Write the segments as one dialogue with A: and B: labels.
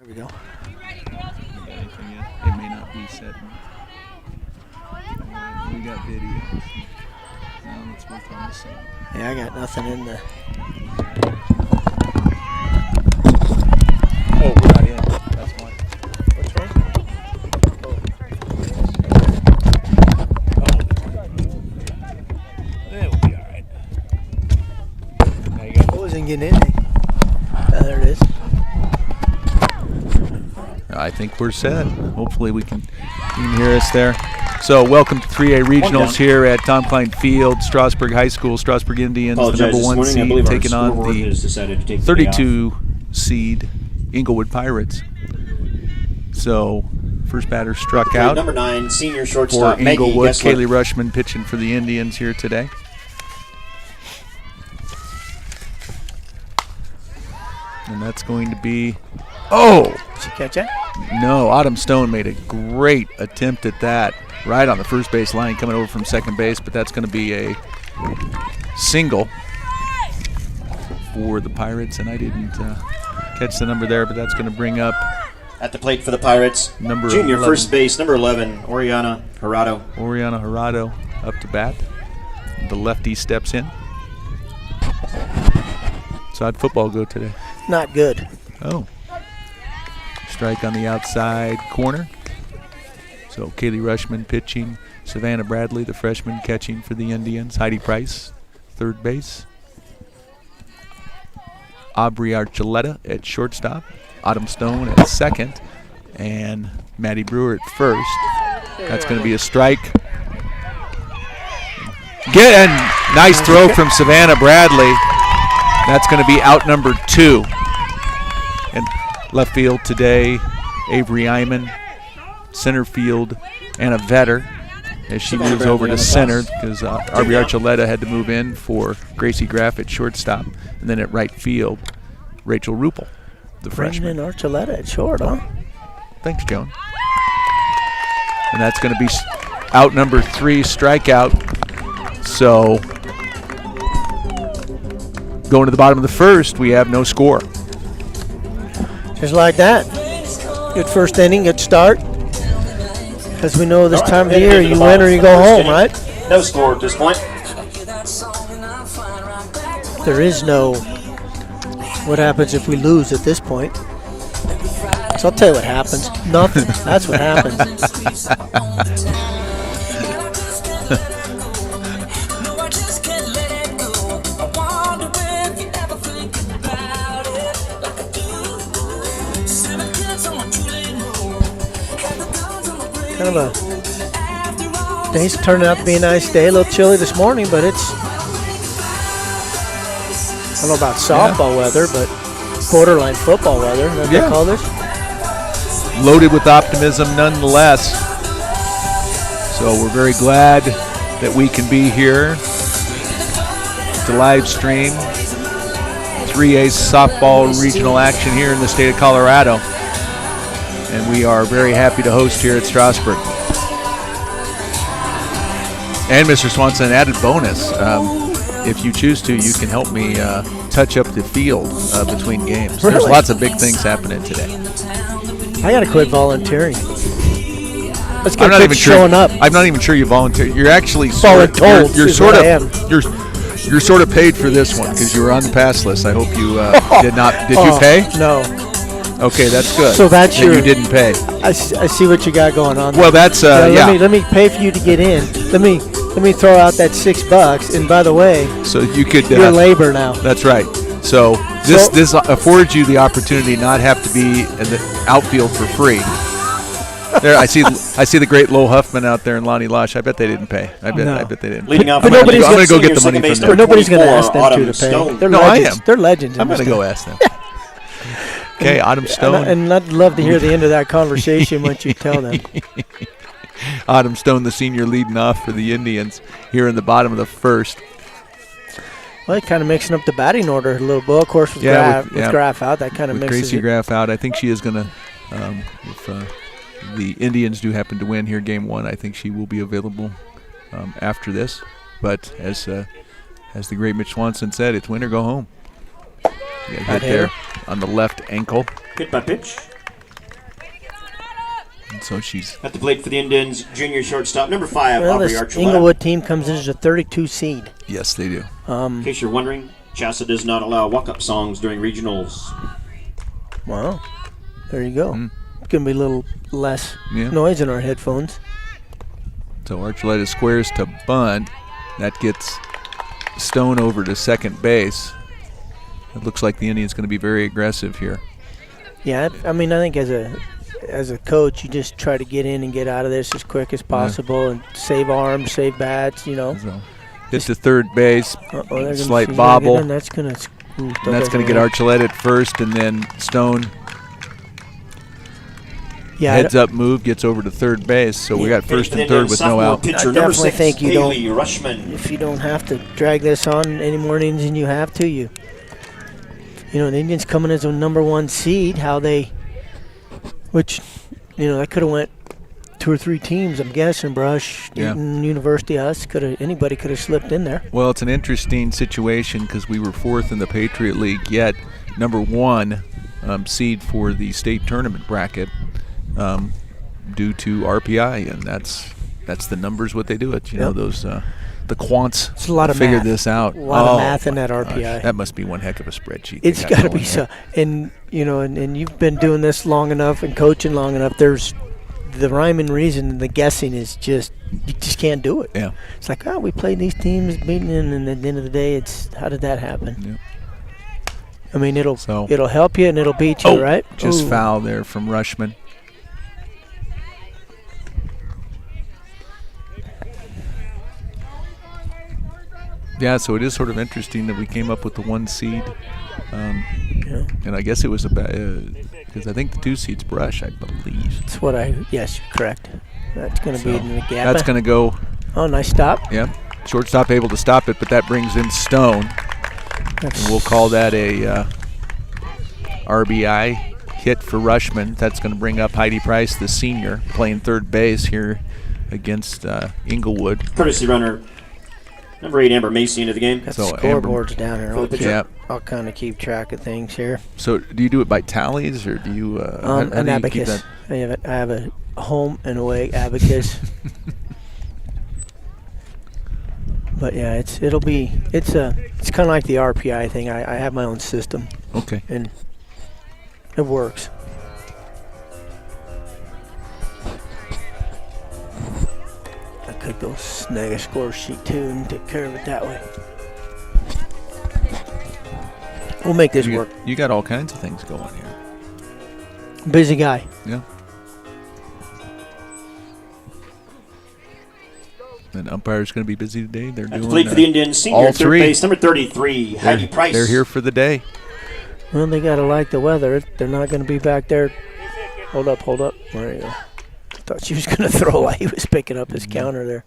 A: There we go.
B: It may not be set. We got videos. Now let's work on the sound.
A: Yeah, I got nothing in there.
B: Oh, we're not in. That's why.
A: What's wrong?
B: It'll be all right. There you go.
A: I wasn't getting anything. Oh, there it is.
B: I think we're set. Hopefully you can hear us there. So welcome to 3A Regionals here at Tom Cline Field, Strasburg High School, Strasburg Indians, the number 1 seed, taking on the 32 seed Englewood Pirates. So first batter struck out.
C: Number 9, senior shortstop
B: for Englewood. Kaylee Rushman pitching for the Indians here today. And that's going to be,
A: did she catch that?
B: No, Autumn Stone made a great attempt at that right on the first base line coming over from second base, but that's going to be a single for the Pirates, and I didn't catch the number there, but that's going to bring up
C: at the plate for the Pirates,
B: number
C: junior
B: 11.
C: First base, number 11, Oriana Jurado.
B: Oriana Jurado up to bat. The lefty steps in. So how'd football go today?
A: Not good.
B: Oh. Strike on the outside corner. So Kaylee Rushman pitching. Savannah Bradley, the freshman, catching for the Indians. Heidi Price, third base. Aubrey Archuleta at shortstop. Autumn Stone at second. And Maddie Brewer at first. That's going to be a strike. Nice throw from Savannah Bradley. That's going to be out number 2. And left field today, Avery Iman. Center field, Anna Vetter, as she moves over to center because Aubrey Archuleta had to move in for Gracie Graff at shortstop. And then at right field, Rachel Ruppel, the freshman.
A: Brandon Archuleta at short, huh?
B: Thanks, Joan. And that's going to be out number 3, strikeout. So going to the bottom of the first, we have no score.
A: Just like that. Good first inning, good start. As we know this time of the year, you win or you go home, right?
C: No score at this point.
A: There is no what happens if we lose at this point. So I'll tell you what happens. Nothing. That's what happens. Kind of a day's turned out to be a nice day. A little chilly this morning, but it's, I don't know about softball weather, but borderline football weather. What they call this?
B: Loaded with optimism nonetheless. So we're very glad that we can be here to live stream 3A softball regional action here in the state of Colorado. And we are very happy to host here at Strasburg. And Mr. Swanson, an added bonus, if you choose to, you can help me touch up the field between games.
A: Really?
B: There's lots of big things happening today.
A: I got to quit volunteering. Let's
B: I'm
A: get
B: not even
A: showing up.
B: I'm not even sure you volunteered. You're actually
A: You're
B: sort of paid for this one because you were on the pass list. I hope you did not. Did you pay?
A: No.
B: Okay, that's good.
A: So that's
B: that you didn't pay.
A: I see what you got going on.
B: Well, that's
A: Let me pay for you to get in. Let me throw out that $6. And by the way,
B: so you could
A: your labor now.
B: That's right. So this affords you the opportunity to not have to be in the outfield for free. There, I see the great Lowell Huffman out there and Lonnie Losh. I bet they didn't pay. I bet they didn't.
C: Leading off,
B: I'm going to go get the money from them.
A: But nobody's going to ask them to pay. They're legends. They're legends.
B: I'm going to go ask them. Okay, Autumn Stone.
A: And I'd love to hear the end of that conversation once you tell them.
B: Autumn Stone, the senior, leading off for the Indians here in the bottom of the first.
A: Well, kind of mixing up the batting order a little bit. Of course, with Graff out, that kind of mixes
B: Gracie
A: it.
B: Graff out, I think she is going to, if the Indians do happen to win here game 1, I think she will be available after this. But as the great Mitch Swanson said, it's win or go home. Hit there on the left ankle.
C: Hit by pitch.
B: So she's
C: At the plate for the Indians, junior shortstop, number 5,
A: Well,
C: Aubrey
A: this
C: Archuleta.
A: Englewood team comes in as a 32 seed.
B: yes, they do.
C: In case you're wondering, Chassa does not allow walk-up songs during regionals.
A: Wow. There you go. It's going to be a little less
B: Yeah.
A: noise in our headphones.
B: So Archuleta squares to bunt. That gets Stone over to second base. It looks like the Indians going to be very aggressive here.
A: Yeah, I mean, I think as a coach, you just try to get in and get out of this as quick as possible and save arms, save bats, you know.
B: So hit to third base,
A: They're
B: slight
A: gonna
B: bobble.
A: get in, that's going to
B: And that's going to get Archuleta at first, and then Stone heads up move, gets over to third base. So we got first and third with no out.
C: Pitcher,
A: I
C: number
A: definitely
C: 6,
A: think you
C: Haley Rushman.
A: If you don't have to drag this on any more innings than you have to, you know, the Indians coming as a number 1 seed, which, you know, that could have went 2 or 3 teams, I'm guessing. Brush, Newton, University, us, anybody could have slipped in there.
B: Well, it's an interesting situation because we were 4th in the Patriot League, yet number 1 seed for the state tournament bracket due to RPI, and that's the numbers what they do it. You know, those the quants
A: it's a lot of
B: figure
A: math.
B: this out.
A: A lot of math in that RPI.
B: Gosh, that must be one heck of a spreadsheet.
A: It's got to be so. And you know, and you've been doing this long enough and coaching long enough. There's the rhyme and reason. The guessing is just you just can't do it.
B: Yeah.
A: It's like, oh, we played these teams, beating them, and at the end of the day, it's how did that happen?
B: Yeah.
A: I mean, it'll help you and it'll beat you, right?
B: Just foul there from Rushman. Yeah, so it is sort of interesting that we came up with the 1 seed. And I guess it was because I think the 2 seed's Brush, I believe.
A: That's what yes, you're correct. That's going to be in the gap.
B: That's going to go.
A: Oh, nice stop.
B: Yeah. Shortstop able to stop it, but that brings in Stone. And we'll call that a RBI hit for Rushman. That's going to bring up Heidi Price, the senior, playing third base here against Englewood.
C: Courtesy runner, number 8, Amber Macy, into the game.
A: Got
B: So
A: the scoreboards down here. I'll kind of keep track of things here.
B: So do you do it by tallies, or do you how
A: an
B: do you
A: abacus. I have a home and away abacus. But yeah, it's kind of like the RPI thing. I have my own system.
B: Okay.
A: And it works. I could go snag a score sheet too and take care of it that way. We'll make this work.
B: You got all kinds of things going here.
A: Busy guy.
B: Yeah. And umpire's going to be busy today. They're doing
C: plate for the Indians, senior
B: all
C: third
B: three.
C: base, number 33, Heidi Price.
B: They're here for the day.
A: Well, they got to like the weather. They're not going to be back there. Hold up. There you go. Thought she was going to throw while he was picking up his counter there.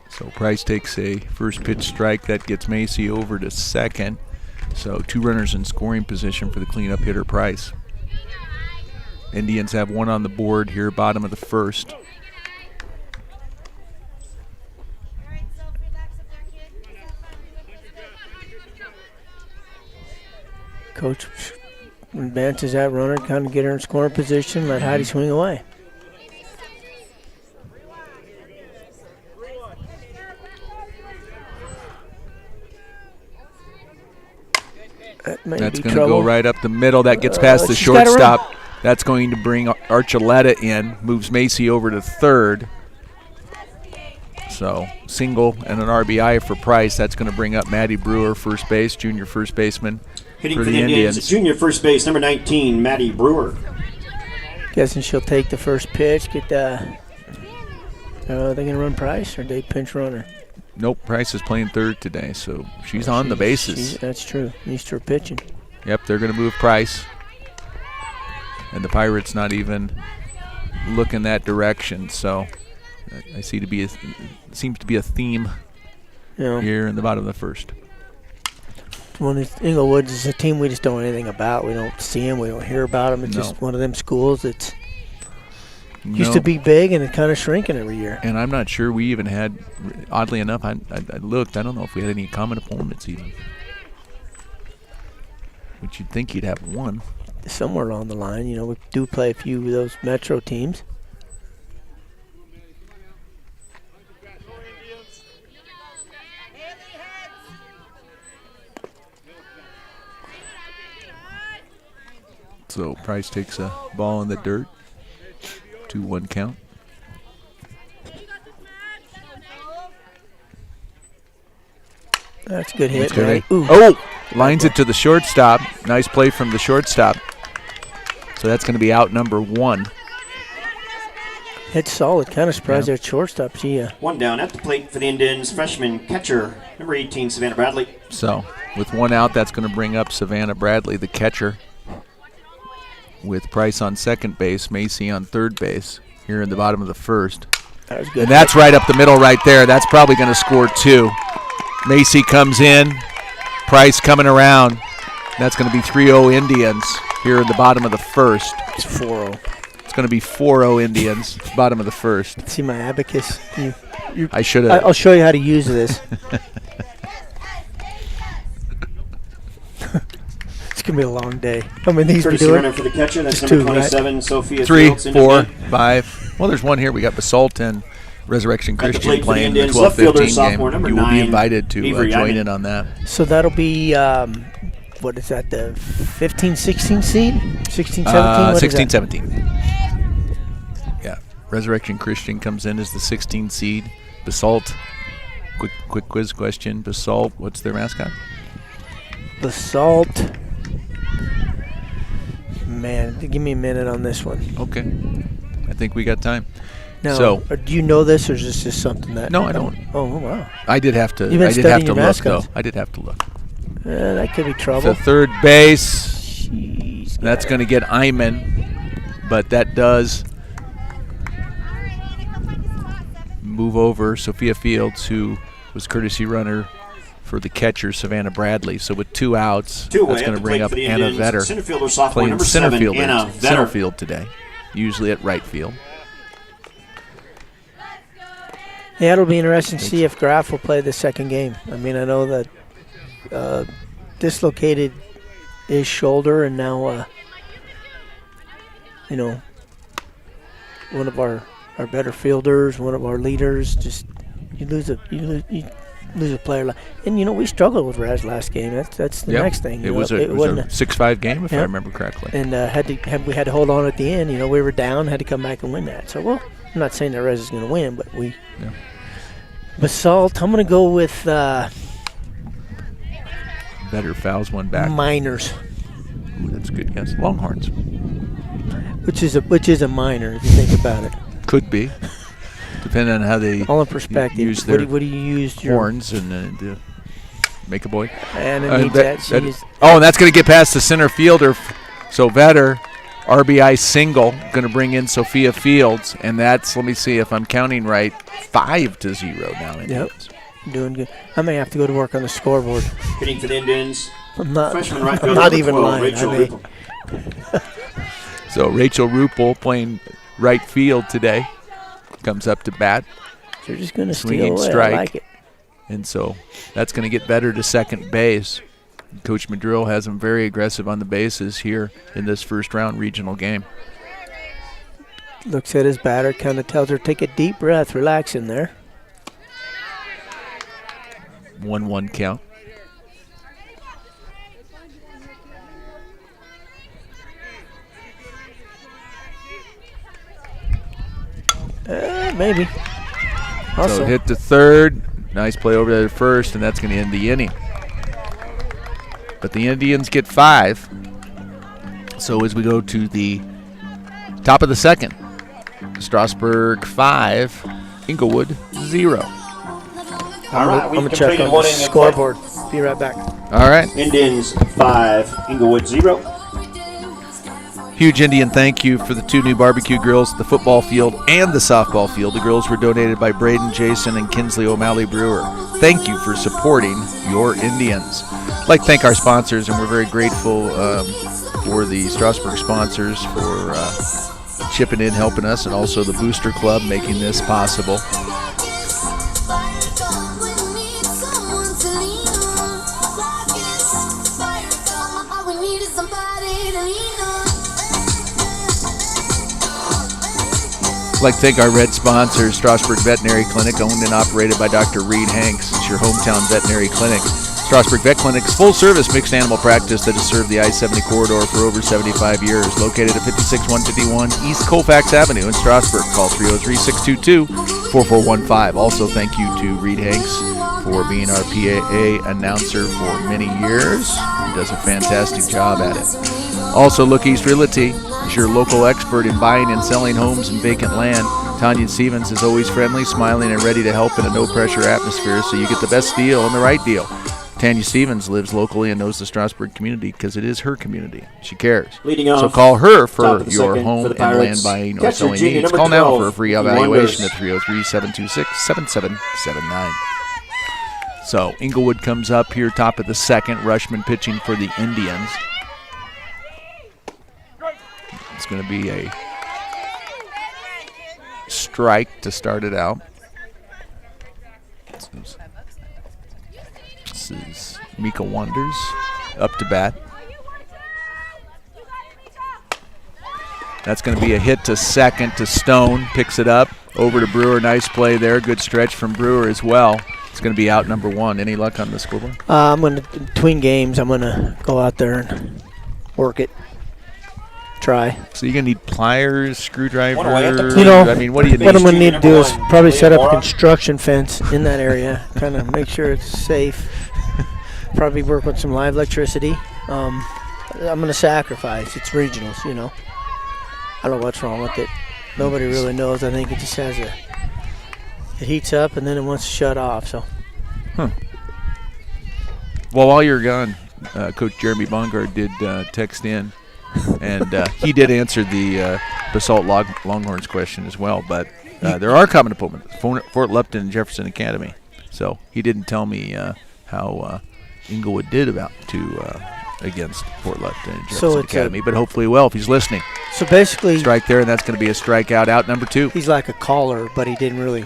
B: So Price takes a first pitch strike. That gets Macy over to second. So 2 runners in scoring position for the cleanup hitter Price. Indians have 1 on the board here, bottom of the first.
A: Coach advances that runner, kind of get her in scoring position, let Heidi swing away.
B: That's going to go right up the middle. That gets past the shortstop. That's going to bring Archuleta in, moves Macy over to third. So single and an RBI for Price. That's going to bring up Maddie Brewer, first base, junior first baseman
C: Hitting
B: for the Indians.
C: Junior first base, number 19, Maddie Brewer.
A: Guessing she'll take the first pitch. Get the. Are they going to run Price or they pinch runner?
B: Nope, Price is playing third today, so she's on the bases.
A: That's true. Used to her pitching.
B: Yep, they're going to move Price. And the Pirates not even looking that direction, so I see seems to be a theme here in the bottom of the first.
A: Englewood is a team we just don't know anything about. We don't see them. We don't hear about them. It's just one of them schools that's used to be big and it's kind of shrinking every year.
B: And I'm not sure we even had, oddly enough, I looked. I don't know if we had any common opponents even. which you'd think you'd have one.
A: Somewhere along the line, we do play a few of those Metro teams.
B: So Price takes a ball in the dirt. 2-1 count.
A: That's a good hit,
B: That's good,
A: right?
B: eh?
A: Ooh.
B: Oh! Lines it to the shortstop. Nice play from the shortstop. So that's going to be out number 1.
A: Hit solid. Kind of surprised
B: Yeah.
A: their shortstop.
C: One down at the plate for the Indians, freshman catcher, number 18, Savannah Bradley.
B: So with 1 out, that's going to bring up Savannah Bradley, the catcher, with Price on second base, Macy on third base here in the bottom of the first.
A: That was good.
B: And that's right up the middle right there. That's probably going to score 2. Macy comes in. Price coming around. That's going to be 3-0 Indians here in the bottom of the first.
A: It's 4-0.
B: It's going to be 4-0 Indians, bottom of the first.
A: See my abacus?
B: I should have.
A: I'll show you how to use this. It's going to be a long day. How many of these we
C: Courtesy
A: doing?
C: runner for the catcher, that's
A: Just
C: number
A: 2, right?
C: 27, Sophia
B: 3,
C: Fields.
B: 4, 5. Well, there's one here. We got Basalt and Resurrection
C: At the
B: Christian
C: plate for the
B: playing the
C: Indians, left fielder,
B: 12-15
C: sophomore,
B: game.
C: number
B: You will be
C: 9,
B: invited to
C: Avery
B: join
C: Ivan.
B: in on that.
A: So that'll be, what is that, the 15, 16 seed? 16, 17? What is
B: 16,
A: that?
B: 17. Yeah. Resurrection Christian comes in as the 16 seed. Basalt, quick quiz question. Basalt, what's their mascot?
A: Basalt. Man, give me a minute on this one.
B: Okay. I think we got time.
A: Now,
B: So-
A: do you know this, or is this just something that?
B: No, I don't.
A: Oh, wow.
B: I did have to.
A: You've been
B: I did have
A: studying
B: to
A: your
B: look
A: mascots.
B: though. I did have to look.
A: That could be trouble.
B: The third base.
A: Jeez,
B: That's going to get Iman, but that does move over Sophia Fields, who was courtesy runner for the catcher Savannah Bradley. So with 2 outs,
C: Two away
B: that's
C: at
B: going
C: the
B: to bring
C: plate
B: up
C: for the
B: Anna
C: Indians,
B: Vetter,
C: center fielder, sophomore,
B: playing
C: number
B: center
C: 7,
B: fielder,
C: Anna
B: center
C: Vetter.
B: field today, usually at right field.
A: Yeah, it'll be interesting to see if Graf will play the second game. I mean, I know that dislocated his shoulder, and now, one of our better fielders, one of our leaders, just you lose a player. And we struggled with Raz last game. That's the
B: Yep.
A: next thing.
B: It was a 6-5 game, if I
A: Yep.
B: remember correctly.
A: And we had to hold on at the end. We were down, had to come back and win that. So, well, I'm not saying that Rez is going to win, but we.
B: Yeah.
A: Basalt, I'm going to go with
B: Vetter fouls one back.
A: Miners,
B: Ooh, that's a good guess. Longhorns.
A: which is a minor if you think about it.
B: Could be, depending on how they
A: All in perspective.
B: use their
A: what do you use your
B: horns and make a boy.
A: Anna needs that.
B: And that's going to get past the center fielder. So Vetter, RBI single, going to bring in Sophia Fields, and that's, let me see if I'm counting right, 5-0 now. Indians.
A: Doing good. I may have to go to work on the scoreboard.
C: Hitting for the Indians,
A: I'm not.
C: freshman right
A: I'm
C: fielder,
A: not
C: number
A: even
C: 12,
A: lying.
C: Rachel
A: I may.
C: Rupel.
B: So Rachel Rupel playing right field today comes up to bat,
A: You're just going to
B: Swinging
A: steal away.
B: strike.
A: I like it.
B: and so that's going to get Vetter to second base. Coach Madrill has him very aggressive on the bases here in this first round regional game.
A: Looks at his batter, kind of tells her, take a deep breath, relax in there.
B: 1-1 count.
A: Maybe. Also,
B: So hit to third. Nice play over there to first, and that's going to end the inning. But the Indians get 5. So as we go to the top of the second, Strasburg 5, Englewood 0.
C: All right,
A: I'm
C: we've
A: going to check
C: completed
A: on
C: one
A: the
C: inning of
A: scoreboard. Be right back.
B: All right.
C: Indians 5, Englewood 0.
B: Huge Indian thank you for the 2 new barbecue grills at the football field and the softball field. The grills were donated by Braden Jason and Kinsley O'Malley Brewer. Thank you for supporting your Indians. I'd like to thank our sponsors, and we're very grateful for the Strasburg sponsors for chipping in, helping us, and also the Booster Club making this possible.
D: We need
B: I'd like to thank our red sponsors, Strasburg Veterinary Clinic, owned and operated by Dr. Reed Hanks. It's your hometown veterinary clinic. Strasburg Vet Clinic's full-service mixed animal practice that has served the I-70 corridor for over 75 years. Located at 56151 East Colfax Avenue in Strasburg. Call 303-622-4415. Also, thank you to Reed Hanks for being our PAA announcer for many years. He does a fantastic job at it. Also, Look East Realty is your local expert in buying and selling homes and vacant land. Tanya Stevens is always friendly, smiling, and ready to help in a no-pressure atmosphere so you get the best deal and the right deal. Tanya Stevens lives locally and knows the Strasburg community because it is her community. She cares. So call her for your home and land buying or selling needs. Call now for a free evaluation at 303-726-7779. So Englewood comes up here, top of the second. Rushman pitching for the Indians. It's going to be a strike to start it out. This is Mika Wonders up to bat. That's going to be a hit to second to Stone. Picks it up over to Brewer. Nice play there. Good stretch from Brewer as well. It's going to be out number one. Any luck on the scoreboard?
A: I'm going to, between games, I'm going to go out there and work it. Try.
B: So you're going to need pliers, screwdriver.
A: You know,
B: I mean, what do you need?
A: What I'm going to need to do is probably set up a construction fence in that area, kind of make sure it's safe. Probably work with some live electricity. I'm going to sacrifice. It's regionals, you know. I don't know what's wrong with it. Nobody really knows. I think it just has it heats up and then it wants to shut off. So.
B: Well, while you're gone, Coach Jeremy Bongard did text in. And he did answer the Basalt Longhorns question as well. But there are common opponents, Fort Lupton and Jefferson Academy. So he didn't tell me how Englewood did against Fort Lupton and Jefferson Academy. But hopefully well if he's listening.
A: So basically.
B: Strike there, and that's going to be a strikeout out number two.
A: He's like a caller, but he didn't really.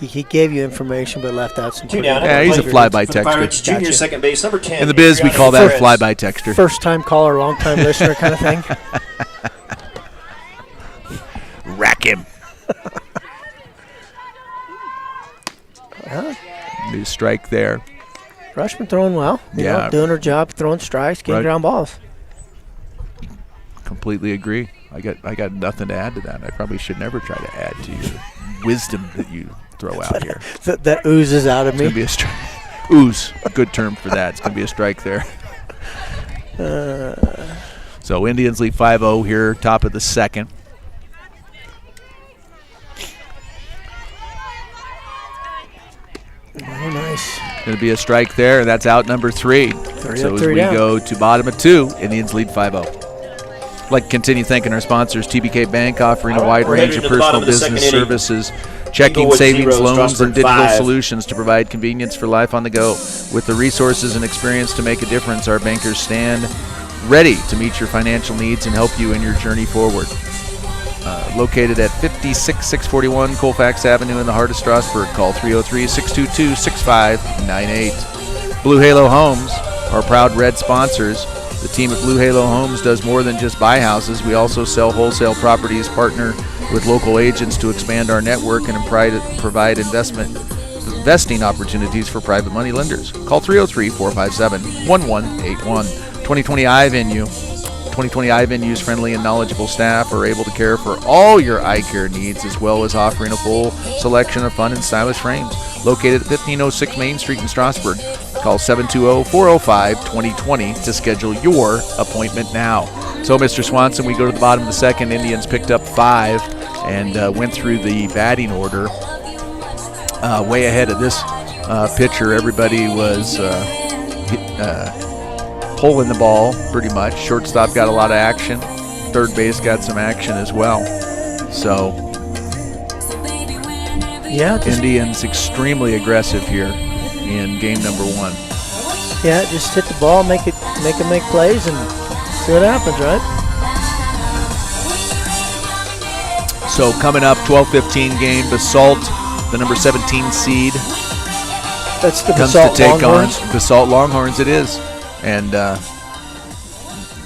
A: He gave you information but left out some.
B: Yeah, he's a fly-by texter.
C: Junior second base, number 10.
B: In the biz, we call that fly-by texter.
A: First-time caller, long-time listener kind of thing.
B: Rack him. New strike there.
A: Rushman throwing well. You know, doing her job, throwing strikes, getting ground balls.
B: Completely agree. I got nothing to add to that. I probably should never try to add to your wisdom that you throw out here.
A: That oozes out of me.
B: It's going to be a strike. Ooze, a good term for that. It's going to be a strike there. So Indians lead 5-0 here, top of the second.
A: Oh, nice.
B: Going to be a strike there, and that's out number three. So as we go to bottom of two, Indians lead 5-0. I'd like to continue thanking our sponsors, TBK Bank, offering a wide range of personal business services, checking, savings, loans, and digital solutions to provide convenience for life on the go. With the resources and experience to make a difference, our bankers stand ready to meet your financial needs and help you in your journey forward. Located at 56641 Colfax Avenue in the heart of Strasburg. Call 303-622-6598. Blue Halo Homes, our proud red sponsors. The team at Blue Halo Homes does more than just buy houses. We also sell wholesale properties, partner with local agents to expand our network and provide investing opportunities for private money lenders. Call 303-457-1181. 2020 iVenue. 2020 iVenue's friendly and knowledgeable staff are able to care for all your eye care needs, as well as offering a full selection of fun and stylish frames. Located at 1506 Main Street in Strasburg. Call 720-405-2020 to schedule your appointment now. So, Mr. Swanson, we go to the bottom of the second. Indians picked up 5 and went through the batting order. Way ahead of this pitcher. Everybody was pulling the ball pretty much. Shortstop got a lot of action. Third base got some action as well. So,
A: yeah,
B: Indians extremely aggressive here in game number 1.
A: Yeah, just hit the ball, make them make plays, and see what happens, right?
B: So coming up, 12-15 game, Basalt, the number 17 seed.
A: That's the
B: comes
A: Basalt
B: to take
A: Longhorns.
B: on Basalt Longhorns. It is, and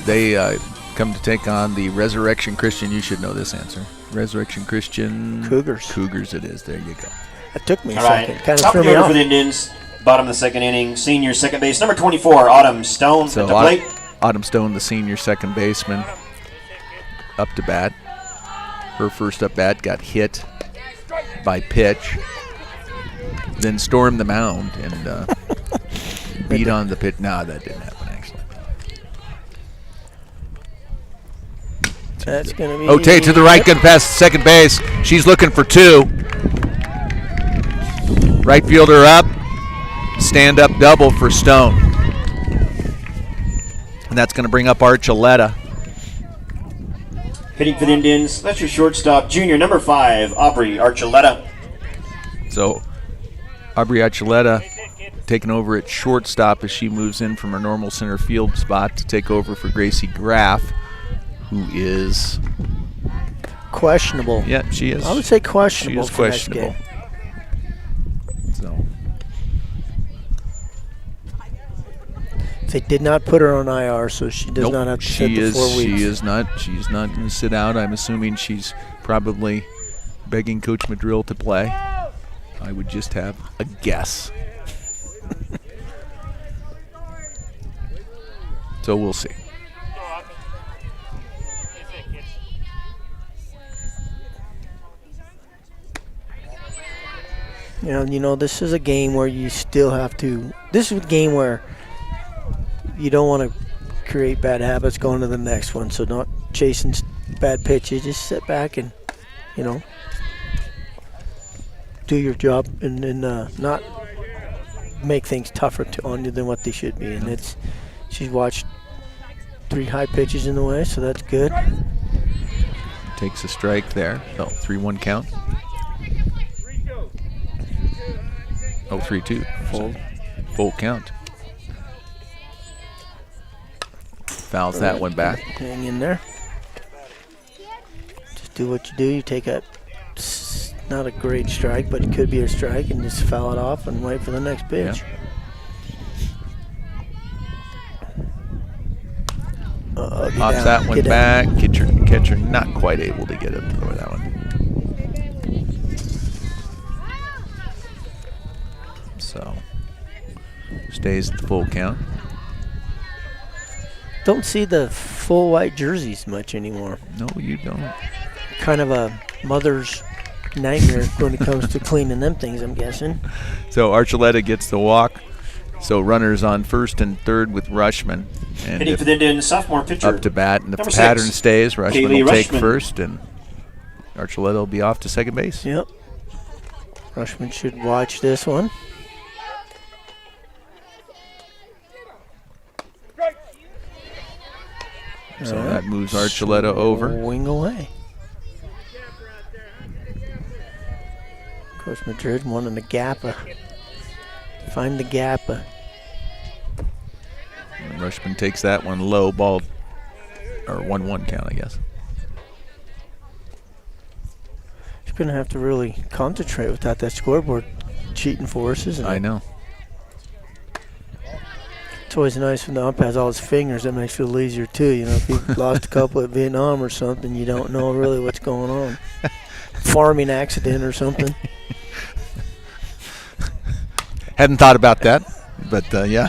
B: They come to take on the Resurrection Christian. You should know this answer. Resurrection Christian
A: Cougars.
B: Cougars it is. There you go.
A: It took me a
C: All right.
A: second. Kind of
C: Top
A: threw
C: of the
A: me
C: order
A: off.
C: for the Indians. Bottom of the second inning. Senior second base, number 24, Autumn Stone
B: So
C: at the plate.
B: Autumn Stone, the senior second baseman, up to bat. Her first up bat got hit by pitch, then stormed the mound and beat on the pitch. No, that didn't happen, actually.
A: That's going to be.
B: Ote to the right, good pass, second base. She's looking for two. Right fielder up. Stand-up double for Stone. And that's going to bring up Archuleta.
C: Hitting for the Indians, that's your shortstop, junior number 5, Aubrey Archuleta.
B: So Aubrey Archuleta taking over at shortstop as she moves in from her normal center field spot to take over for Gracie Graff, who is
A: questionable.
B: Yeah, she is.
A: I would say questionable.
B: She is
A: for next
B: questionable.
A: game.
B: So
A: They did not put her on IR, so she does not have to sit the 4 weeks.
B: She's not going to sit out. I'm assuming she's probably begging Coach Madrill to play. I would just have a guess. So we'll see.
A: You know, this is a game where you still have to. This is a game where you don't want to create bad habits going to the next one. So not chasing bad pitches. Just sit back and, do your job and not make things tougher on you than what they should be. And she's watched 3 high pitches in the way, so that's good.
B: Takes a strike there. 3-1 count. 3-2. Full count. Fouls that one back.
A: Hang in there. Just do what you do. You take not a great strike, but it could be a strike, and just foul it off and wait for the next pitch.
B: Yeah. Pops that one back. Catcher not quite able to get up for that one. So stays at the full count.
A: Don't see the full white jerseys much anymore.
B: No, you don't.
A: Kind of a mother's nightmare when it comes to cleaning them things, I'm guessing.
B: So Archuleta gets the walk. So runners on first and third with Rushman. And
C: hitting for the Indians, sophomore pitcher.
B: Up to bat, and the
C: number
B: pattern
C: 6,
B: stays. Rushman
C: Kaylee
B: will take
C: Rushman.
B: first, and Archuleta will be off to second base.
A: Yep. Rushman should watch this one.
B: So that moves Archuleta over.
A: Wing away. Coach Madrid wanting the gap. Find the gap.
B: And Rushman takes that one low, ball, or 1-1 count, I guess.
A: She's going to have to really concentrate without that scoreboard cheating for us, isn't it?
B: I know.
A: It's always nice when the ump has all his fingers. That makes it a little easier, too. If you lost a couple at Vietnam or something, you don't know really what's going on. Farming accident or something.
B: Hadn't thought about that, but yeah.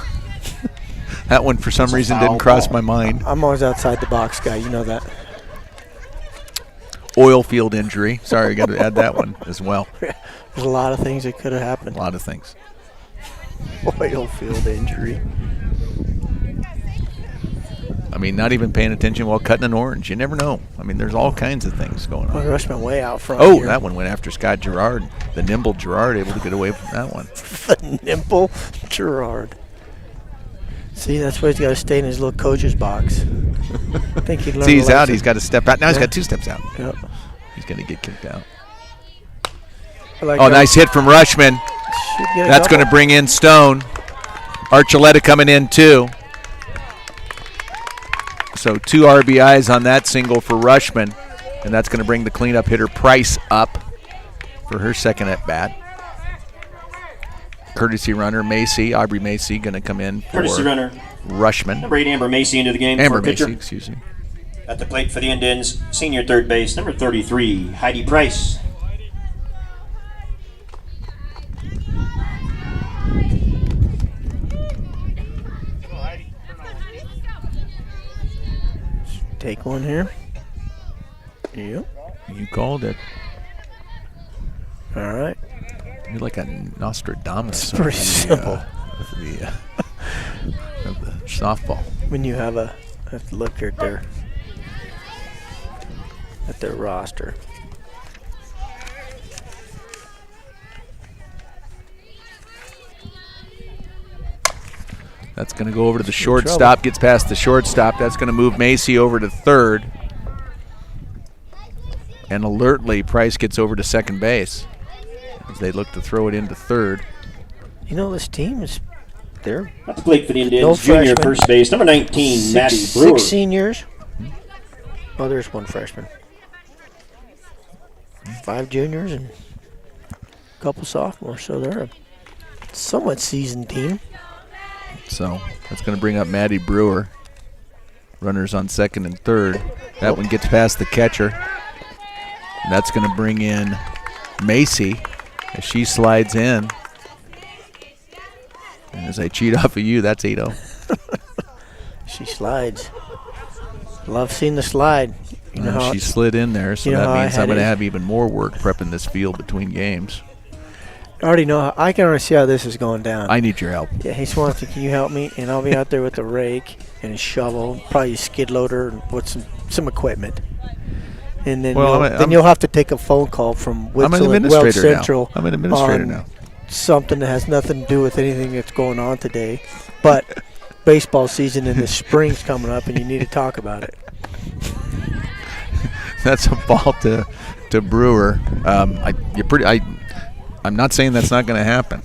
B: That one, for some reason, didn't cross my mind.
A: I'm always outside the box guy. You know that.
B: Oil field injury. Sorry, I got to add that one as well.
A: There's a lot of things that could have happened.
B: A lot of things.
A: Oil field injury.
B: I mean, not even paying attention while cutting an orange. You never know. I mean, there's all kinds of things going on.
A: Rushman way out front.
B: Oh,
A: here.
B: that one went after Scott Gerard. The nimble Gerard able to get away from that one.
A: The nimble Gerard. See, that's why he's got to stay in his little coach's box. I think he'd learn.
B: See, he's out. He's got to step out. Now he's got 2 steps out.
A: Yep.
B: He's going to get kicked out.
A: Like
B: Nice hit from Rushman. That's going to bring in Stone. Archuleta coming in too. So 2 RBIs on that single for Rushman. And that's going to bring the cleanup hitter Price up for her second at bat. Courtesy runner Macy, Aubrey Macy, going to come in for
C: Courtesy runner
B: Rushman.
C: Number 8, Amber Macy into the game
B: Amber
C: for pitcher.
B: Macy, excuse me.
C: At the plate for the Indians, senior third base, number 33, Heidi Price.
A: Take one here. Yep.
B: You called it.
A: All right.
B: You're like a Nostradamus.
A: It's pretty simple.
B: Of the softball.
A: When you have I have to look at their roster.
B: That's going to go over to the shortstop. Gets past the shortstop. That's going to move Macy over to third. And alertly, Price gets over to second base as they look to throw it into third.
A: You know, this team is there.
C: At the plate for the Indians,
A: No
C: junior
A: freshman.
C: first base, number 19, Maddie Brewer.
A: 6 seniors. Oh, there's one freshman. 5 juniors and a couple sophomores. So they're a somewhat seasoned team.
B: So that's going to bring up Maddie Brewer. Runners on second and third. That one gets past the catcher. And that's going to bring in Macy as she slides in. And as I cheat off of you, that's 8-0.
A: She slides. Love seeing the slide. You know how
B: She slid in there, so
A: you know
B: that
A: how I
B: means
A: had
B: I'm going to
A: it?
B: have even more work prepping this field between games.
A: I already know. I can already see how this is going down.
B: I need your help.
A: Yeah, hey Swanson, can you help me? And I'll be out there with a rake and a shovel, probably a skid loader and with some equipment. And then you'll have to take a phone call from
B: I'm an
A: Witzel and Weld
B: administrator
A: Central.
B: now. I'm an administrator
A: on
B: now.
A: Something that has nothing to do with anything that's going on today. But baseball season in the spring's coming up, and you need to talk about it.
B: That's a ball to Brewer. I'm not saying that's not going to happen.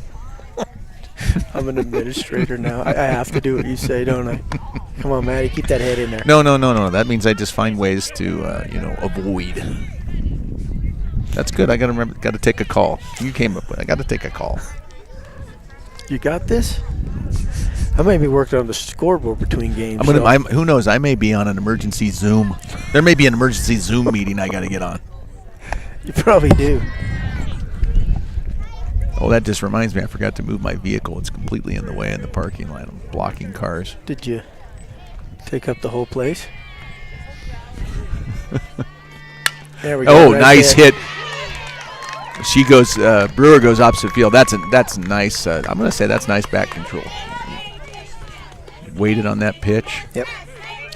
A: I'm an administrator now. I have to do what you say, don't I? Come on, Matty, keep that head in there.
B: No. That means I just find ways to, avoid. That's good. I got to take a call. You came up with. I got to take a call.
A: You got this? I may be working on the scoreboard between games.
B: Who knows? I may be on an emergency Zoom. There may be an emergency Zoom meeting I got to get on.
A: You probably do.
B: Oh, that just reminds me. I forgot to move my vehicle. It's completely in the way in the parking lot. I'm blocking cars.
A: Did you take up the whole place? There we go.
B: Oh, nice hit. She goes. Brewer goes opposite field. That's nice. I'm going to say that's nice back control. Waited on that pitch.
A: Yep.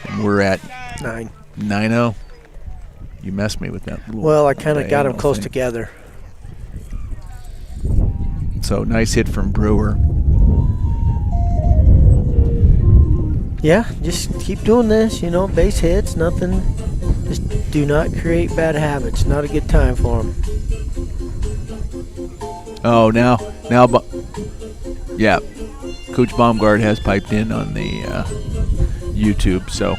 B: And we're at
A: 9-0.
B: You messed me with that.
A: Well, I kind of got them close together.
B: So nice hit from Brewer.
A: Yeah, just keep doing this. Base hits, nothing. Just do not create bad habits. Not a good time for them.
B: Oh, now, yeah. Coach Baumgart has piped in on the YouTube, so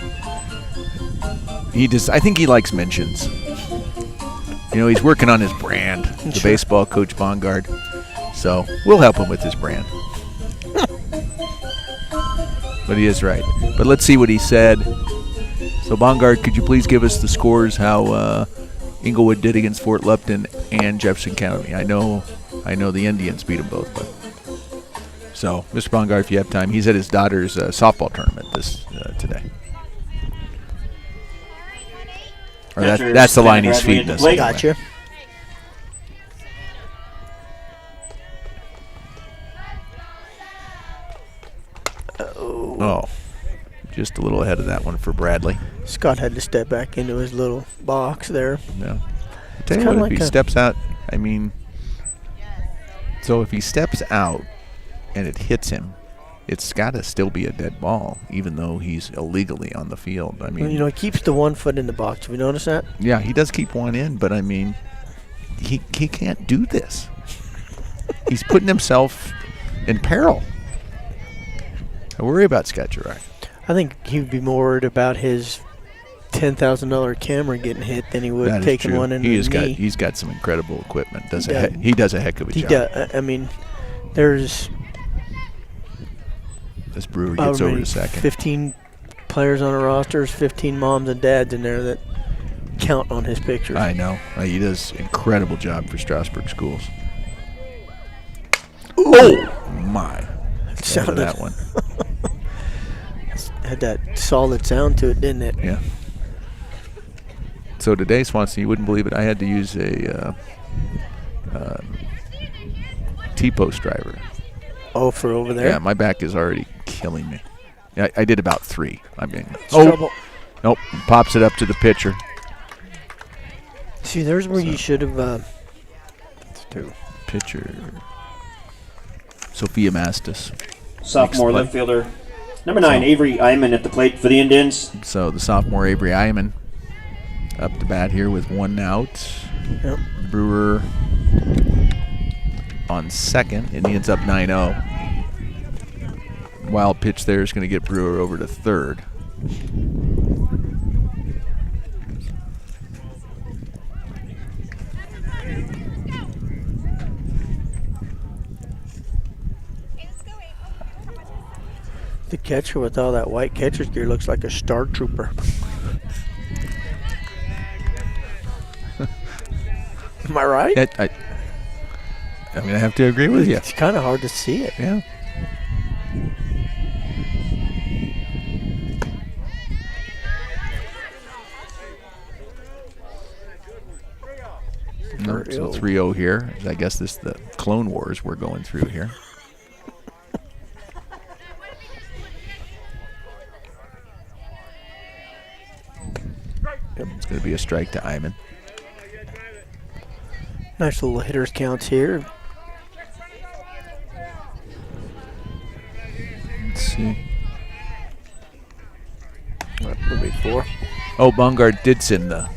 B: I think he likes mentions. He's working on his brand, the baseball coach Baumgart. So we'll help him with his brand. But he is right. But let's see what he said. So Baumgart, could you please give us the scores how Englewood did against Fort Lupton and Jefferson County? I know the Indians beat them both, but. So, Mr. Baumgart, if you have time, he's at his daughter's softball tournament today. Or that's the line he's feeding us.
A: Gotcha.
B: Oh, just a little ahead of that one for Bradley.
A: Scott had to step back into his little box there.
B: No. I'll tell you what, if he steps out, so if he steps out, and it hits him, it's got to still be a dead ball, even though he's illegally on the field.
A: He keeps the 1 foot in the box. Have you noticed that?
B: Yeah, he does keep one in, but he can't do this. He's putting himself in peril. I worry about Sketcherak.
A: I think he would be more worried about his $10,000 camera getting hit than he would taking one in the knee.
B: He's got some incredible equipment. He does a heck of a job.
A: There's
B: This Brewer gets over to second.
A: 15 players on a roster, 15 moms and dads in there that count on his pictures.
B: I know. He does incredible job for Strasburg schools.
A: Ooh.
B: Oh my!
A: Sounded
B: that one.
A: Had that solid sound to it, didn't it?
B: Yeah. So today, Swanson, you wouldn't believe it, I had to use a T-post driver.
A: Oh, for over there?
B: Yeah, my back is already killing me. Yeah, I did about 3. I mean,
A: Trouble.
B: Nope, pops it up to the pitcher.
A: See, there's where you should have.
B: Pitcher. Sophia Mastis.
C: Sophomore left fielder. Number 9, Avery Iman at the plate for the Indians.
B: So the sophomore Avery Iman up to bat here with 1 out.
A: Yep.
B: Brewer on second. Indians up 9-0. Wild pitch there is going to get Brewer over to third.
A: The catcher with all that white catcher's gear looks like a Star Trooper. Am I right?
B: I mean, I have to agree with you.
A: It's kind of hard to see it.
B: Yeah. No, so 3-0 here. I guess this is the Clone Wars we're going through here. It's going to be a strike to Iman.
A: Nice little hitters counts here.
B: Let's see.
A: What would be 4?
B: Oh, Bungard did send the.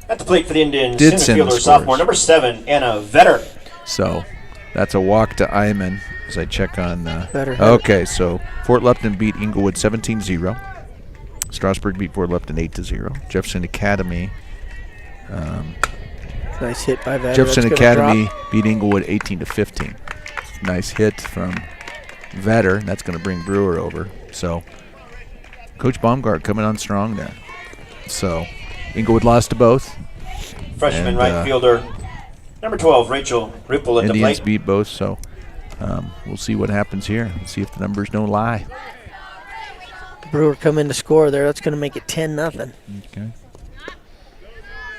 C: At the plate for the Indians,
B: Did
C: center
B: send the
C: fielder,
B: scores.
C: sophomore, number 7, Anna Vetter.
B: So that's a walk to Iman as I check on.
A: Vetter.
B: Okay, so Fort Lupton beat Englewood 17-0. Strasburg beat Fort Lupton 8-0. Jefferson Academy.
A: Nice hit by Vetter.
B: Jefferson
A: That's gonna
B: Academy
A: drop.
B: beat Englewood 18-15. Nice hit from Vetter. That's going to bring Brewer over. So Coach Baumgart coming on strong there. So Englewood lost to both.
C: Freshman
B: And,
C: right fielder, number 12, Rachel Ripple at
B: Indians
C: the plate.
B: beat both. So we'll see what happens here. Let's see if the numbers don't lie.
A: Brewer come in to score there. That's going to make it 10-0.
B: Okay.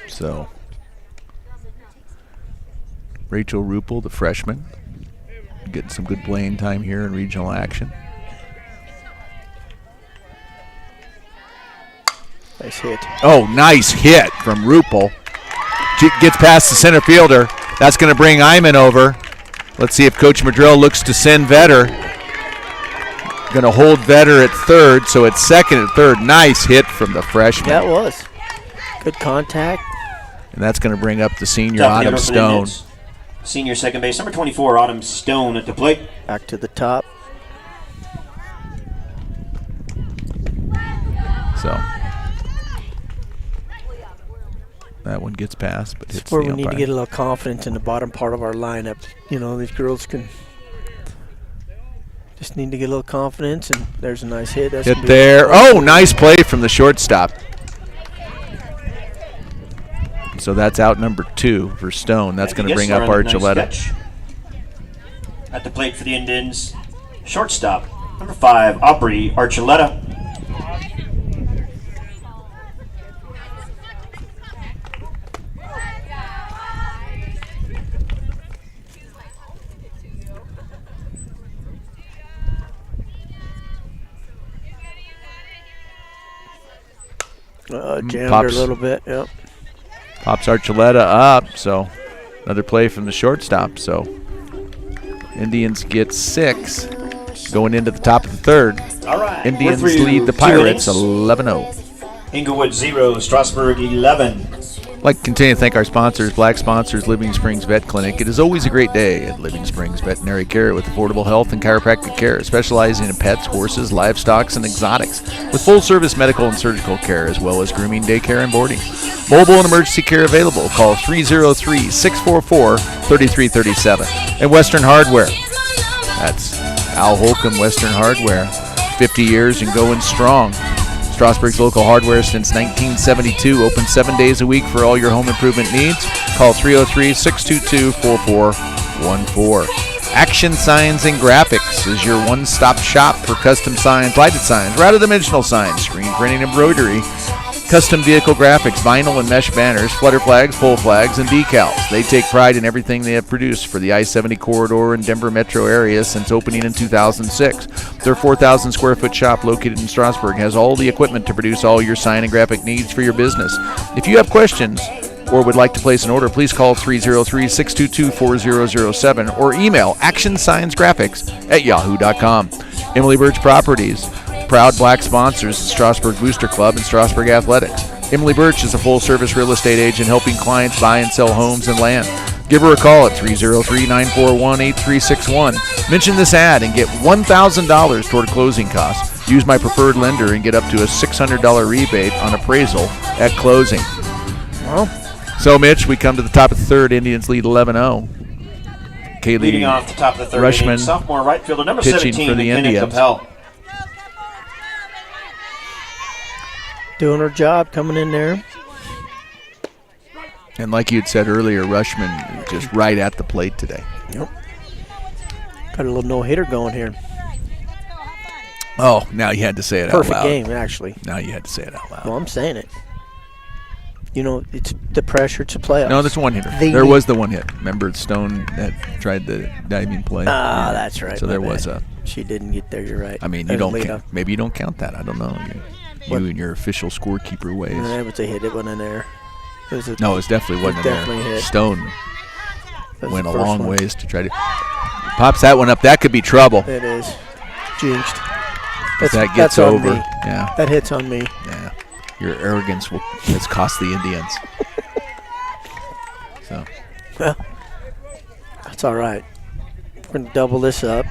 B: So Rachel Rupel, the freshman, getting some good playing time here in regional action.
A: Nice hit.
B: Oh, nice hit from Rupel. Gets past the center fielder. That's going to bring Iman over. Let's see if Coach Madrill looks to send Vetter. Going to hold Vetter at third, so it's second at third. Nice hit from the freshman.
A: That was. Good contact.
B: And that's going to bring up the senior,
C: Top
B: Autumn
C: fielder for the
B: Stone.
C: Indians. Senior second base, number 24, Autumn Stone at the plate.
A: Back to the top.
B: So that one gets past, but hits
A: That's where
B: the
A: we need to
B: umpire.
A: get a little confidence in the bottom part of our lineup. You know, these girls can just need to get a little confidence, and there's a nice hit. That's
B: Hit
A: gonna be-
B: there. Oh, nice play from the shortstop. So that's out number 2 for Stone. That's going to bring up Archuleta.
C: Nice catch. At the plate for the Indians, shortstop, number 5, Aubrey Archuleta.
A: Jammed her a
B: Pops.
A: little bit. Yep.
B: Pops Archuleta up. So another play from the shortstop. So Indians get 6 going into the top of the third.
C: All right.
B: Indians
C: we're through
B: lead the
C: 2
B: Pirates
C: innings.
B: 11-0.
C: Englewood 0, Strasburg 11.
B: I'd like to continue to thank our sponsors, black sponsors, Living Springs Vet Clinic. It is always a great day at Living Springs Veterinary Care with affordable health and chiropractic care, specializing in pets, horses, livestock, and exotics, with full-service medical and surgical care, as well as grooming, daycare, and boarding. Mobile and emergency care available. Call 303-644-3337. And Western Hardware. That's Al Holcomb, Western Hardware, 50 years and going strong. Strasburg's local hardware since 1972. Open 7 days a week for all your home improvement needs. Call 303-622-4414. Action Signs and Graphics is your one-stop shop for custom signs, lighted signs, rather-dimensional signs, screen printing, embroidery, custom vehicle graphics, vinyl and mesh banners, flutter flags, pole flags, and decals. They take pride in everything they have produced for the I-70 corridor and Denver metro area since opening in 2006. Their 4,000 square foot shop located in Strasburg has all the equipment to produce all your sign and graphic needs for your business. If you have questions or would like to place an order, please call 303-622-4007 or email actionsignsgraphics@yahoo.com. Emily Birch Properties, proud black sponsors of Strasburg Booster Club and Strasburg Athletics. Emily Birch is a full-service real estate agent helping clients buy and sell homes and land. Give her a call at 303-941-8361. Mention this ad and get $1,000 toward closing costs. Use my preferred lender and get up to a $600 rebate on appraisal at closing.
A: Well,
B: so, Mitch, we come to the top of the third. Indians lead 11-0. Kaylee
C: Leading off the top of the third
B: Rushman
C: inning, sophomore right fielder number
B: pitching
C: 17,
B: for the
C: McKenna
B: Indians.
C: Capel.
A: doing her job, coming in there.
B: And like you had said earlier, Rushman just right at the plate today.
A: Yep. Got a little no-hitter going here.
B: Oh, now you had to say it
A: Perfect
B: out loud.
A: game, actually.
B: Now you had to say it out loud.
A: Well, I'm saying it. You know, it's the pressure to playoffs.
B: No, that's one hitter. There was the one hit. Remember Stone that tried the diving play?
A: Ah, that's right.
B: So there
A: my
B: was
A: bad. She didn't get there, you're right.
B: I mean, you don't maybe you don't count that. I don't know. You and your official scorekeeper ways.
A: It was a hit. It wasn't there.
B: No, it definitely wasn't
A: definitely
B: there.
A: Hit.
B: Stone
A: That's
B: went a
A: the first
B: long
A: one.
B: ways to try to pops that one up. That could be trouble.
A: It is. Jinxed.
B: If that gets
A: that's on
B: over.
A: me.
B: Yeah.
A: That hits on me.
B: Yeah. Your arrogance has cost the Indians. So.
A: Well, that's all right. We're going to double this up.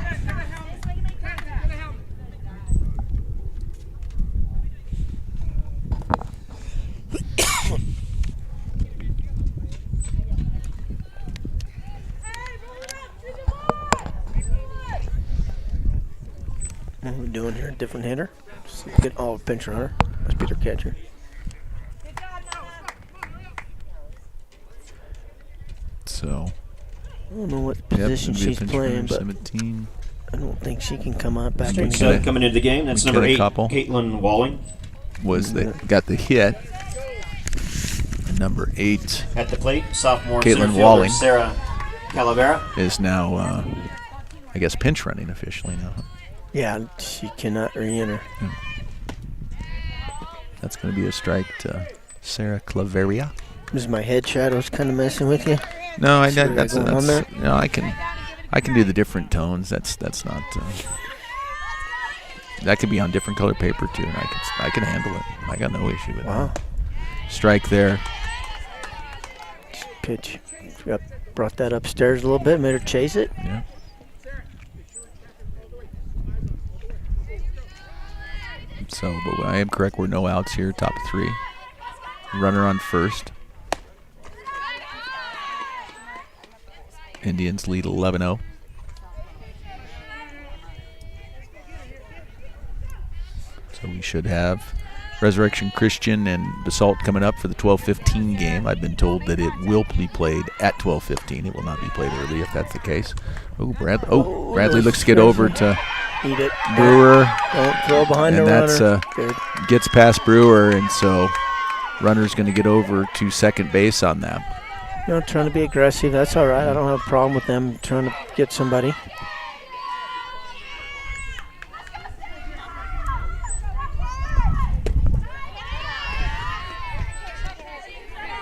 A: What are we doing here? Different hitter? Pinch runner. Must be their catcher.
B: So.
A: I don't know what position she's playing, but
B: 17.
A: I don't think she can come out back in.
C: Straight sub coming into the game. That's number 8, Caitlin Walling.
B: Got the hit. Number 8.
C: At the plate, sophomore
B: Caitlin
C: center
B: Walling.
C: fielder Sarah Calavera.
B: Is now, I guess, pinch running officially now.
A: Yeah, she cannot re-enter.
B: That's going to be a strike to Sarah Claveria.
A: Is my head shadows kind of messing with you?
B: No, I can do the different tones. That's not. That could be on different color paper too, and I can handle it. I got no issue with that. Strike there.
A: Pitch. Brought that upstairs a little bit, made her chase it.
B: Yeah. So, but I am correct. We're no outs here. Top of 3. Runner on first. Indians lead 11-0. So we should have Resurrection Christian and Basalt coming up for the 12:15 game. I've been told that it will be played at 12:15. It will not be played early if that's the case. Bradley looks to get over to
A: Eat it.
B: Brewer.
A: Don't throw behind the runner.
B: That's gets past Brewer, and so runner's going to get over to second base on that.
A: Trying to be aggressive. That's all right. I don't have a problem with them trying to get somebody.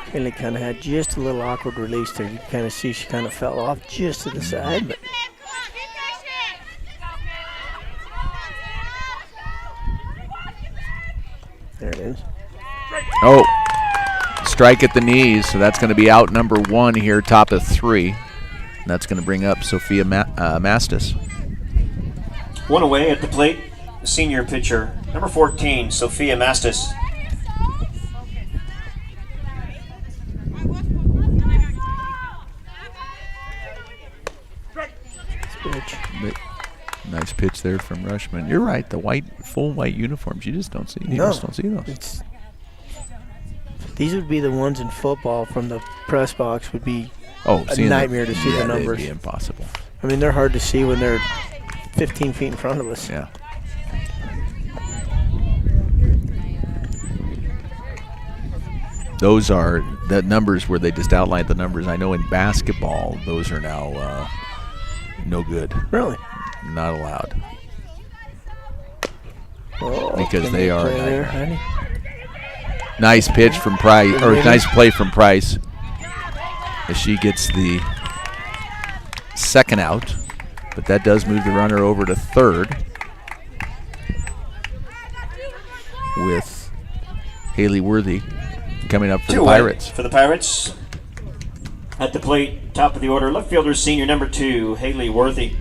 A: Kaylee kind of had just a little awkward release there. You kind of see she kind of fell off just to the side, but. There it is.
B: Oh, strike at the knees, so that's going to be out number 1 here, top of 3. And that's going to bring up Sophia Mastis.
C: One away at the plate, the senior pitcher, number 14, Sophia Mastis.
B: Nice Nice pitch there from Rushman. You're right. The full white uniforms. You just don't see. You just don't see those.
A: These would be the ones in football from the press box. Would be a nightmare to see the numbers.
B: They'd be impossible.
A: I mean, they're hard to see when they're 15 feet in front of us.
B: Yeah. Those are the numbers where they just outlined the numbers. I know in basketball, those are now no good.
A: Really?
B: Not allowed.
A: Because
B: they are nice pitch from Price, or nice play from Price, as she gets the second out, but that does move the runner over to third with Haley Worthy coming up for the Pirates.
C: For the Pirates, at the plate, top of the order, left fielder, senior number 2, Haley Worthy.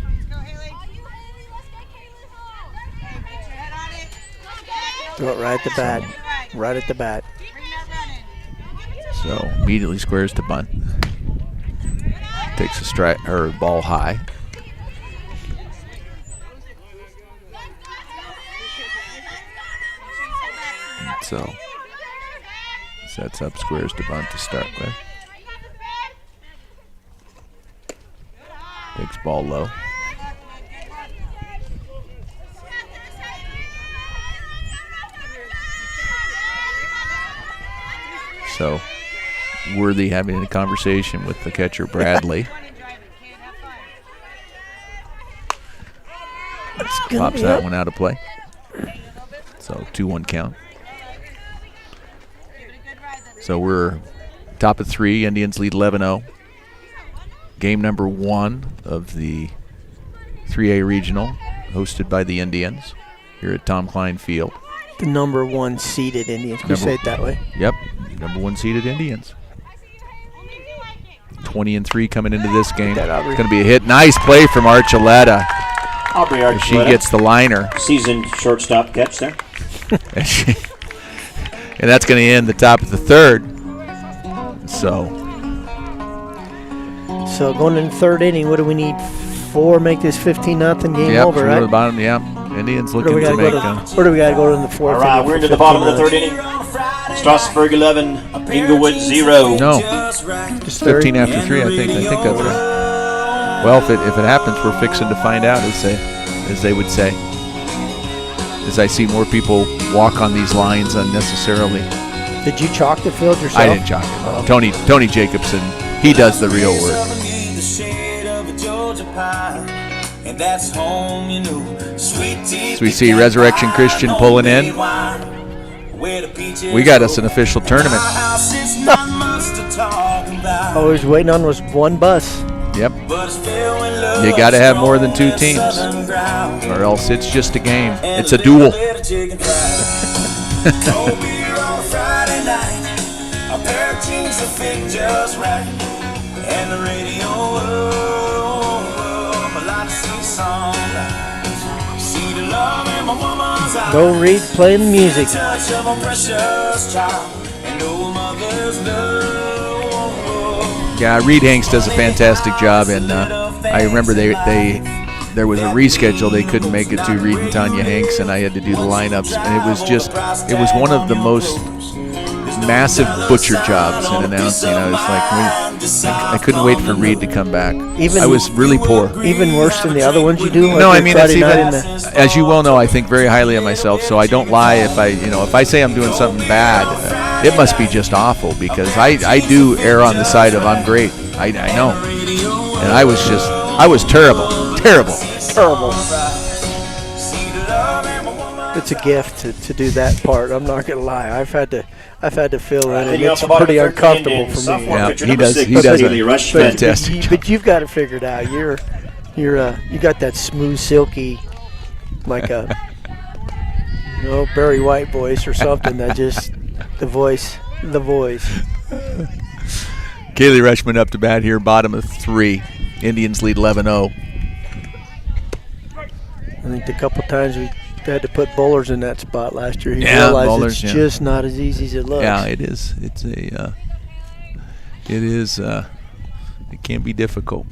A: Throw it right at the bat. Right at the bat.
B: So immediately squares to bunt. Takes a strike or ball high. And so sets up squares to bunt to start with. Takes ball low. So Worthy having a conversation with the catcher Bradley. Pops that one out of play. So 2-1 count. So we're top of 3. Indians lead 11-0. Game number 1 of the 3A Regional, hosted by the Indians here at Tom Cline Field.
A: The number 1 seeded Indians. Can we say it that way?
B: Yep, number 1 seeded Indians. 20-3 coming into this game. It's going to be a hit. Nice play from Archuleta.
C: Aubrey Archuleta.
B: She gets the liner.
C: Seasoned shortstop catch there.
B: And that's going to end the top of the third. So
A: going in the third inning, what do we need? 4, make this 15-0 game over, right?
B: To the bottom, Indians looking to make
A: where do we got to go in the fourth?
C: All right, we're into the bottom of the third inning. Strasburg 11, Englewood 0.
B: No, just 15 after 3. I think that's right. Well, if it happens, we're fixing to find out, as they would say. As I see more people walk on these lines unnecessarily.
A: Did you chalk the field yourself?
B: I didn't chalk it. Tony Jacobson, he does the real work. So we see Resurrection Christian pulling in. We got us an official tournament.
A: All I was waiting on was one bus.
B: Yep. You got to have more than 2 teams, or else it's just a game. It's a duel.
A: Go Reed playing the music.
B: Yeah, Reed Hanks does a fantastic job, and I remember there was a reschedule. They couldn't make it to Reed and Tanya Hanks, and I had to do the lineups, and it was one of the most massive butcher jobs in announcing. I was like, I couldn't wait for Reed to come back. I was really poor.
A: Even worse than the other ones you do?
B: No, I mean, as you well know, I think very highly of myself, so I don't lie if I say I'm doing something bad, it must be just awful, because I do err on the side of I'm great. I know. And I was terrible.
A: It's a gift to do that part. I'm not gonna lie. I've had to fill in, and it's pretty uncomfortable for me.
B: Yeah, he does a fantastic job.
A: But you've got it figured out. You got that smooth, silky, like a Barry White voice or something. That just the voice.
B: Kaylee Rushman up to bat here, bottom of 3. Indians lead 11-0.
A: I think the couple times we had to put bowlers in that spot last year. He realized bowlers, it's just not as easy as it looks.
B: Yeah, it is. It can be difficult.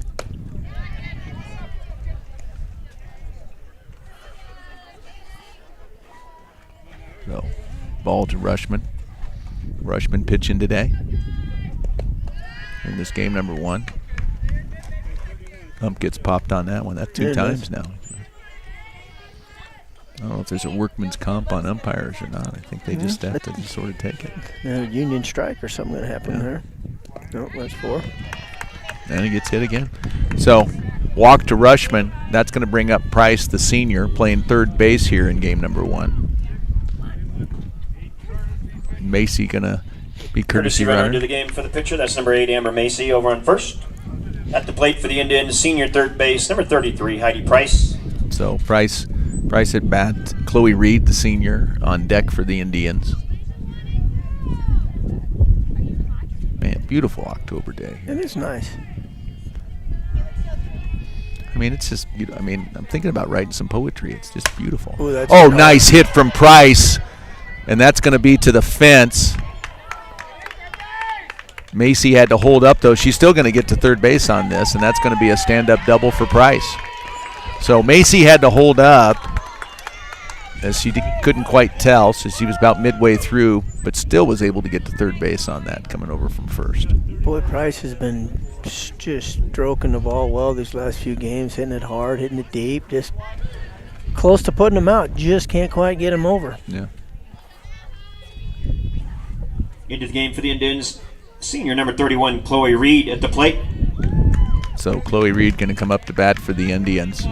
B: So, ball to Rushman. Rushman pitching today in this game number 1. Ump gets popped on that one. That's 2 times now. I don't know if there's a workman's comp on umpires or not. I think they just have to sort of take it.
A: No union strike or something going to happen there. No, that's 4.
B: And he gets hit again. So, walk to Rushman. That's going to bring up Price, the senior, playing third base here in game number 1. Macy going to be courtesy runner.
C: Into the game for the pitcher. That's number 8, Amber Macy, over on first. At the plate for the Indians, senior third base, number 33, Heidi Price.
B: So Price at bat. Chloe Reed, the senior, on deck for the Indians. Man, beautiful October day.
A: It is nice.
B: I mean, it's just, I mean, I'm thinking about writing some poetry. It's just beautiful.
A: Ooh,
B: oh, nice hit from Price. And that's going to be to the fence. Macy had to hold up, though. She's still going to get to third base on this, and that's going to be a stand-up double for Price. So Macy had to hold up, as she couldn't quite tell, so she was about midway through, but still was able to get to third base on that, coming over from first.
A: Boy, Price has been just stroking the ball well these last few games, hitting it hard, hitting it deep, just close to putting him out. Just can't quite get him over.
B: Yeah.
C: Into the game for the Indians, senior number 31, Chloe Reed at the plate.
B: So Chloe Reed going to come up to bat for the Indians.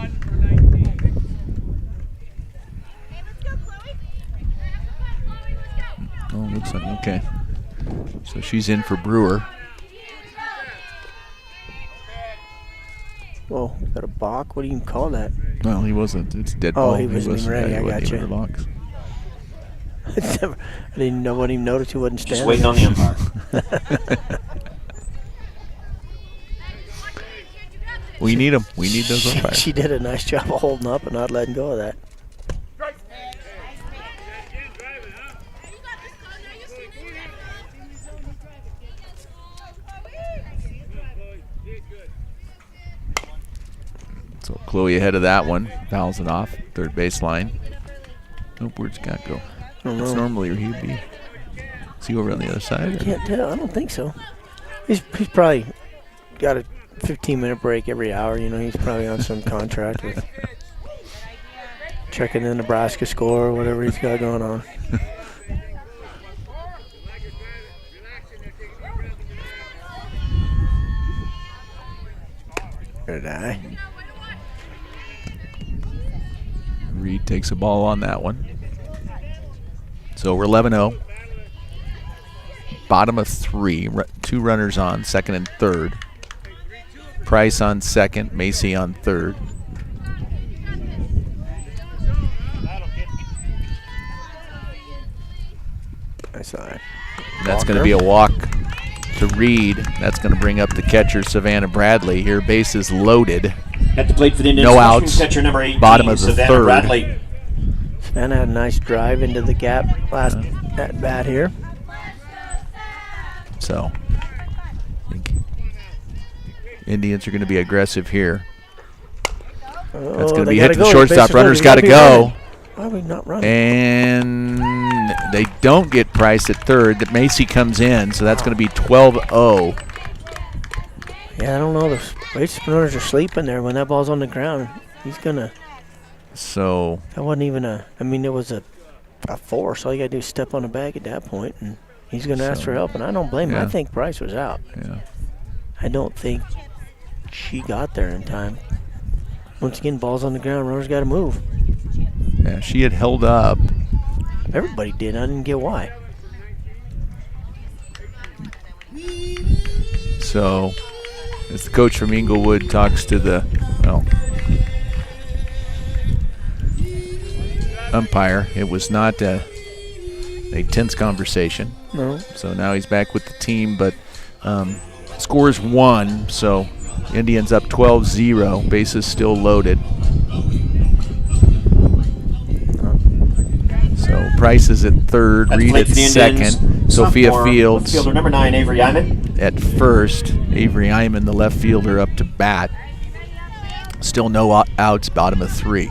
B: Oh, looks like, okay. So she's in for Brewer.
A: Whoa, got a balk? What do you even call that?
B: Well, he wasn't. It's dead ball.
A: Oh, he wasn't even ready. I got you.
B: Box.
A: I didn't know what he noticed. He wasn't standing.
C: Just waiting on the umpire.
B: We need them. We need those umpires.
A: She did a nice job of holding up and not letting go of that.
B: So Chloe ahead of that one. Fouls it off. Third base line. Nope, where'd Scott go?
A: I don't know.
B: It's normally where he'd be. Is he over on the other side?
A: I can't tell. I don't think so. He's probably got a 15-minute break every hour. You know, he's probably on some contract with checking the Nebraska score or whatever he's got going on. Good eye.
B: Reed takes a ball on that one. So we're 11-0. Bottom of 3. 2 runners on, second and third. Price on second, Macy on third.
A: I saw that.
B: That's going to be a walk to Reed. That's going to bring up the catcher, Savannah Bradley. Here, bases loaded.
C: At the plate for the Indians,
B: no outs.
C: Catcher number 18,
B: Bottom of the
C: Savannah
B: third.
C: Bradley.
A: Savannah had a nice drive into the gap last at bat here.
B: So, I think Indians are going to be aggressive here.
A: Oh,
B: That's going to
A: they
B: be
A: gotta
B: hit to the
A: go.
B: shortstop.
A: Bases
B: Runners
A: loaded.
B: got to
A: They
B: go.
A: running. Why are we not running?
B: And they don't get Price at third. That Macy comes in, so that's going to be 12-0.
A: Yeah, I don't know. The base runners are sleeping there when that ball's on the ground. He's gonna.
B: So
A: That wasn't even a. I mean, it was a force. All you gotta do is step on the bag at that point, and he's gonna ask for help. And I don't blame him.
B: Yeah.
A: I think Price was out.
B: yeah.
A: I don't think she got there in time. Once again, ball's on the ground. Runners got to move.
B: Yeah, she had held up.
A: Everybody did. I didn't get why.
B: So as the coach from Englewood talks to the umpire, it was not a tense conversation.
A: No.
B: So now he's back with the team, but scores 1, so Indians up 12-0. Bases still loaded. So Price is at third, Reed at second, Sophia Fields
C: fielder number 9, Avery Iman.
B: at first. Avery Iman, the left fielder, up to bat. Still no outs, bottom of 3.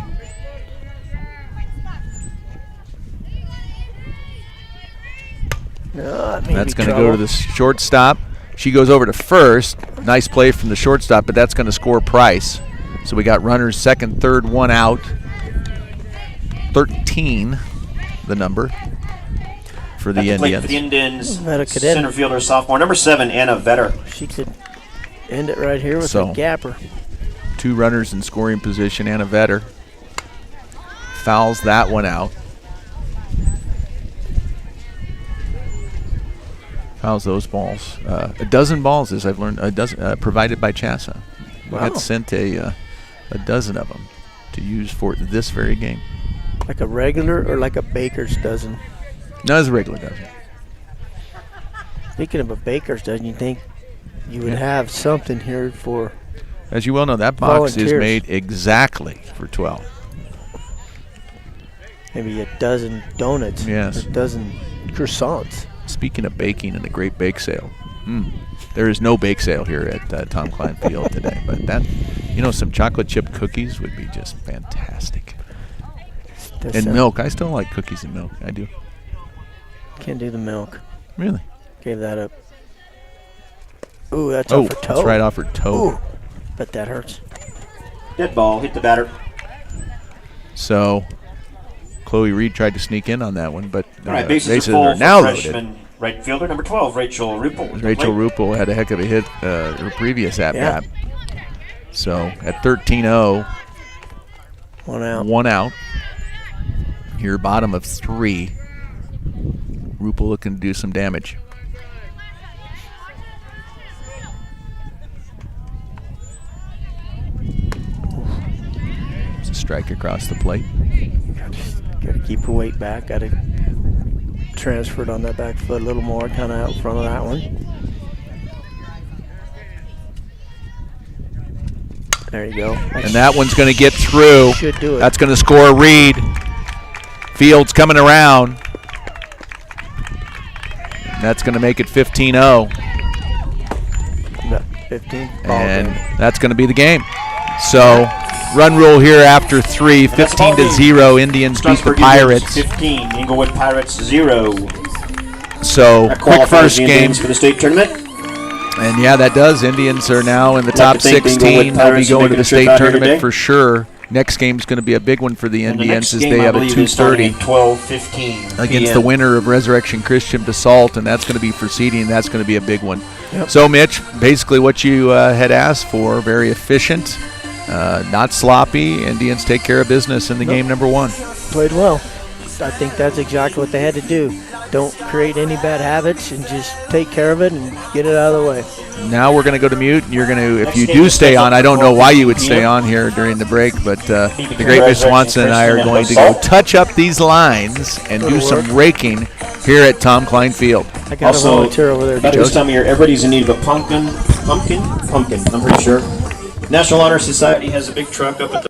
A: No, that may
B: That's
A: be
B: going to go to the shortstop. She goes over to first. Nice play from the shortstop, but that's going to score Price. So we got runners second, third, one out. 13, the number for the Indians.
C: For the Indians,
A: Vetter could
C: center fielder, sophomore, number 7, Anna Vetter.
A: She could end it right here with a gapper.
B: 2 runners in scoring position. Anna Vetter fouls that one out. Fouls those balls. A dozen balls, as I've learned, a dozen provided by Chassa. We
A: Wow.
B: got sent a dozen of them to use for this very game.
A: Like a regular or like a baker's dozen?
B: No, it's a regular dozen.
A: Speaking of a baker's dozen, you think you would have something here for
B: As you well know, that box is
A: volunteers.
B: made exactly for 12.
A: Maybe a dozen donuts.
B: Yes.
A: Or a dozen croissants.
B: Speaking of baking and a great bake sale, there is no bake sale here at Tom Cline Field today. But that, some chocolate chip cookies would be just fantastic. And milk. I still like cookies and milk. I do.
A: Can't do the milk.
B: Really?
A: Gave that up. Ooh, that's off her toe.
B: That's right off her toe.
A: Ooh, bet that hurts.
C: Dead ball, hit the batter.
B: So, Chloe Reed tried to sneak in on that one, but
C: All right, bases are full
B: are
C: for
B: now loaded.
C: freshman right fielder, number 12, Rachel Ruppel.
B: Rachel Ruppel had a heck of a hit her previous at-bat. So, at 13-0,
A: 1 out.
B: 1 out. Here, bottom of 3. Ruppel looking to do some damage. It's a strike across the plate.
A: Got to keep her weight back. Got to transfer it on that back foot a little more, kind of out in front of that one. There you go.
B: And that one's going to get through.
A: Should do it.
B: That's going to score Reed. Fields coming around. And that's going to make it 15-0.
A: 15.
B: And that's going to be the game. So, run rule here after 3, 15-0. Indians beat the
C: Strasburg
B: Pirates.
C: Indians 15, Englewood Pirates 0.
B: So,
C: That
B: quick
C: qualifies
B: first
C: the
B: game.
C: Indians for the state tournament.
B: And yeah, that does. Indians are now in the
C: Like
B: top
C: to thank the
B: 16.
C: Englewood
B: They'll be
C: Pirates for
B: going to
C: making
B: the
C: a trip
B: state
C: out here
B: tournament
C: today.
B: for sure. Next game's going to be a big one for the
C: And the
B: Indians
C: next
B: as
C: game,
B: they
C: I
B: have a
C: believe, is starting
B: 2:30
C: at 12:15
B: against the winner of Resurrection Christian Basalt, and that's going to be for seeding. That's going to be a big one.
A: Yep.
B: So, Mitch, basically what you had asked for, very efficient, not sloppy. Indians take care of business in the game number 1.
A: Played well. I think that's exactly what they had to do. Don't create any bad habits and just take care of it and get it out of the way.
B: Now we're going to go to mute, and you're going to, if
C: Next
B: you
C: game
B: do
C: is
B: stay on, I don't know why you would stay
C: p.m.
B: on here during the break, but the great Miss Swanson and I are going to go
C: Basalt.
B: touch up these lines and do some raking here at Tom Cline Field.
A: I got a volunteer over there.
C: About this time of year, everybody's in need of a pumpkin, I'm pretty sure. National Honor Society has a big truck up at the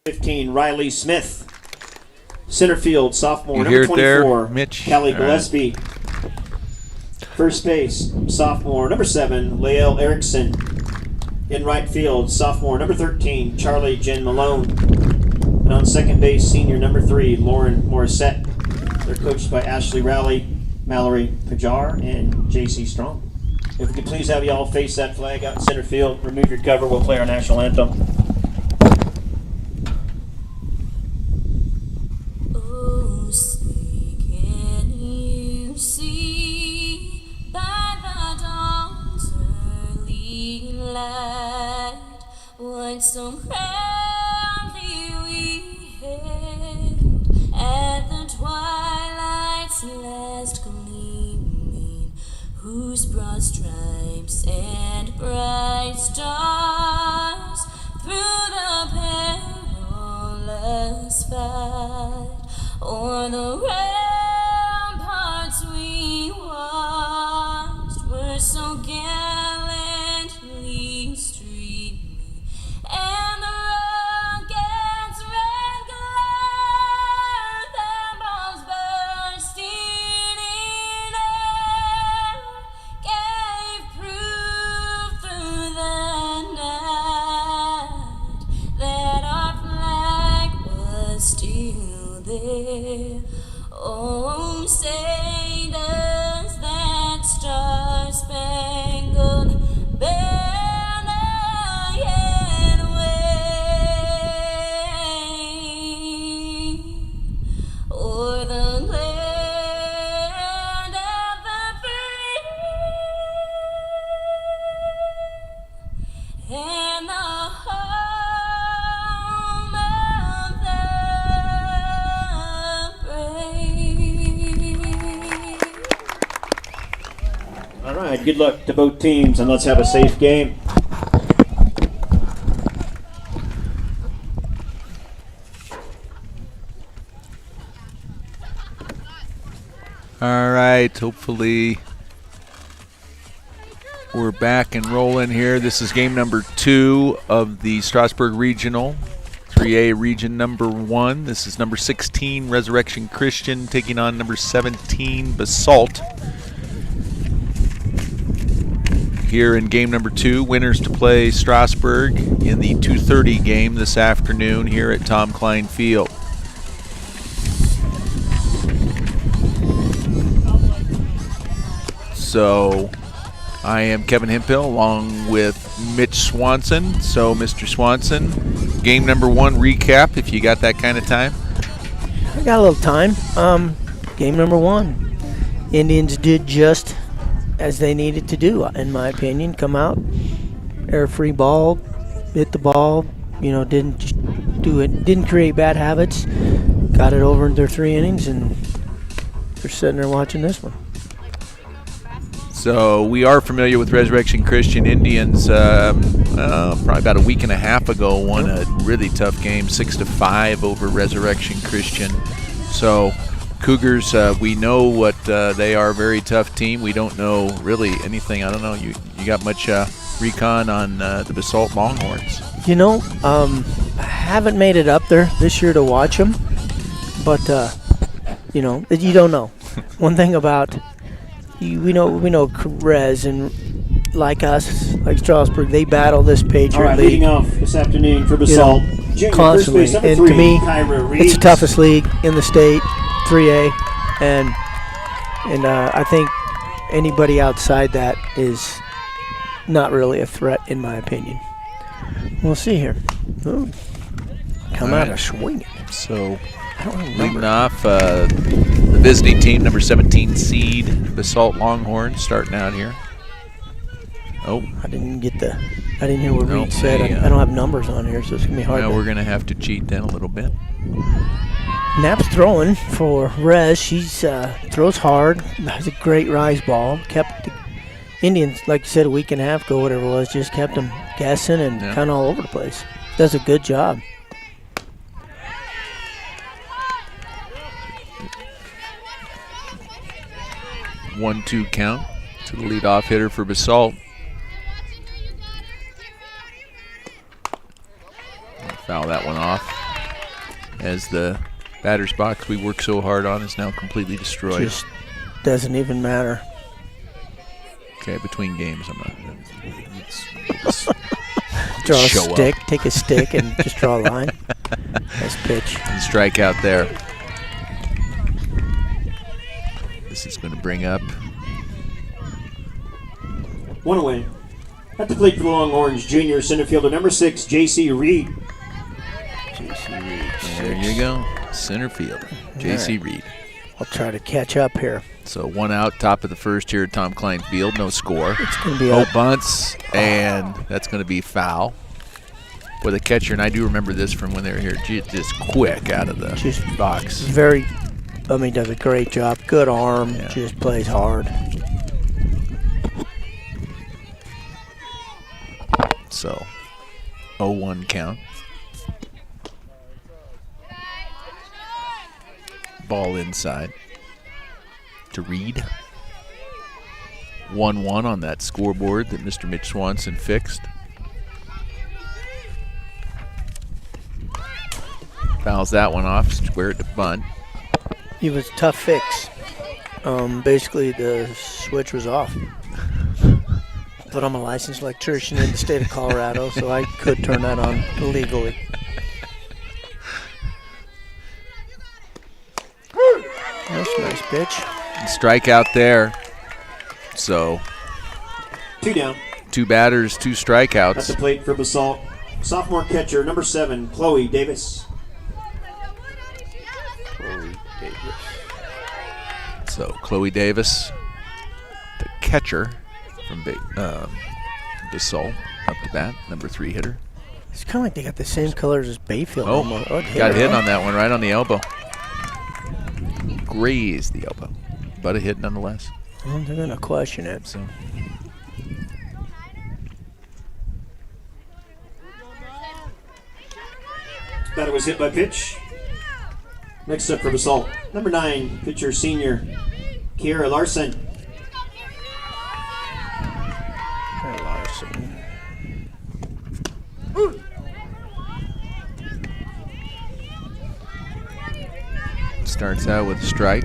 C: 15, Riley Smith. Center field, sophomore,
B: You
C: number
B: hear it there,
C: 24,
B: Mitch?
C: Kelly
B: All right.
C: Gillespie. First base, sophomore, number 7, Lael Erickson. In right field, sophomore, number 13, Charlie Jen Malone. And on second base, senior, number 3, Lauren Morissette. They're coached by Ashley Rowley, Mallory Pajar, and J.C. Strong. If we could please have you all face that flag out in center field, remove your cover, we'll play our national anthem.
D: Oh, say, can you see by the dawn's early light what so proudly we hailed at the twilight's last gleaming, whose broad stripes and bright stars through the perilous fight o'er the ramparts we watched were so gallantly streaming, and the rocket's red glare, their balls bursting in air, gave proof through the night that our flag was still there. Oh, say does that star-spangled banner yet wave o'er the land of the free and the home of the brave.
C: All right, good luck to both teams, and let's have a safe game.
B: All right, hopefully we're back and rolling here. This is game number 2 of the Strasburg Regional, 3A Region number 1. This is number 16, Resurrection Christian, taking on number 17, Basalt. Here in game number 2, winners to play Strasburg in the 2:30 game this afternoon here at Tom Cline Field. So I am Kevin Hemphill along with Mitch Swanson. So Mr. Swanson, game number 1 recap if you got that kind of time.
A: I got a little time. Game number 1. Indians did just as they needed to do, in my opinion. Come out, air-free ball, hit the ball, didn't create bad habits. Got it over in their 3 innings, and they're sitting there watching this one.
B: So we are familiar with Resurrection Christian. Indians, probably about a week and a half ago, won a really tough game, 6-5 over Resurrection Christian. So Cougars, we know what they are, a very tough team. We don't know really anything. I don't know. You got much recon on the Basalt Longhorns?
A: I haven't made it up there this year to watch them, but you don't know. One thing about we know Res, and like us, like Strasburg, they battle this Patriot
C: All right,
A: League.
C: leading off this afternoon for Basalt. Junior
A: Constantly,
C: first base, number
A: and
C: 3,
A: to me,
C: Kyra
A: it's
C: Reeves.
A: the toughest league in the state, 3A, and I think anybody outside that is not really a threat, in my opinion. We'll see here. Ooh, come out of swinging.
B: So
A: I don't
B: leading
A: remember.
B: off the visiting team, number 17 seed, Basalt Longhorns, starting out here. Oh,
A: I didn't hear what
B: Nope,
A: Reed said.
B: they,
A: I don't have numbers on here, so it's gonna be hard.
B: now
A: to-
B: we're going to have to cheat then a little bit.
A: Knapp's throwing for Rez. She's throws hard, has a great rise ball. Kept the Indians, like you said, a week and a half ago, whatever it was, just kept them guessing and
B: Yeah.
A: kind of all over the place. Does a good job.
B: One-two count to the leadoff hitter for Basalt. Foul that one off. as the batter's box we worked so hard on is now completely destroyed.
A: Just doesn't even matter.
B: Okay, between games, I'm not. It's
A: Draw a
B: show
A: stick,
B: up.
A: take a stick, and just draw a line. Nice pitch.
B: And strike out there. This is going to bring up.
C: One away. At the plate for the Longhorns, junior center fielder number 6, J.C. Reed.
A: J.C. Reed.
B: There you go. Center fielder, J.C. Reed.
A: I'll try to catch up here.
B: So 1 out, top of the first here at Tom Cline Field. No score.
A: It's going to be
B: Oh,
A: up.
B: bunts, and that's going to be foul. With a catcher, and I do remember this from when they were here, just quick out of the
A: Just
B: box.
A: Very, does a great job. Good arm.
B: Yeah.
A: Just plays hard.
B: So 0-1 count. Ball inside to Reed. 1-1 on that scoreboard that Mr. Mitch Swanson fixed. Fouls that one off, square it to bunt.
A: It was a tough fix. Basically, the switch was off. But I'm a licensed electrician in the state of Colorado, so I could turn that on illegally. That's a nice pitch.
B: And strikeout there. So
C: 2 down.
B: 2 batters, 2
C: At the
B: strikeouts.
C: plate for Basalt, sophomore catcher number 7, Chloe Davis.
B: So Chloe Davis, the catcher from Basalt, up to bat, number 3 hitter.
A: It's kind of like they got the same colors as Bayfield.
B: Oh,
A: almost.
B: got hit on that one right on the elbow. Grazed the elbow, but a hit nonetheless.
A: Well, they're going to question it.
B: So
C: Batter was hit by pitch. Next up for Basalt, number 9, pitcher senior, Kiera Larson.
A: Larson.
B: starts out with a strike.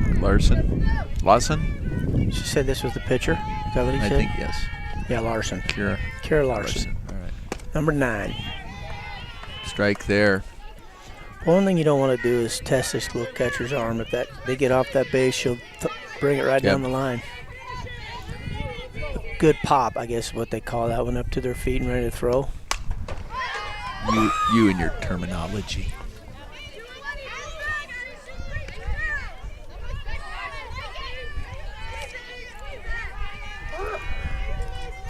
B: Lawson?
A: She said this was the pitcher. Is that what he
B: I
A: said?
B: think yes.
A: Yeah, Larson.
B: Kira
A: Kara Larson.
B: All right.
A: Number 9.
B: Strike there.
A: One thing you don't want to do is test this little catcher's arm. If they get off that base, she'll bring it right down the line. A good pop, I guess is what they call that one, up to their feet and ready to throw.
B: You and your terminology.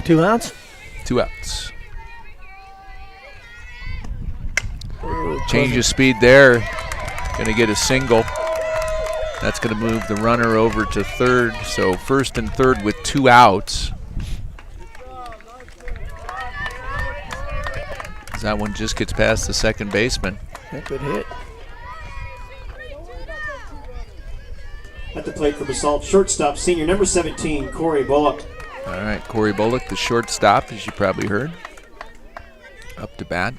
A: Two outs.
B: 2 outs. Change of speed there. Going to get a single. That's going to move the runner over to third. So first and third with 2 outs. That one just gets past the second baseman.
A: A good hit.
C: At the plate for Basalt, shortstop, senior number 17, Corey Bullock.
B: All right, Corey Bullock, the shortstop, as you probably heard. Up to bat.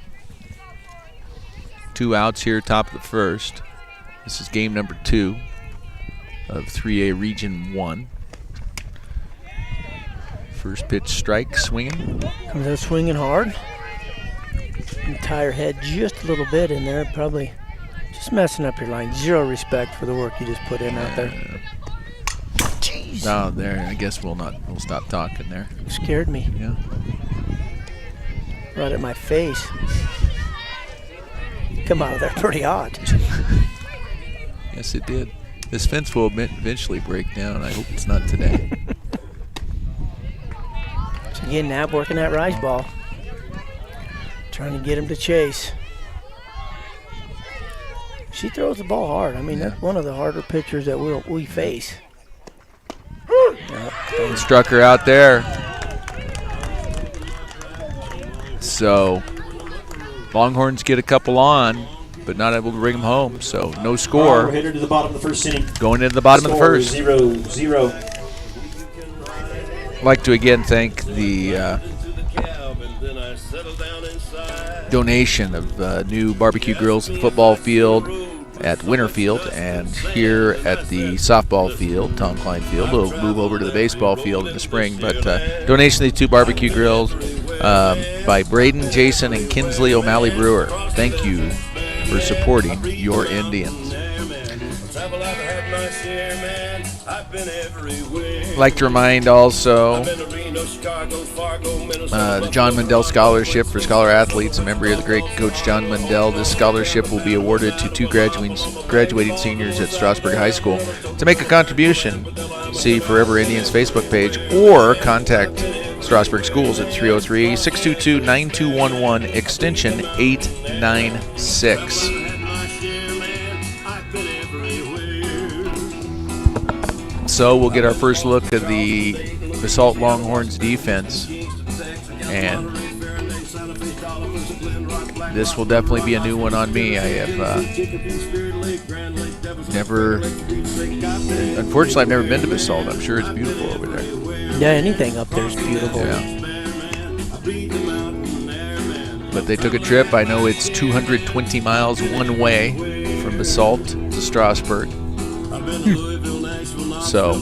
B: 2 outs here, top of the first. This is game number 2 of 3A Region 1. First pitch strike, swinging.
A: Comes out swinging hard. Entire head just a little bit in there, probably just messing up your line. Zero respect for the work you just put in out there. Jeez.
B: No, there. I guess we'll stop talking there.
A: Scared me.
B: Yeah.
A: Right at my face. Come out of there pretty odd.
B: Yes, it did. This fence will eventually break down. I hope it's not today.
A: So again, Nab working that rise ball. Trying to get him to chase. She throws the ball hard. I mean, that's one of the harder pitchers that we face.
B: Struck her out there. So Longhorns get a couple on, but not able to bring them home. So no score.
C: We're headed to the bottom of the first inning.
B: Going into the bottom of the first.
C: 0-0.
B: I'd like to again thank the donation of new barbecue grills at the football field. at Winterfield, and here at the softball field, Tom Cline Field. We'll move over to the baseball field in the spring. But donation of these 2 barbecue grills by Braden, Jason, and Kinsley O'Malley Brewer. Thank you for supporting your Indians. I'd like to remind also the John Mundell Scholarship for Scholar Athletes, a memory of the great coach John Mundell. This scholarship will be awarded to 2 graduating seniors at Strasburg High School. To make a contribution, see Forever Indians Facebook page or contact Strasburg Schools at 303-622-9211, extension 896. So we'll get our first look at the Basalt Longhorns defense, and this will definitely be a new one on me. I have unfortunately, I've never been to Basalt. I'm sure it's beautiful over there.
A: Yeah, anything up there is beautiful.
B: Yeah. But they took a trip. I know it's 220 miles one way from Basalt to Strasburg. So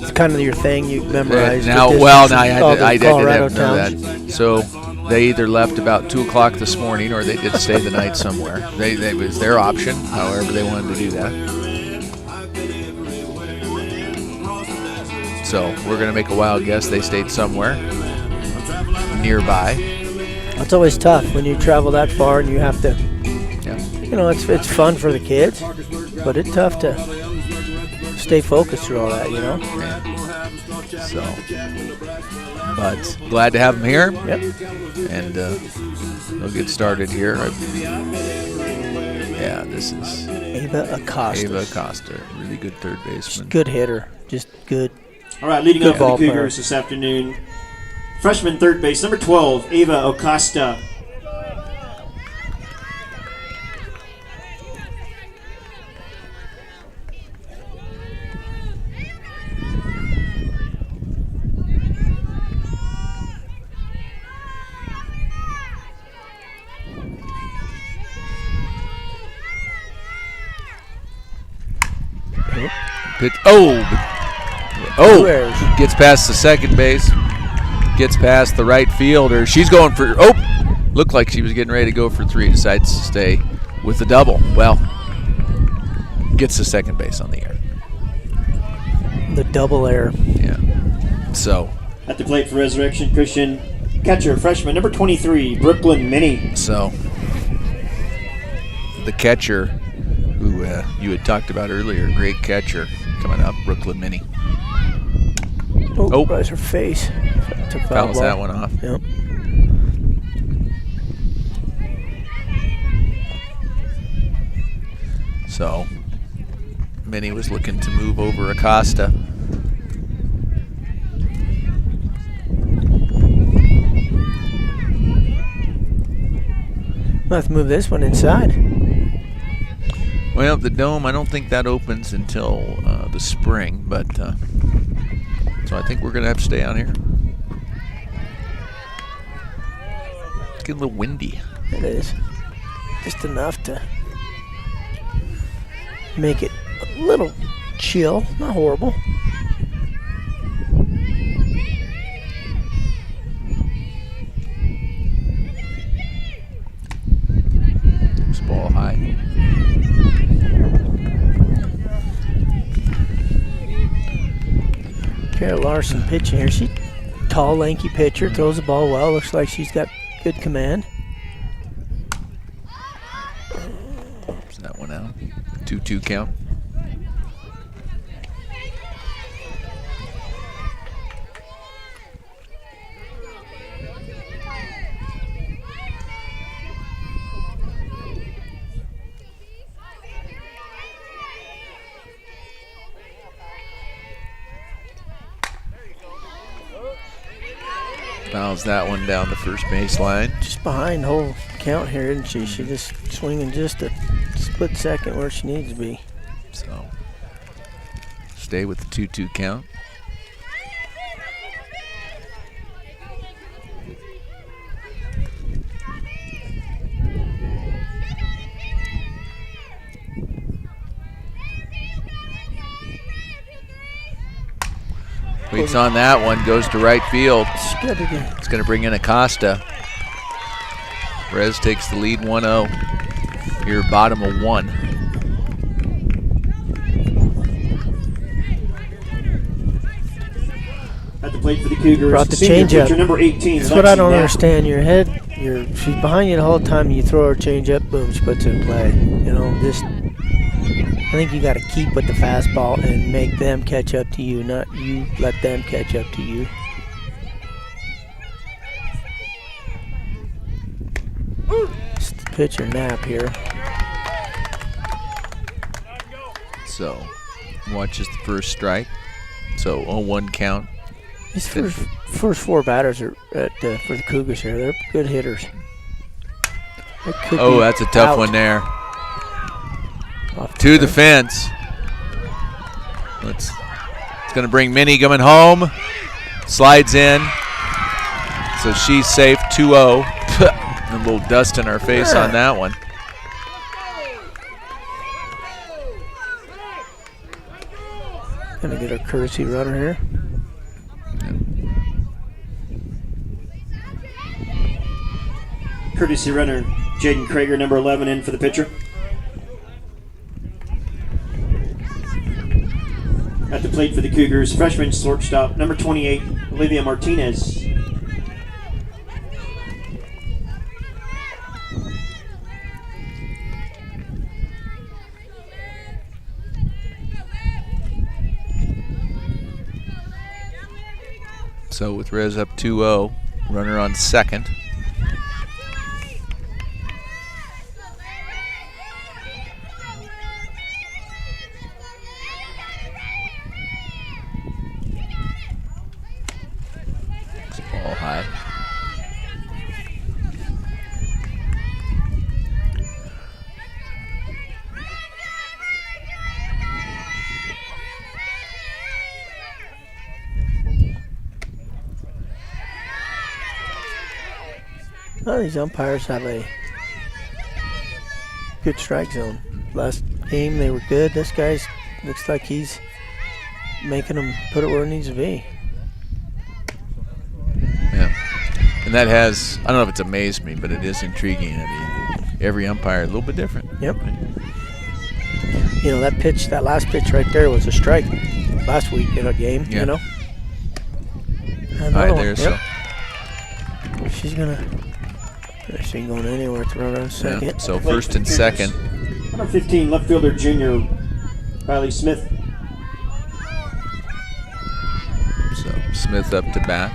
A: it's kind of your thing. You memorize.
B: I didn't know that. So they either left about 2 o'clock this morning, or they did stay the night somewhere. It was their option. However, they wanted to do that. So we're gonna make a wild guess. They stayed somewhere nearby.
A: It's always tough when you travel that far and you have to.
B: Yeah.
A: You know, it's fun for the kids, but it's tough to stay focused through all that, you know.
B: Yeah. So, but glad to have them here.
A: Yep.
B: And we'll get started here. Yeah, this is
A: Ava Acosta.
B: Really good third baseman.
A: Good hitter, just good.
C: All right, leading up for the
A: ball player.
C: Cougars this afternoon, freshman third base, number 12, Ava Acosta.
B: Gets past the second base, gets past the right fielder. She's going for, looked like she was getting ready to go for 3, decides to stay with the double. Well, gets to second base on the air.
A: The double air.
B: Yeah. So.
C: At the plate for Resurrection Christian, catcher, freshman, number 23, Brooklyn Minnie.
B: So, the catcher who you had talked about earlier, great catcher coming up, Brooklyn Minnie.
A: That's her face.
B: Fouls that one off.
A: Yep.
B: So, Minnie was looking to move over Acosta.
A: We'll have to move this one inside.
B: Well, the dome, I don't think that opens until the spring, but so I think we're going to have to stay on here. It's getting a little windy.
A: It is. Just enough to make it a little chill, not horrible.
B: This ball high.
A: Kara Larson pitching here. She's a tall, lanky pitcher, throws the ball well. Looks like she's got good command.
B: Is that one out? 2-2 count. Fouls that one down the first baseline.
A: Just behind the whole count here, isn't she? She's just swinging just a split second where she needs to be.
B: So, stay with the 2-2 count. Waits on that one, goes to right field.
A: It's good again.
B: It's going to bring in Acosta. Rez takes the lead 1-0. Here, bottom of 1.
C: At the plate for the Cougars.
A: Brought the
C: senior
A: changeup.
C: pitcher number 18.
A: That's what I
C: Lexi
A: don't
C: Knapp.
A: understand. Your head, she's behind you the whole time. You throw her change up, boom, she puts it in play. You know, I think you got to keep with the fastball and make them catch up to you, not you let them catch up to you. It's the pitcher Knapp here.
B: So, watches the first strike. So, 0-1 count.
A: These first 4 batters are for the Cougars here. They're good hitters.
B: Oh, that's a tough one there.
A: Off
B: To the fence. It's going to bring Minnie coming home. Slides in. So she's safe, 2-0. A little dust in our face on that one.
A: Gonna get our courtesy runner here.
C: Courtesy runner Jaden Krager, number 11, in for the pitcher. At the plate for the Cougars, freshman shortstop number 28, Olivia Martinez.
B: So with Rez up 2-0, runner on second. It's ball high.
A: Well, these umpires have a good strike zone. Last game they were good. This guy's looks like he's making them put it where it needs to be.
B: Yeah. And that has, I don't know if it's amazed me, but it is intriguing. I mean, every umpire a little bit different.
A: Yep. You know, that last pitch right there was a strike last week in a game,
B: Yeah.
A: you know.
B: All right, there,
A: Yep. She ain't going anywhere to run on
B: so,
A: second.
B: yeah. So first and second.
C: Number 15, left fielder junior Riley Smith.
B: So Smith up to bat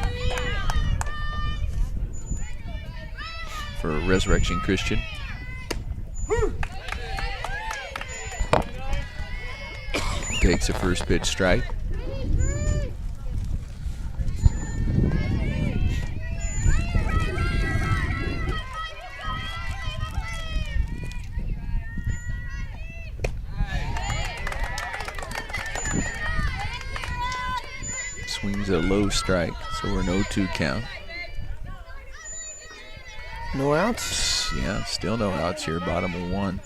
B: for Resurrection Christian. Takes a first pitch strike. Swings a low strike, so we're an 0-2 count.
A: No outs.
B: Yeah, still no outs here, bottom of 1.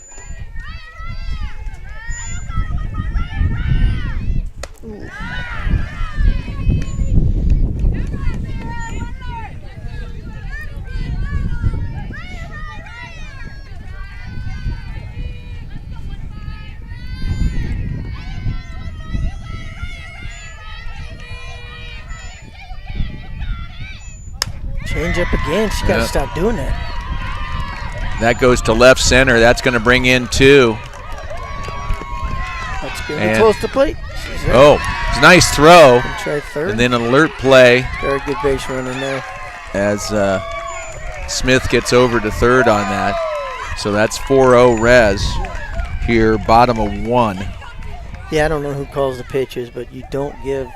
A: Ooh. Change up again. She's got to stop doing that.
B: That goes to left center. That's going to bring in 2.
A: That's going to be
B: And-
A: close to plate.
B: Oh, it's a nice throw.
A: Try third.
B: And then an alert play
A: Very good base running there.
B: as Smith gets over to third on that. So that's 4-0 Rez here, bottom of 1.
A: Yeah, I don't know who calls the pitches, but you don't give,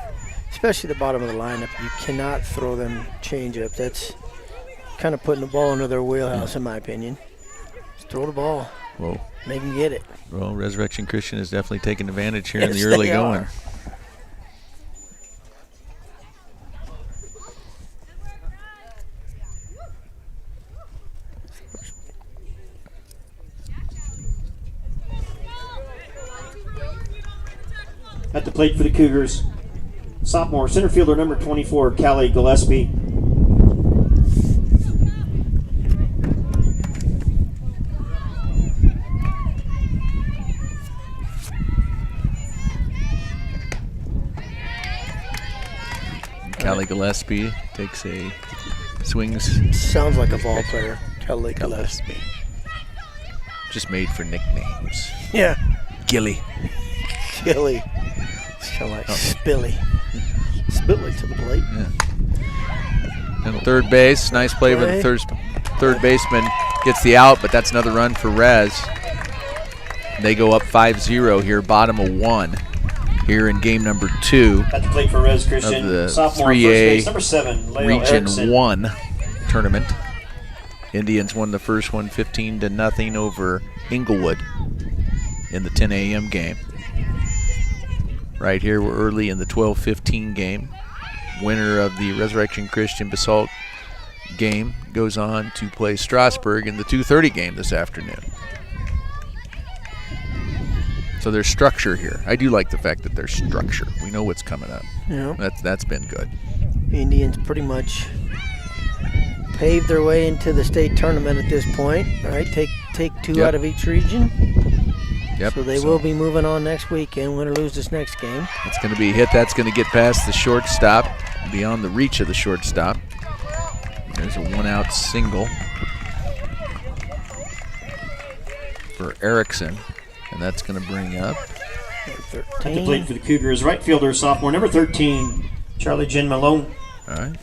A: especially the bottom of the lineup, you cannot throw them change-up. That's kind of putting the ball into their wheelhouse, in my opinion. Just throw the ball.
B: Whoa.
A: Make them get it.
B: Well, Resurrection Christian is definitely taking advantage here in
A: Yes,
B: the early
A: they
B: going.
A: are.
C: At the plate for the Cougars, sophomore center fielder number 24, Callie Gillespie.
B: Callie Gillespie takes a swings.
A: Sounds like a ball player. Kelly Gillespie.
B: Just made for nicknames.
A: Yeah.
B: Gilly.
A: Gilly. Sound like Spilly. Spilly to the plate.
B: Yeah. And third base, nice play by the third baseman. Gets the out, but that's another run for Rez. They go up 5-0 here, bottom of 1. Here in game number 2
C: At the plate for Rez Christian,
B: of the
C: sophomore
B: 3A
C: first base, number 7, Leo
B: Region
C: Erickson.
B: 1 tournament. Indians won the first one 15-0 over Englewood in the 10 a.m. game. Right here, we're early in the 12-15 game. Winner of the Resurrection Christian Basalt game goes on to play Strasburg in the 2:30 game this afternoon. So there's structure here. I do like the fact that there's structure. We know what's coming up.
A: Yeah.
B: That's been good.
A: Indians pretty much paved their way into the state tournament at this point. All right, take 2 out of each region.
B: Yep.
A: So they will be moving on next weekend, win or lose this next game.
B: It's going to be a hit. That's going to get past the shortstop, beyond the reach of the shortstop. There's a 1-out single for Erickson, and that's going to bring up.
C: At the plate for the Cougars, right fielder, sophomore number 13, Charlie Jen Malone.
B: All right.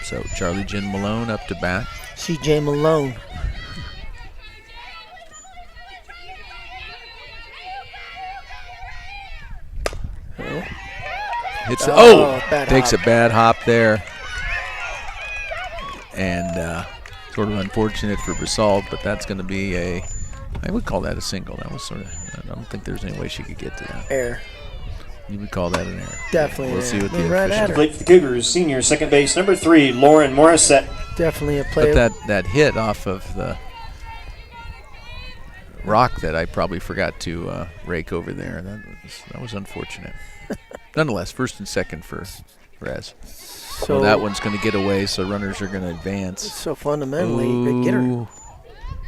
B: So Charlie Jen Malone up to bat.
A: C.J. Malone.
B: Hits.
A: Bad
B: Takes
A: hop.
B: a bad hop there, and sort of unfortunate for Basalt, but that's going to be I would call that a single. That was sort of. I don't think there's any way she could get to that.
A: Error.
B: You would call that an error.
A: Definitely.
B: We'll
A: an
B: see
A: error.
B: what the
A: Went right
B: official.
A: at her.
C: Plate for the Cougars, senior second base, number 3, Lauren Morissette.
A: Definitely a play.
B: But that hit off of the rock that I probably forgot to rake over there. That was unfortunate. Nonetheless, first and second for Rez. So that one's going to get away, so runners are going to advance.
A: So fundamentally, they get her.
B: Ooh.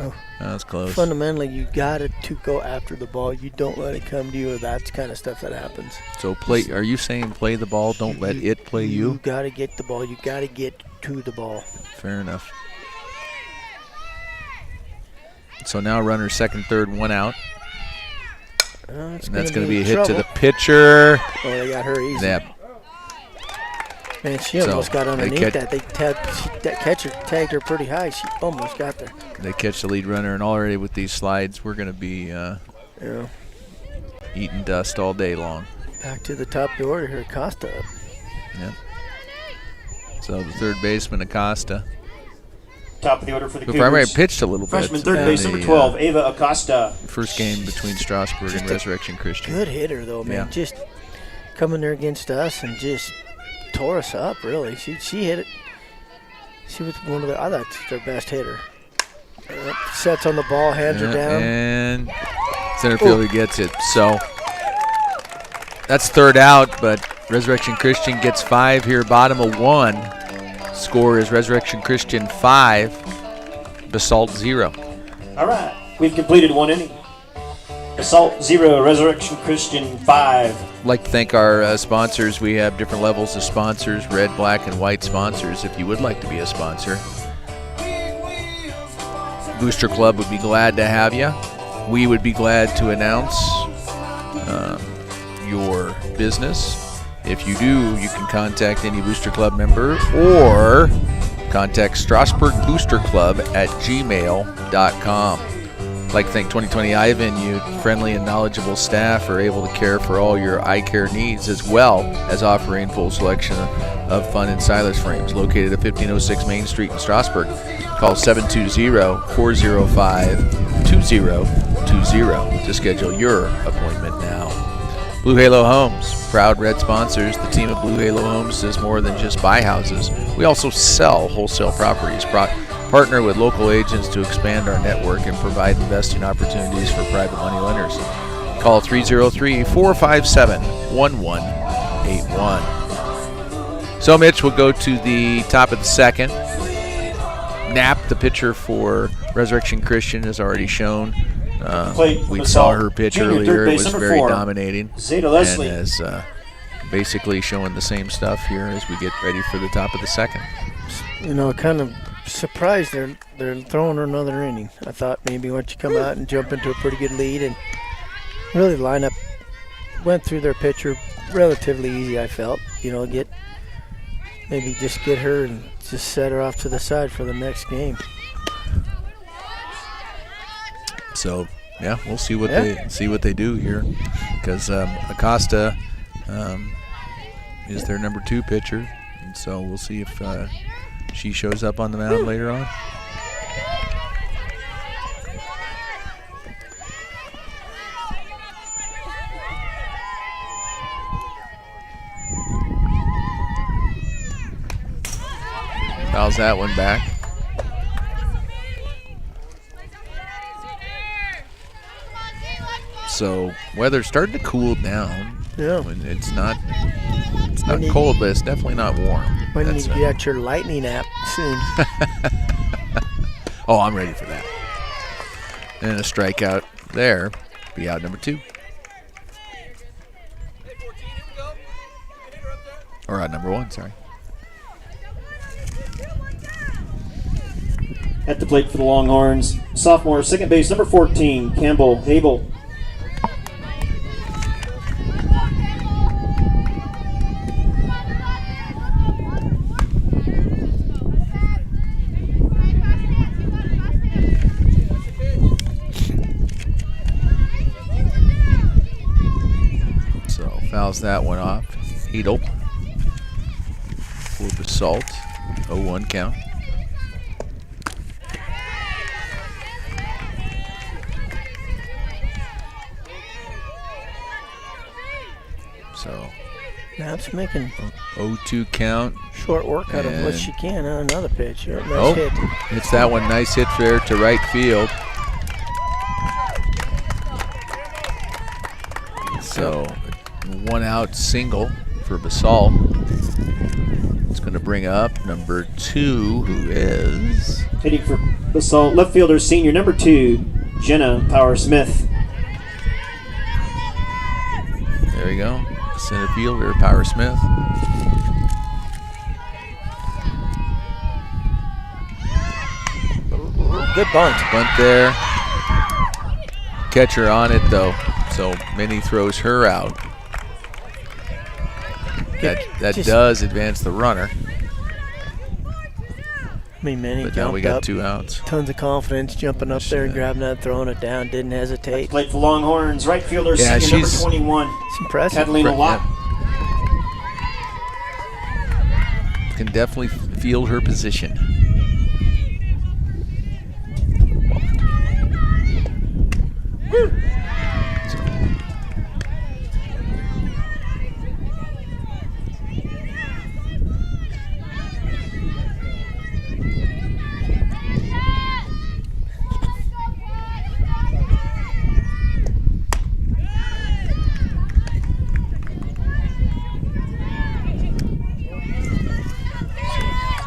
A: Oh.
B: That was close.
A: Fundamentally, you got to go after the ball. You don't let it come to you. That's the kind of stuff that happens.
B: So play. Are you saying play the ball? Don't let it play you?
A: You got to get the ball. You got to get to the ball.
B: Fair enough. So now runner second, third, 1 out. And that's going to be a hit to the pitcher.
A: Oh, they got her easy.
B: Yep.
A: Man, she
B: So
A: almost got
B: they
A: underneath
B: catch-
A: that. That catcher tagged her pretty high. She almost got there.
B: They catch the lead runner, and already with these slides, we're going to be
A: Yeah.
B: eating dust all day long.
A: Back to the top of the order here. Costa up.
B: Yep. So the third baseman, Acosta.
C: Top of the order for the
B: The primary
C: Cougars.
B: pitched a little bit.
C: Freshman third
B: in
C: base,
B: the,
C: number 12, Ava Acosta.
B: First game between Strasburg and Resurrection Christian.
A: Good hitter, though, man.
B: Yeah.
A: Just coming there against us and just tore us up, really. She hit it. She was one of I thought their best hitter. Sets on the ball, hands her down.
B: And center fielder gets it. So that's third out, but Resurrection Christian gets 5 here, bottom of 1. Score is Resurrection Christian 5, Basalt 0.
C: All right, we've completed 1 inning. Basalt 0, Resurrection Christian 5.
B: I'd like to thank our sponsors. We have different levels of sponsors, red, black, and white sponsors. If you would like to be a sponsor, Booster Club would be glad to have you. We would be glad to announce your business. If you do, you can contact any Booster Club member or contact Strasburg Booster Club at gmail.com. I'd like to thank 2020 Eye Venue. Friendly and knowledgeable staff are able to care for all your eye care needs, as well as offering full selection of fun and stylus frames. Located at 1506 Main Street in Strasburg. Call 720-405-2020 to schedule your appointment now. Blue Halo Homes, proud red sponsors. The team of Blue Halo Homes does more than just buy houses. We also sell wholesale properties. Partner with local agents to expand our network and provide investing opportunities for private money lenders. Call 303-457-1100. 8-1. So Mitch will go to the top of the second. Knapp, the pitcher for Resurrection Christian, is already shown. We saw her pitch earlier. It was very dominating.
C: Zeta Leslie.
B: And is basically showing the same stuff here as we get ready for the top of the second.
A: Kind of surprised they're throwing her another inning. I thought maybe once you come out and jump into a pretty good lead, and really the lineup went through their pitcher relatively easy, I felt. Get her and just set her off to the side for the next game.
B: So yeah, we'll see what they do here, because Acosta is their number 2 pitcher, and so we'll see if she shows up on the mound later on. Fouls that one back. So weather's starting to cool down.
A: Yeah.
B: It's not cold, but it's definitely not warm.
A: When you get your lightning app soon.
B: Oh, I'm ready for that. And a strikeout there. Be out number 2. Or out number 1, sorry.
C: At the plate for the Longhorns, sophomore, second base, number 14, Campbell Habel.
B: So fouls that one off. Hedel for Basalt. 0-1 count. So
A: Knapp's making
B: 0-2 count.
A: Short work out of what she can on another pitch.
B: Nice hit. It's that one. Nice hit there to right field. So 1 out single for Basalt. It's going to bring up number 2, who is
C: hitting for Basalt, left fielder, senior, number 2, Jenna Power Smith.
B: There you go. Center fielder, Power Smith.
A: Good bunt.
B: Bunt there. Catcher on it, though. So Minnie throws her out. That does advance the runner.
A: Minnie
B: but now we got 2 outs.
A: Tons of confidence, jumping up there and grabbing that, throwing it down, didn't hesitate.
C: Plate for Longhorns, right fielder, senior, number 21.
A: It's impressive.
C: Catalina Lott.
B: Can definitely feel her position.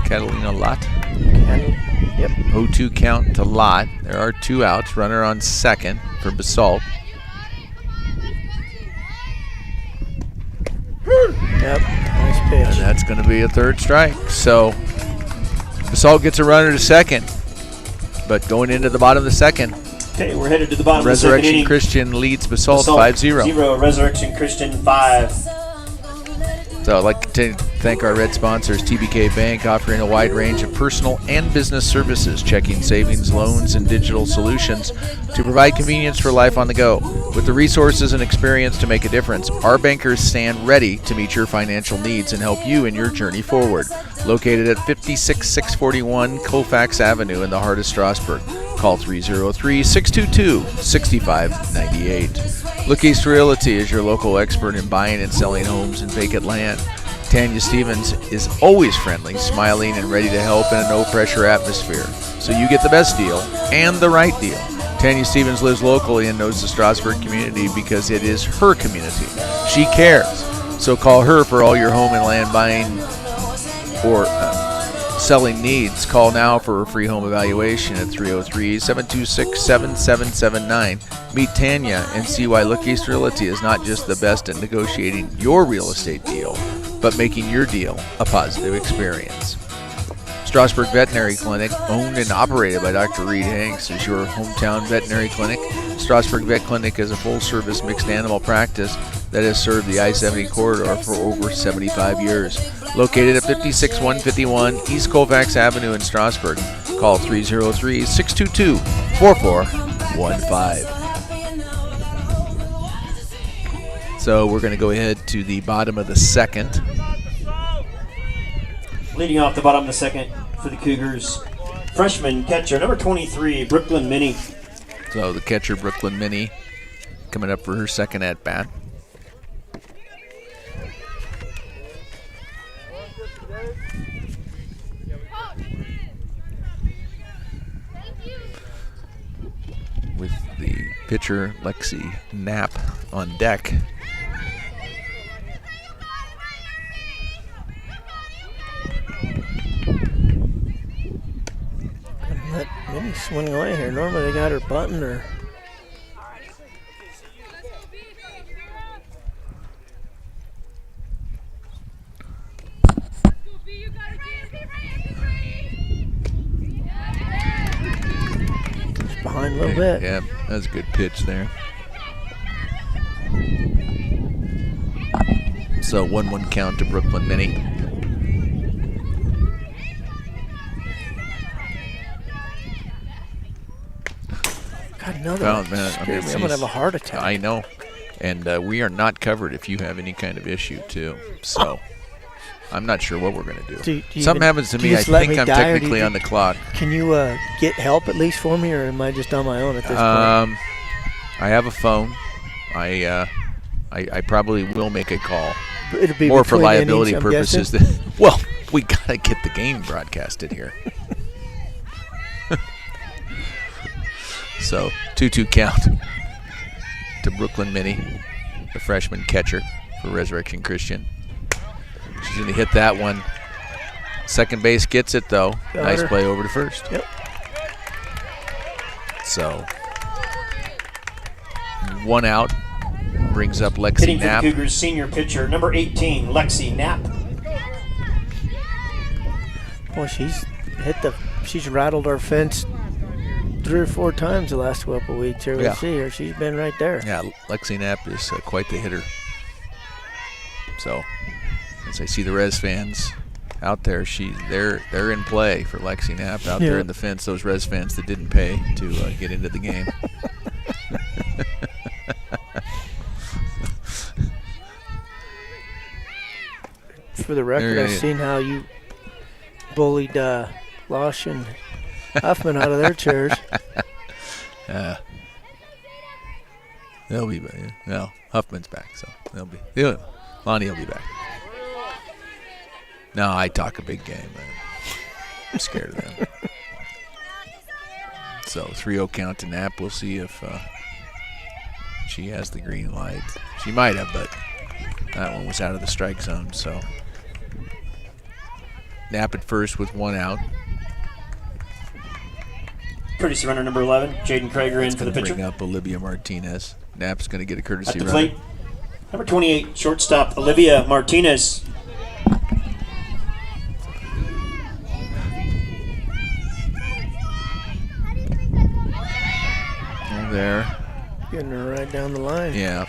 B: Catalina Lott.
A: Yep.
B: 0-2 count to Lott. There are 2 outs. Runner on second for Basalt.
A: Yep. Nice pitch.
B: And that's going to be a 3rd strike. So Basalt gets a runner to second. But going into the bottom of the second.
C: Okay, we're headed to the bottom of the second
B: Resurrection
C: inning.
B: Christian leads Basalt 5-0.
C: 0, Resurrection Christian 5.
B: So I'd like to thank our red sponsors, TBK Bank, offering a wide range of personal and business services, checking, savings, loans, and digital solutions to provide convenience for life on the go. With the resources and experience to make a difference, our bankers stand ready to meet your financial needs and help you in your journey forward. Located at 56641 Colfax Avenue in the heart of Strasburg. Call 303-622-6598. Look East Realty is your local expert in buying and selling homes and vacant land. Tanya Stevens is always friendly, smiling, and ready to help in a no-pressure atmosphere. So you get the best deal and the right deal. Tanya Stevens lives locally and knows the Strasburg community because it is her community. She cares. So call her for all your home and land buying or selling needs. Call now for a free home evaluation at 303-726-7779. Meet Tanya and see why Look East Realty is not just the best at negotiating your real estate deal, but making your deal a positive experience. Strasburg Veterinary Clinic, owned and operated by Dr. Reed Hanks, is your hometown veterinary clinic. Strasburg Vet Clinic is a full-service mixed animal practice that has served the I-70 corridor for over 75 years. Located at 56151 East Colfax Avenue in Strasburg. Call 303-622-4415. So we're going to go ahead to the bottom of the second.
C: Leading off the bottom of the second for the Cougars, freshman catcher number 23, Brooklyn Minnie.
B: So the catcher, Brooklyn Minnie, coming up for her second at-bat. With the pitcher, Lexi Knapp, on deck.
A: Let Minnie swing away here. Normally they got her button or. Just behind a little bit.
B: Yeah, that was a good pitch there. So 1-1 count to Brooklyn Minnie.
A: God, another
B: Oh,
A: one.
B: man,
A: Scared me. I'm gonna have a heart attack.
B: I know. And we are not covered if you have any kind of issue, too. So I'm not sure what we're going to do.
A: Do you
B: Something
A: even-
B: happens to
A: do
B: me,
A: you
B: I
A: just let
B: think
A: me
B: I'm
A: die, or do
B: technically
A: you-
B: on the clock.
A: Can you get help at least for me, or am I just on my own at this point?
B: I have a phone. I probably will make a call.
A: It'll be
B: More for
A: between
B: liability
A: innings, I'm
B: purposes.
A: guessing.
B: Well, we got to get the game broadcasted here. So 2-2 count to Brooklyn Minnie, the freshman catcher for Resurrection Christian. She's going to hit that one. Second base gets it, though.
A: Got
B: Nice
A: her.
B: play over to first.
A: Yep.
B: So 1 out brings up Lexi
C: Hitting for the
B: Knapp.
C: Cougars, senior pitcher number 18, Lexi Knapp.
A: Boy, she's rattled our fence 3 or 4 times the last couple of weeks. Here we
B: Yeah.
A: see her. She's been right there.
B: Yeah, Lexi Knapp is quite the hitter. So, as I see the Res fans out there, they're in play for Lexi Knapp out there
A: Yeah.
B: in the fence. Those Res fans that didn't pay to get into the game.
A: For the record,
B: There
A: I've
B: you-
A: seen how you bullied Losh and Huffman out of their chairs.
B: They'll be back. No, Huffman's back, so Lonnie will be back. No, I talk a big game, man. I'm scared of them. So 3-0 count to Knapp. We'll see if she has the green light. She might have, but that one was out of the strike zone. So Knapp at first with 1 out.
C: Courtesy runner number 11, Jaden Krager in for the
B: Going to
C: pitcher.
B: bring up Olivia Martinez. Knapp's going to get a
C: At
B: courtesy
C: the
B: runner.
C: plate, number 28, shortstop Olivia Martinez.
B: Oh, there.
A: Getting her right down the line.
B: Yeah.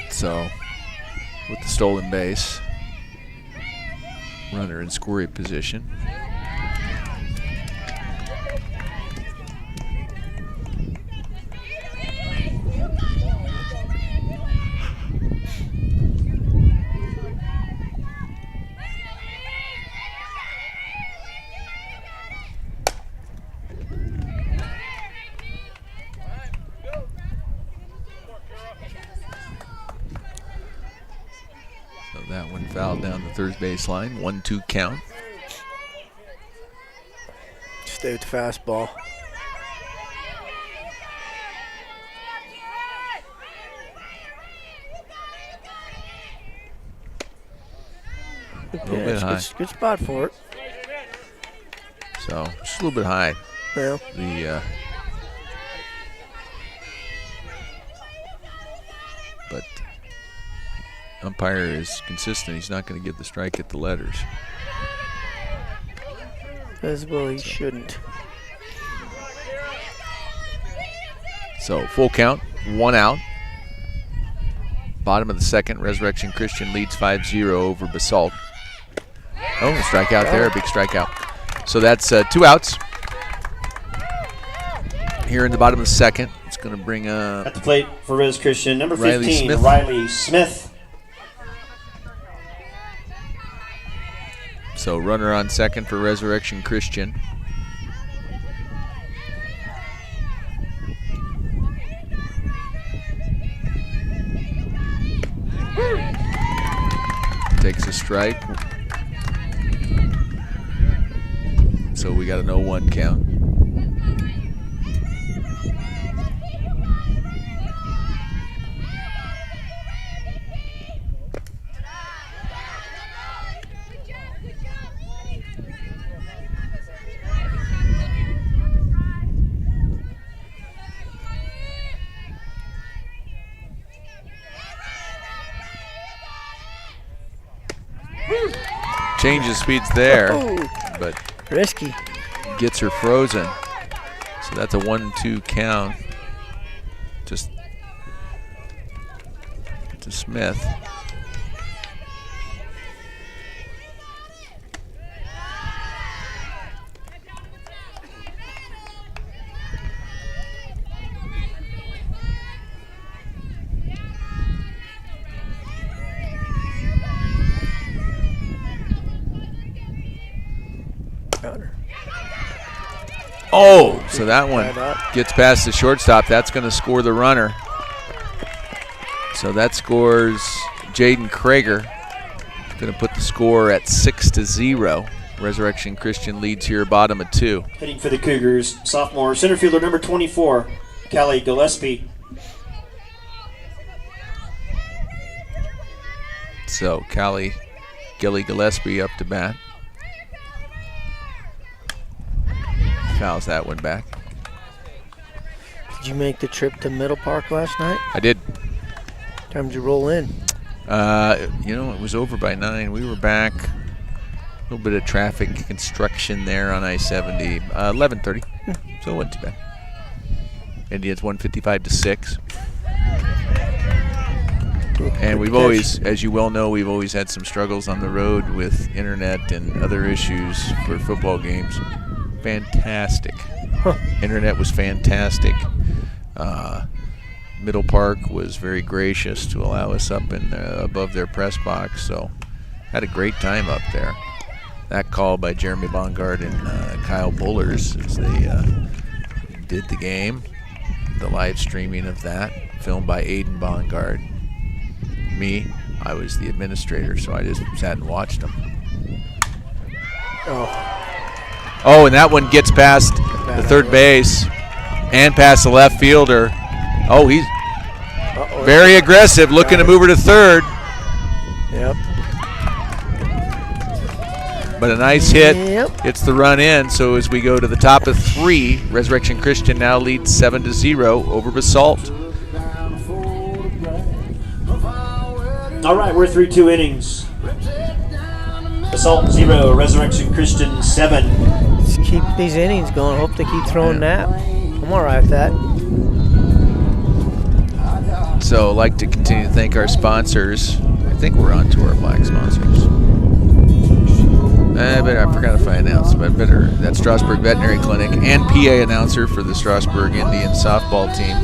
B: So, with the stolen base, runner in scoring position. So that one fouled down the third base line. 1-2 count.
A: Stay with the fastball.
B: A little bit high.
A: Good spot for it.
B: So just a little bit high.
A: Yeah.
B: But umpire is consistent. He's not going to give the strike at the letters.
A: As well, he shouldn't.
B: So full count, 1 out. Bottom of the second, Resurrection Christian leads 5-0 over Basalt. Oh, a strikeout there, a big strikeout. So that's 2 outs. Here in the bottom of the second, it's going to bring up
C: At the plate for Res Christian, number
B: Riley
C: 15,
B: Smith.
C: Riley Smith.
B: So runner on second for Resurrection Christian. Takes a strike. So we got an 0-1 count. Changes speeds there, but
A: Risky.
B: gets her frozen. So that's a 1-2 count. Just to Smith. Oh, so that one gets past the shortstop. That's going to score the runner. So that scores Jaden Krager. Going to put the score at 6-0. Resurrection Christian leads here, bottom of 2.
C: Hitting for the Cougars, sophomore center fielder number 24, Callie Gillespie.
B: So Gilly Gillespie up to bat. Fouls that one back.
A: Did you make the trip to Middle Park last night?
B: I did.
A: Time did you roll in?
B: It was over by 9. We were back. A little bit of traffic construction there on I-70. 11:30. So it wasn't too bad. Indians 155-6. And we've always, as you well know, we've always had some struggles on the road with internet and other issues for football games. Fantastic. Internet was fantastic. Middle Park was very gracious to allow us up in above their press box, so had a great time up there. That call by Jeremy Bongard and Kyle Bullers as they did the game. The live streaming of that, filmed by Aiden Bongard. Me, I was the administrator, so I just sat and watched them. Oh, and that one gets past the third base and past the left fielder. Oh, he's very aggressive, looking to move her to third.
A: Yep.
B: But a nice hit.
A: Yep.
B: It's the run in. So as we go to the top of 3, Resurrection Christian now leads 7-0 over Basalt.
C: All right, we're through 2 innings. Basalt 0, Resurrection Christian 7.
A: Just keep these innings going. Hope they keep throwing that. I'm all right with that.
B: So I'd like to continue to thank our sponsors. I think we're on to our black sponsors. But I forgot if I announced, but better. That's Strasburg Veterinary Clinic and PA announcer for the Strasburg Indians softball team,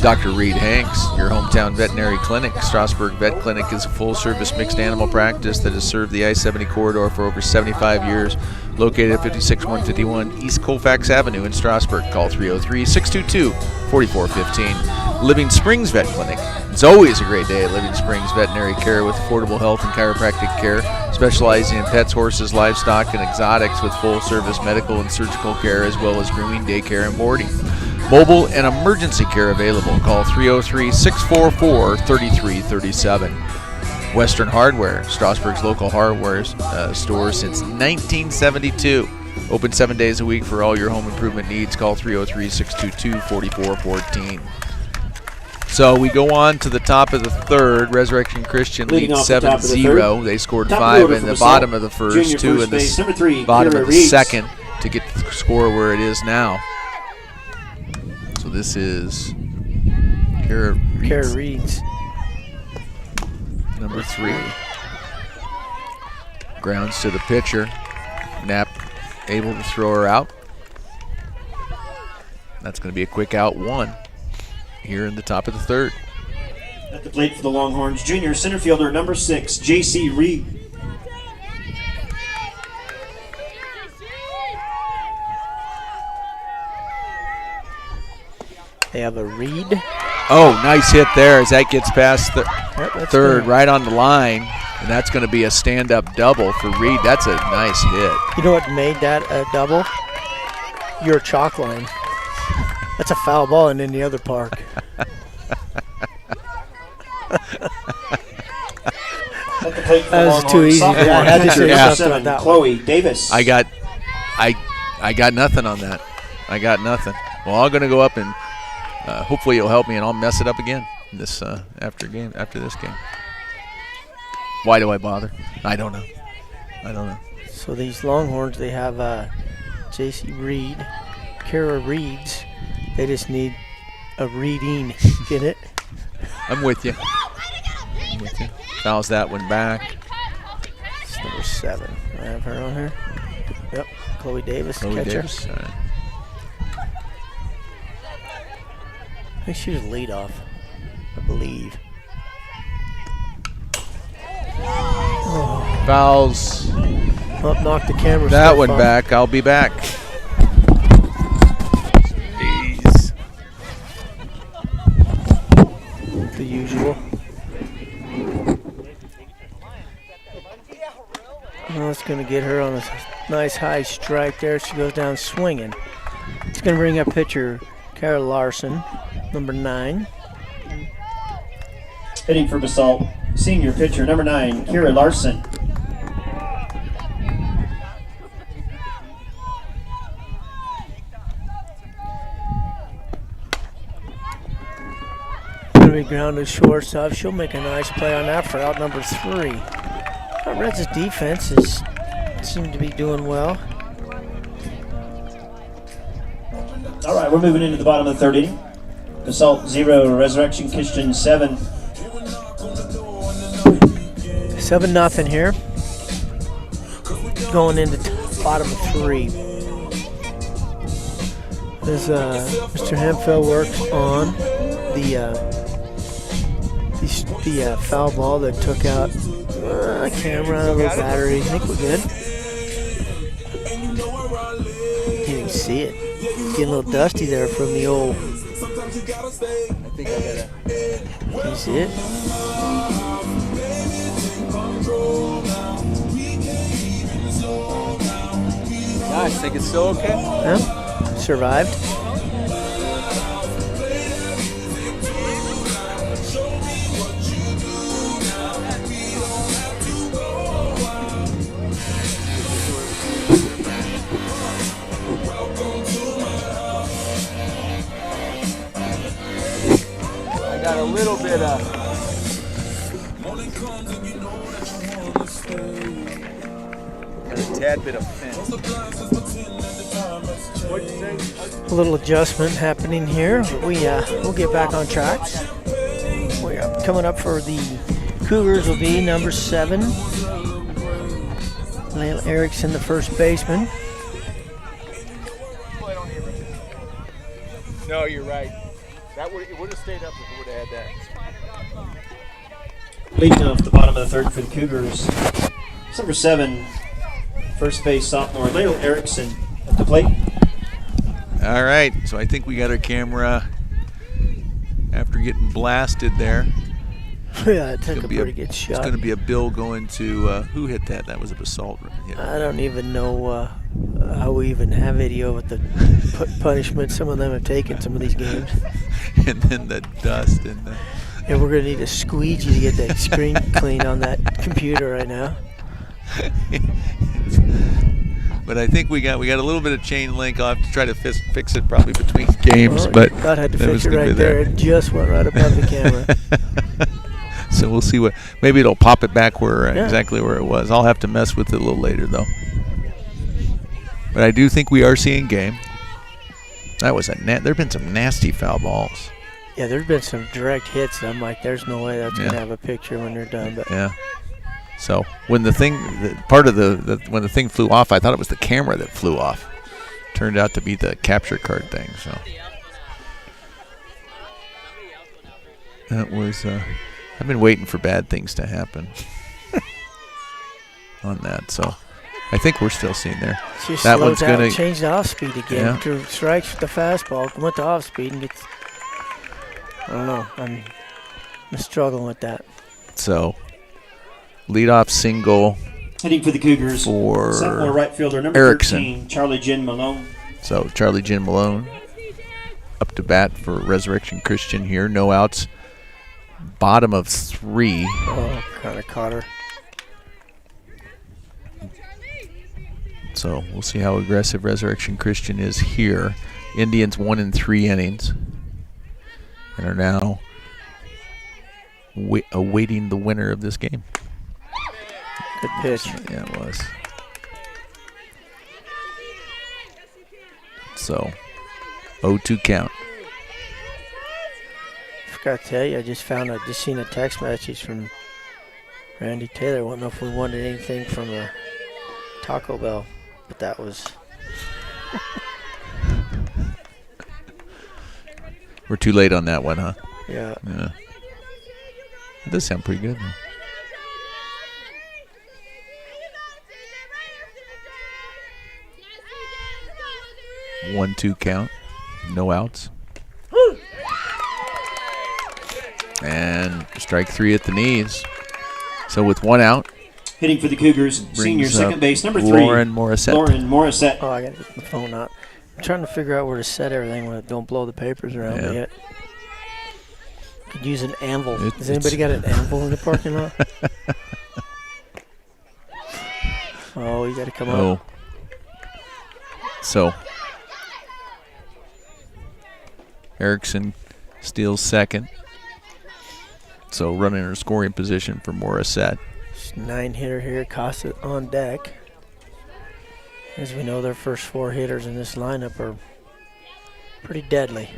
B: Dr. Reed Hanks, your hometown veterinary clinic. Strasburg Vet Clinic is a full-service mixed animal practice that has served the I-70 corridor for over 75 years. Located at 56151 East Colfax Avenue in Strasburg. Call 303-622-4415. Living Springs Vet Clinic. It's always a great day at Living Springs Veterinary Care with affordable health and chiropractic care, specializing in pets, horses, livestock, and exotics with full-service medical and surgical care, as well as grooming, daycare, and boarding. Mobile and emergency care available. Call 303-644-3337. Western Hardware, Strasburg's local hardware store since 1972. Open 7 days a week for all your home improvement needs. Call 303-622-4414. So we go on to the top of the third. Resurrection Christian leads 7-0. They scored 5 in the bottom of the first, 2 in the bottom of the second to get the score where it is now. So this is Kara
A: Reeds.
B: Number 3. Grounds to the pitcher. Knapp able to throw her out. That's going to be a quick out 1 here in the top of the third.
C: At the plate for the Longhorns, junior center fielder number 6, J.C. Reed.
A: They have a Reed.
B: Oh, nice hit there as that gets past the third,
A: good.
B: right on the line. And that's going to be a stand-up double for Reed. That's a nice hit.
A: You know what made that a double? Your chalk line. That's a foul ball in any other park. That was too easy. I had to say something about that
C: Chloe Davis.
B: I got nothing on that. I got nothing. Well, I'm going to go up and hopefully you'll help me, and I'll mess it up again this after this game. Why do I bother? I don't know.
A: So these Longhorns, they have J.C. Reed, Kara Reeds. They just need a reading. Get it?
B: I'm with you. Fouls that one back.
A: It's number 7. I have her on here. Yep, Chloe Davis,
B: Chloe
A: catcher.
B: Davis. All right.
A: I think she was leadoff, I believe.
B: Fouls
A: Up, knock the camera.
B: that one back. I'll be back. Jeez.
A: The usual. Well, it's going to get her on a nice high strike there. She goes down swinging. It's going to bring up pitcher Kara Larson, number 9.
C: Hitting for Basalt, senior pitcher number 9, Kira Larson.
A: Going to be grounded shortstop. She'll make a nice play on that for out number 3. Reds' defense seem to be doing well.
C: All right, we're moving into the bottom of the third inning. Basalt 0, Resurrection Christian 7.
A: 7-0 here. Going into bottom of 3. As Mr. Hemphill works on the foul ball that took out camera, a little battery. I think we're good. Can't even see it. Getting a little dusty there from the old.
B: I think I gotta.
A: Can you see it?
B: Guys, think it's still okay?
A: Yeah. Survived.
B: Got a little bit of got a tad bit of fence.
A: A little adjustment happening here. We'll get back on track. We are coming up for the Cougars will be number 7. Lyle Erickson, the first baseman.
B: No, you're right. It would have stayed up if it would have had that.
C: Leading off the bottom of the third for the Cougars, number 7, first base sophomore Lyle Erickson at the plate.
B: All right, so I think we got our camera after getting blasted there.
A: Yeah, it took
B: Gonna
A: a
B: be
A: pretty good shot.
B: It's going to be a bill going to who hit that? That was a Basalt hit.
A: I don't even know how we even have video with the punishment some of them have taken some of these games.
B: And then the dust and the
A: And we're going to need a squeegee to get that screen clean on that computer right now.
B: But I think we got a little bit of chain link. I'll have to try to fix it probably between games.
A: Well,
B: but
A: God had to
B: that was
A: fix it
B: gonna be
A: right there. It just went right above the camera.
B: So we'll see maybe it'll pop it back
A: Yeah.
B: exactly where it was. I'll have to mess with it a little later though. But I do think we are seeing game. That was there've been some nasty foul balls.
A: Yeah, there's been some direct hits. I'm like, there's no way that's
B: Yeah.
A: going to have a picture when they're done. But
B: Yeah. So when when the thing flew off, I thought it was the camera that flew off. Turned out to be the capture card thing. So that was. I've been waiting for bad things to happen on that. So I think we're still seeing there.
A: she
B: That
A: slowed
B: one's
A: down,
B: gonna-
A: changed to off speed again.
B: Yeah.
A: Drew strikes with the fastball, went to off speed and gets. I don't know. I'm struggling with that.
B: So leadoff single.
C: Hitting for the Cougars,
B: For
C: sophomore right fielder number
B: Erickson.
C: 13, Charlie Jen Malone.
B: So Charlie Jen Malone up to bat for Resurrection Christian here. No outs. Bottom of 3.
A: Oh, kind of caught her.
B: So we'll see how aggressive Resurrection Christian is here. Indians 1 in 3 innings and are now awaiting the winner of this game.
A: Good pitch.
B: Yeah, it was. So 0-2 count.
A: Forgot to tell you, I just seen a text message from Randy Taylor. I don't know if we wanted anything from a Taco Bell, but that was.
B: We're too late on that one, huh?
A: Yeah.
B: Yeah. It does sound pretty good, though. 1-2 count. No outs. And strike 3 at the knees. So with 1 out,
C: Hitting for the Cougars, senior
B: brings
C: second
B: up
C: base number 3,
B: Lauren Morissette.
C: Lauren Morissette.
A: Oh, I got to get the phone out. I'm trying to figure out where to set everything when it don't blow the papers around
B: Yeah.
A: me yet. Could use an anvil.
B: It-
A: Has anybody got an anvil in the parking lot? Oh, you got to come
B: Oh.
A: up.
B: So Erickson steals second. So running in a scoring position for Morissette.
A: 9-hitter here, Costa on deck. As we know, their first 4 hitters in this lineup are pretty deadly.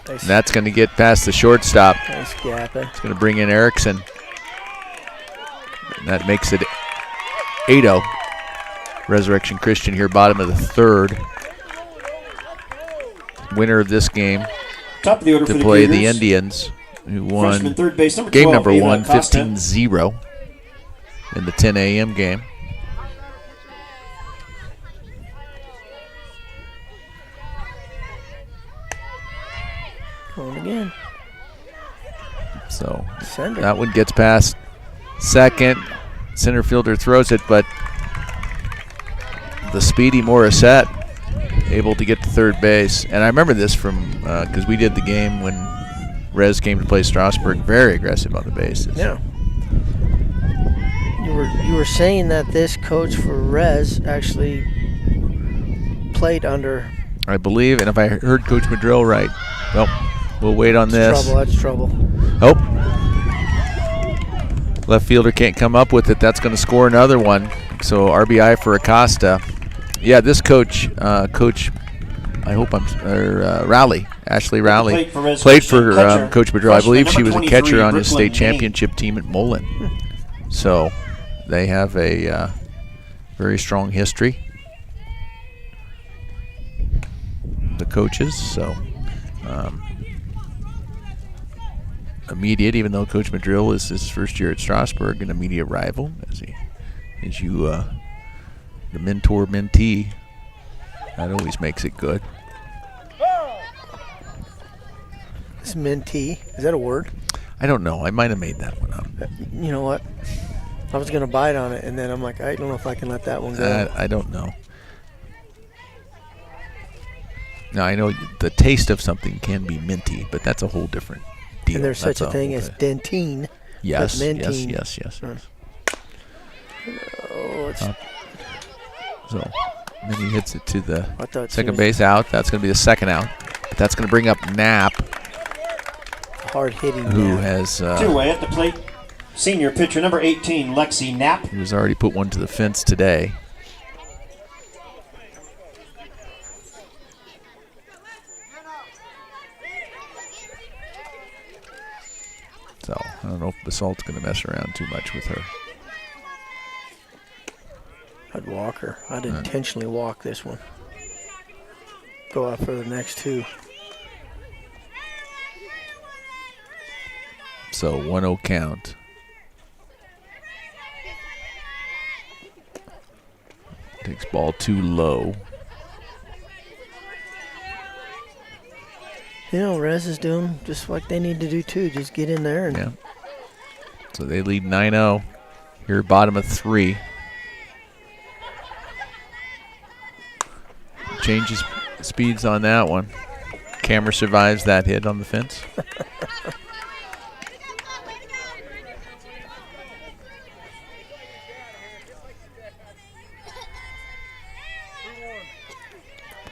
A: Nice,
B: That's going to get past the shortstop.
A: nice gap.
B: It's going to bring in Erickson. And that makes it 8-0. Resurrection Christian here, bottom of the 3rd. Winner of this game
C: Top of the order for
B: to
C: the
B: play
C: Cougars.
B: the Indians, who
C: Freshman
B: won
C: third base number
B: game
C: 12,
B: number
C: Ava
B: 1,
C: Costa.
B: 15-0 in the 10 a.m. game.
A: Going again.
B: So
A: Send it.
B: that one gets past second. Center fielder throws it, but the speedy Morissette able to get to third base. And I remember this from because we did the game when Rez came to play Strasburg. Very aggressive on the bases.
A: Yeah. You were saying that this coach for Rez actually played under.
B: I believe, and if I heard Coach Madrill right, well, we'll wait on this.
A: Trouble. That's trouble.
B: Oh. Left fielder can't come up with it. That's going to score another one. So RBI for Acosta. Yeah, this coach, Rowley, Ashley Rowley,
C: Played for Rez
B: played
C: Christian,
B: for
C: catcher.
B: Coach Madrill. I
C: Freshman
B: believe she
C: number
B: was a
C: 23,
B: catcher on his
C: Brooklyn,
B: state championship team at Mullen. So they have a very strong history. The coaches, so immediate, even though Coach Madrill is his first year at Strasburg, an immediate rival, the mentor-mentee, that always makes it good.
A: It's mentee. Is that a word?
B: I don't know. I might have made that one up.
A: You know what? I was going to bite on it, and then I'm like, I don't know if I can let that one go.
B: I don't know. Now, I know the taste of something can be minty, but that's a whole different deal.
A: And there's such
B: That's
A: a thing as dentine.
B: Yes,
A: That's
B: yes,
A: mentine.
B: yes.
A: Oh, it's
B: So then he hits it to the
A: I thought
B: second
A: she was
B: base out. That's going to be the second out. But that's going to bring up Knapp,
A: hard hitting.
B: who has
C: 2 away at the plate. Senior pitcher number 18, Lexi Knapp.
B: who's already put one to the fence today. So I don't know if Basalt's going to mess around too much with her.
A: I'd walk her. I'd intentionally walk this one. Go out for the next 2.
B: So 1-0 count. Takes ball too low.
A: You know, Rez is doing just what they need to do too. Just get in there and
B: Yeah. So they lead 9-0. Here, bottom of 3. Changes speeds on that one. Camera survives that hit on the fence.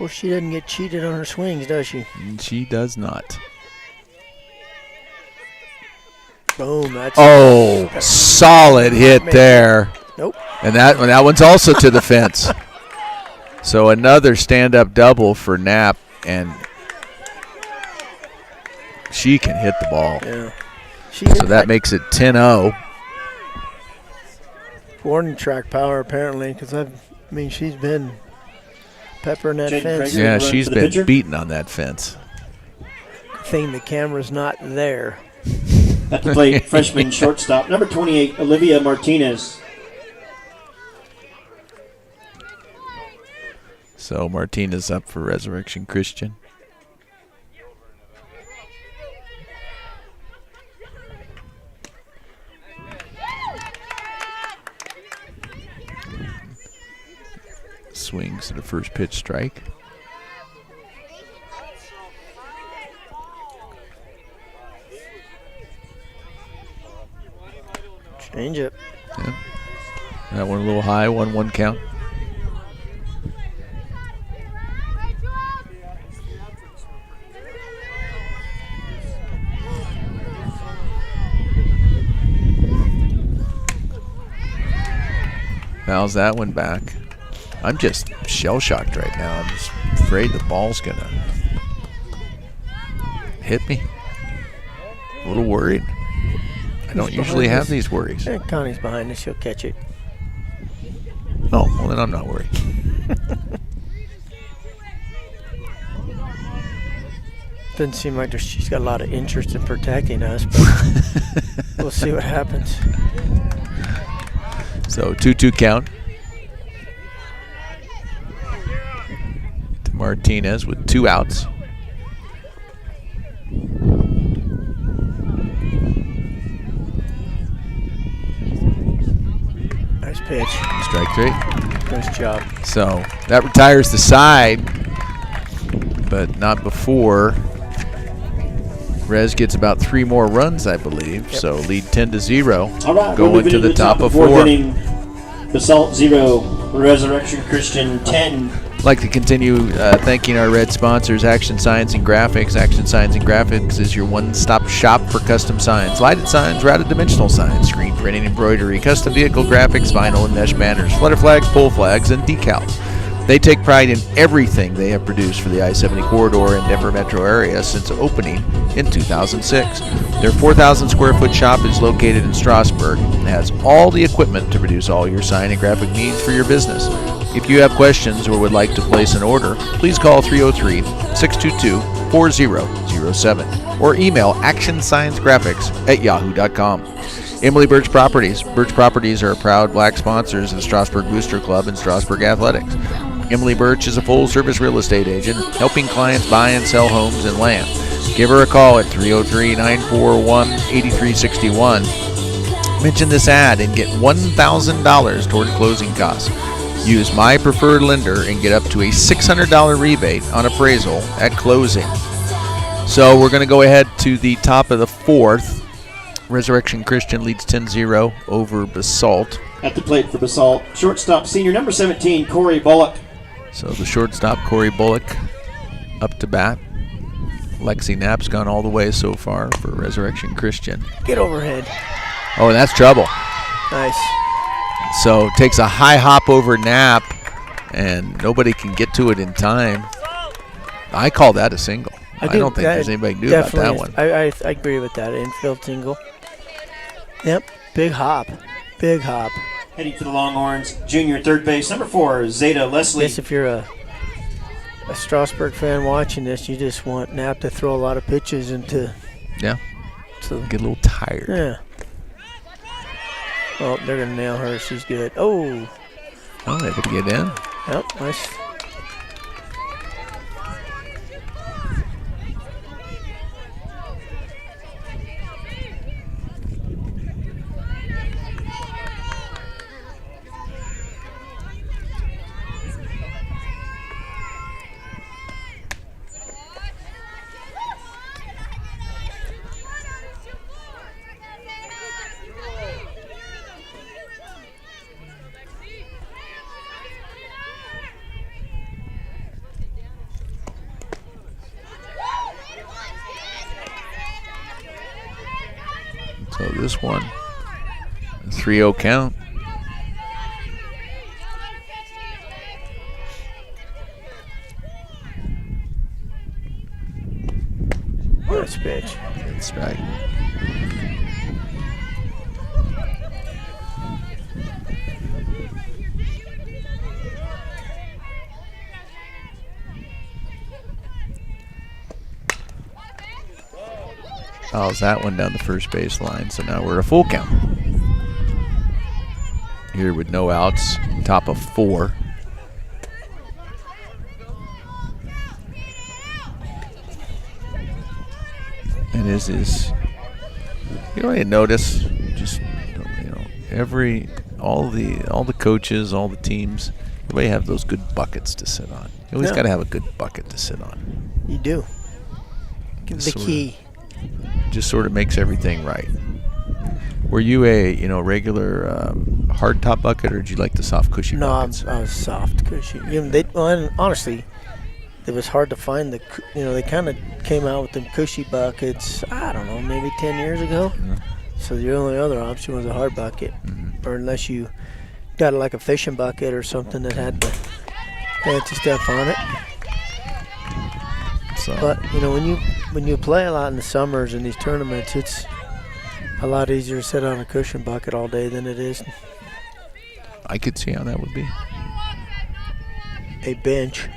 A: well, she doesn't get cheated on her swings, does she?
B: And she does not.
A: Boom. That's
B: Oh, solid hit there.
A: Nope.
B: And that one's also to the fence. So another stand-up double for Knapp, and she can hit the ball.
A: Yeah.
B: So that makes it 10-0.
A: warning track power apparently, because she's been peppering that
C: Jaden
A: fence.
C: Krager.
B: Yeah,
C: Run
B: she's
C: for the
B: been
C: pitcher.
B: beaten on that fence.
A: Thing the camera's not there.
C: At the plate, freshman shortstop number 28, Olivia Martinez.
B: So Martinez up for Resurrection Christian. Swings at a first pitch strike.
A: Change it.
B: Yeah. That one a little high, 1-1 count. Fouls that one back. I'm just shell-shocked right now. I'm just afraid the ball's going to hit me. A little worried. I don't usually have these worries.
A: Yeah, Connie's behind us. She'll catch it.
B: Oh, well, then I'm not worried.
A: Doesn't seem like she's got a lot of interest in protecting us, but we'll see what happens.
B: So 2-2 count to Martinez with 2 outs.
A: Nice pitch.
B: Strike 3.
A: Nice job.
B: So that retires the side, but not before. Rez gets about 3 more runs, I believe.
A: Yep.
B: So lead 10-0.
C: All right,
B: Going
C: moving
B: to the top of 4.
C: fourth inning. Basalt 0, Resurrection Christian 10.
B: I'd like to continue thanking our red sponsors, Action Signs and Graphics. Action Signs and Graphics is your one-stop shop for custom signs. Lighted signs, routed dimensional signs, screen printing, embroidery, custom vehicle graphics, vinyl and mesh banners, flutter flags, pole flags, and decals. They take pride in everything they have produced for the I-70 corridor and Denver metro area since opening in 2006. Their 4,000 square foot shop is located in Strasburg and has all the equipment to produce all your sign and graphic needs for your business. If you have questions or would like to place an order, please call 303-622-4007 or email actionsignsgraphics@yahoo.com. Emily Birch Properties. Birch Properties are proud black sponsors of the Strasburg Booster Club and Strasburg Athletics. Emily Birch is a full-service real estate agent helping clients buy and sell homes and land. give her a call at 303-941-8361. Mention this ad and get $1,000 toward closing costs. Use My Preferred Lender and get up to a $600 rebate on appraisal at closing. So we're going to go ahead to the top of the fourth. Resurrection Christian leads 10-0 over Basalt.
C: At the plate for Basalt, shortstop senior number 17, Corey Bullock.
B: So the shortstop, Corey Bullock, up to bat. Lexi Knapp's gone all the way so far for Resurrection Christian.
A: Get overhead.
B: Oh, that's trouble.
A: Nice.
B: So takes a high hop over Knapp, and nobody can get to it in time. I call that a single. I don't think there's anybody new about that one.
A: I agree with that. Infield single. Yep. Big hop. Big hop.
C: Heading for the Longhorns, junior third base, number 4, Zeta Leslie.
A: I guess if you're a Strasburg fan watching this, you just want Knapp to throw a lot of pitches into.
B: Yeah.
A: So
B: get a little tired.
A: Yeah. Oh, they're going to nail her. She's good. Oh.
B: Oh, able to get in.
A: Yep, nice.
B: So this one, a 3-0 count.
A: Nice pitch.
B: Good strike. Fouls that one down the first base line, so now we're a full count. Here with no outs, top of 4. And this is, you know, I notice just, you know, all the coaches, all the teams, everybody have those good buckets to sit on. You always got to have a good bucket to sit on.
A: You do. The key.
B: Just sort of makes everything right. Were you a regular hard top bucket, or did you like the soft cushy buckets?
A: No, I was soft cushy. And honestly, it was hard to find they kind of came out with them cushy buckets. I don't know, maybe 10 years ago. Mm-hmm. So the only other option was a hard bucket, or unless you got like a fishing bucket or something that had the fancy stuff on it.
B: So.
A: But when you play a lot in the summers in these tournaments, it's a lot easier to sit on a cushion bucket all day than it is
B: I could see how that would be.
A: A bench.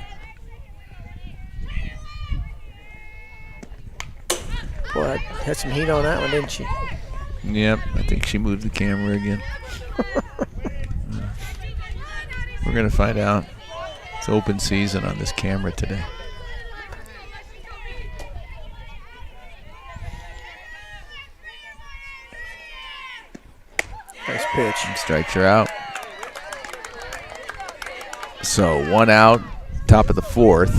A: Boy, had some heat on that one, didn't she?
B: Yep, I think she moved the camera again. We're going to find out. It's open season on this camera today.
A: Nice pitch.
B: And strikes her out. So 1 out, top of the 4th.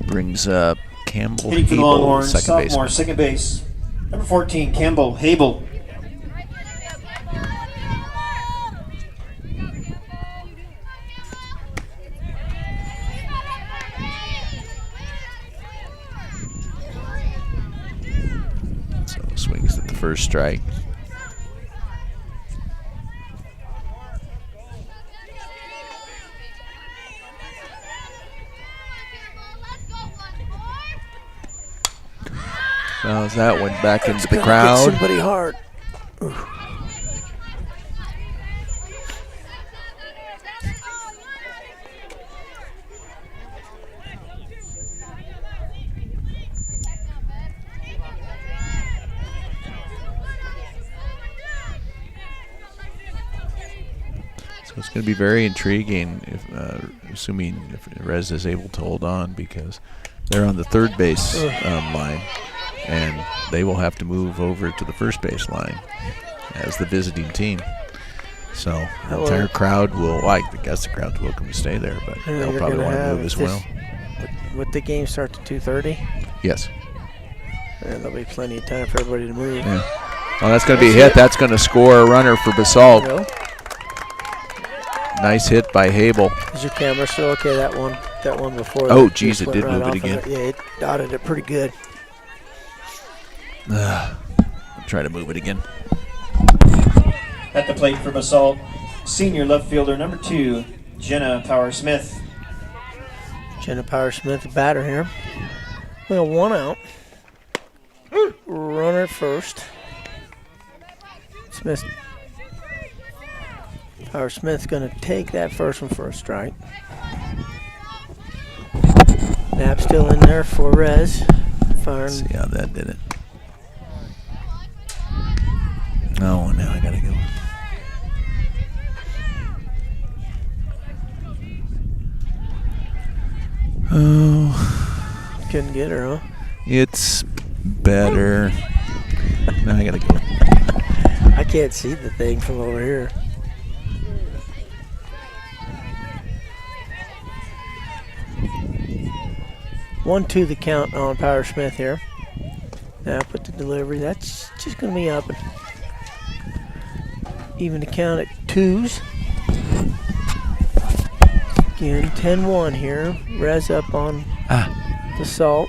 B: Brings up Campbell
C: Hitting for the
B: Hable,
C: Longhorns,
B: second
C: sophomore,
B: baseman.
C: second base. Number 14, Campbell Hable.
B: So swings at the first strike. Fouls that one back into the crowd.
A: Get somebody hard. Oof.
B: So it's going to be very intriguing if assuming if Rez is able to hold on, because they're on the third base line, and they will have to move over to the first base line as the visiting team. So the entire crowd will, I guess the crowd's welcome to stay there, but they'll probably want to move as well.
A: Would the game start to 2:30?
B: Yes.
A: And there'll be plenty of time for everybody to move.
B: Yeah. Well, that's going to be a hit. That's going to score a runner for Basalt.
A: There you go.
B: Nice hit by Habel.
A: Is your camera still okay? That one before.
B: Oh, geez, it did move it again.
A: Yeah, it dotted it pretty good.
B: I'll try to move it again.
C: At the plate for Basalt, senior left fielder number 2, Jenna Power Smith.
A: Jenna Power Smith, the batter here. We got 1 out. Runner at first. Power Smith's going to take that first one for a strike. Knapp still in there for Rez. Firing.
B: See how that did it. Oh, now I got to go. Oh.
A: Couldn't get her, huh?
B: It's better. Now I got to go.
A: I can't see the thing from over here. One, two, the count on Power Smith here. Now put the delivery. That's just going to be up. Even the count at 2s. Again, 10-1 here. Rez up on Basalt.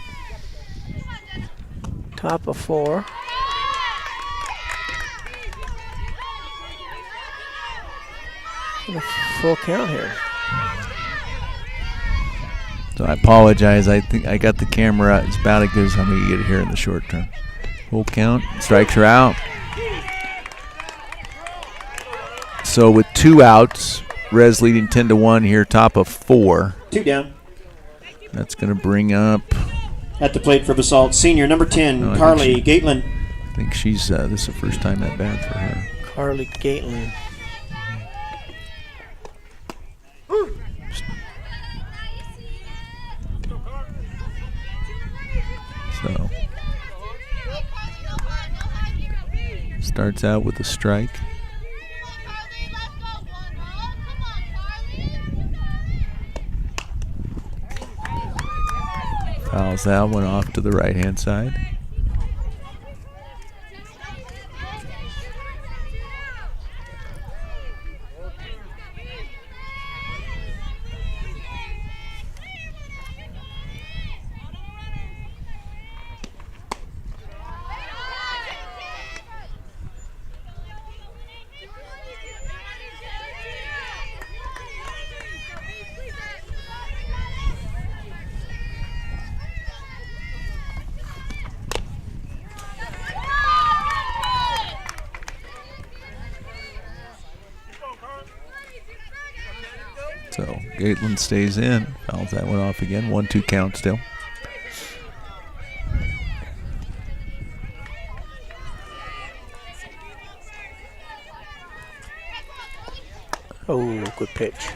A: Top of 4. And a full count here.
B: So I apologize. I think I got the camera. It's about as good as I'm going to get it here in the short term. Full count. Strikes are out. So with 2 outs, Rez leading 10-1 here, top of 4.
C: 2 down.
B: That's going to bring up.
C: At the plate for Basalt, senior number 10, Carly Gatelin.
B: I think she's this is the first time at bat for her.
A: Carly Gatelin.
B: So starts out with a strike. Fouls that one off to the right-hand side. So Gatelin stays in, fouls that one off again. 1-2 count still.
A: Oh, good pitch.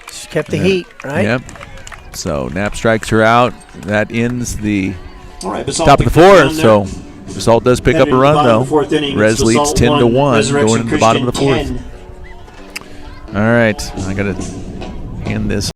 A: Just kept the heat, right?
B: Yep. So Knapp strikes her out. That ends the
C: All right,
B: top of the 4th. So Basalt does pick up a run, though. Rez leads 10-1 going into the bottom of the 4th. All right, I got to hand this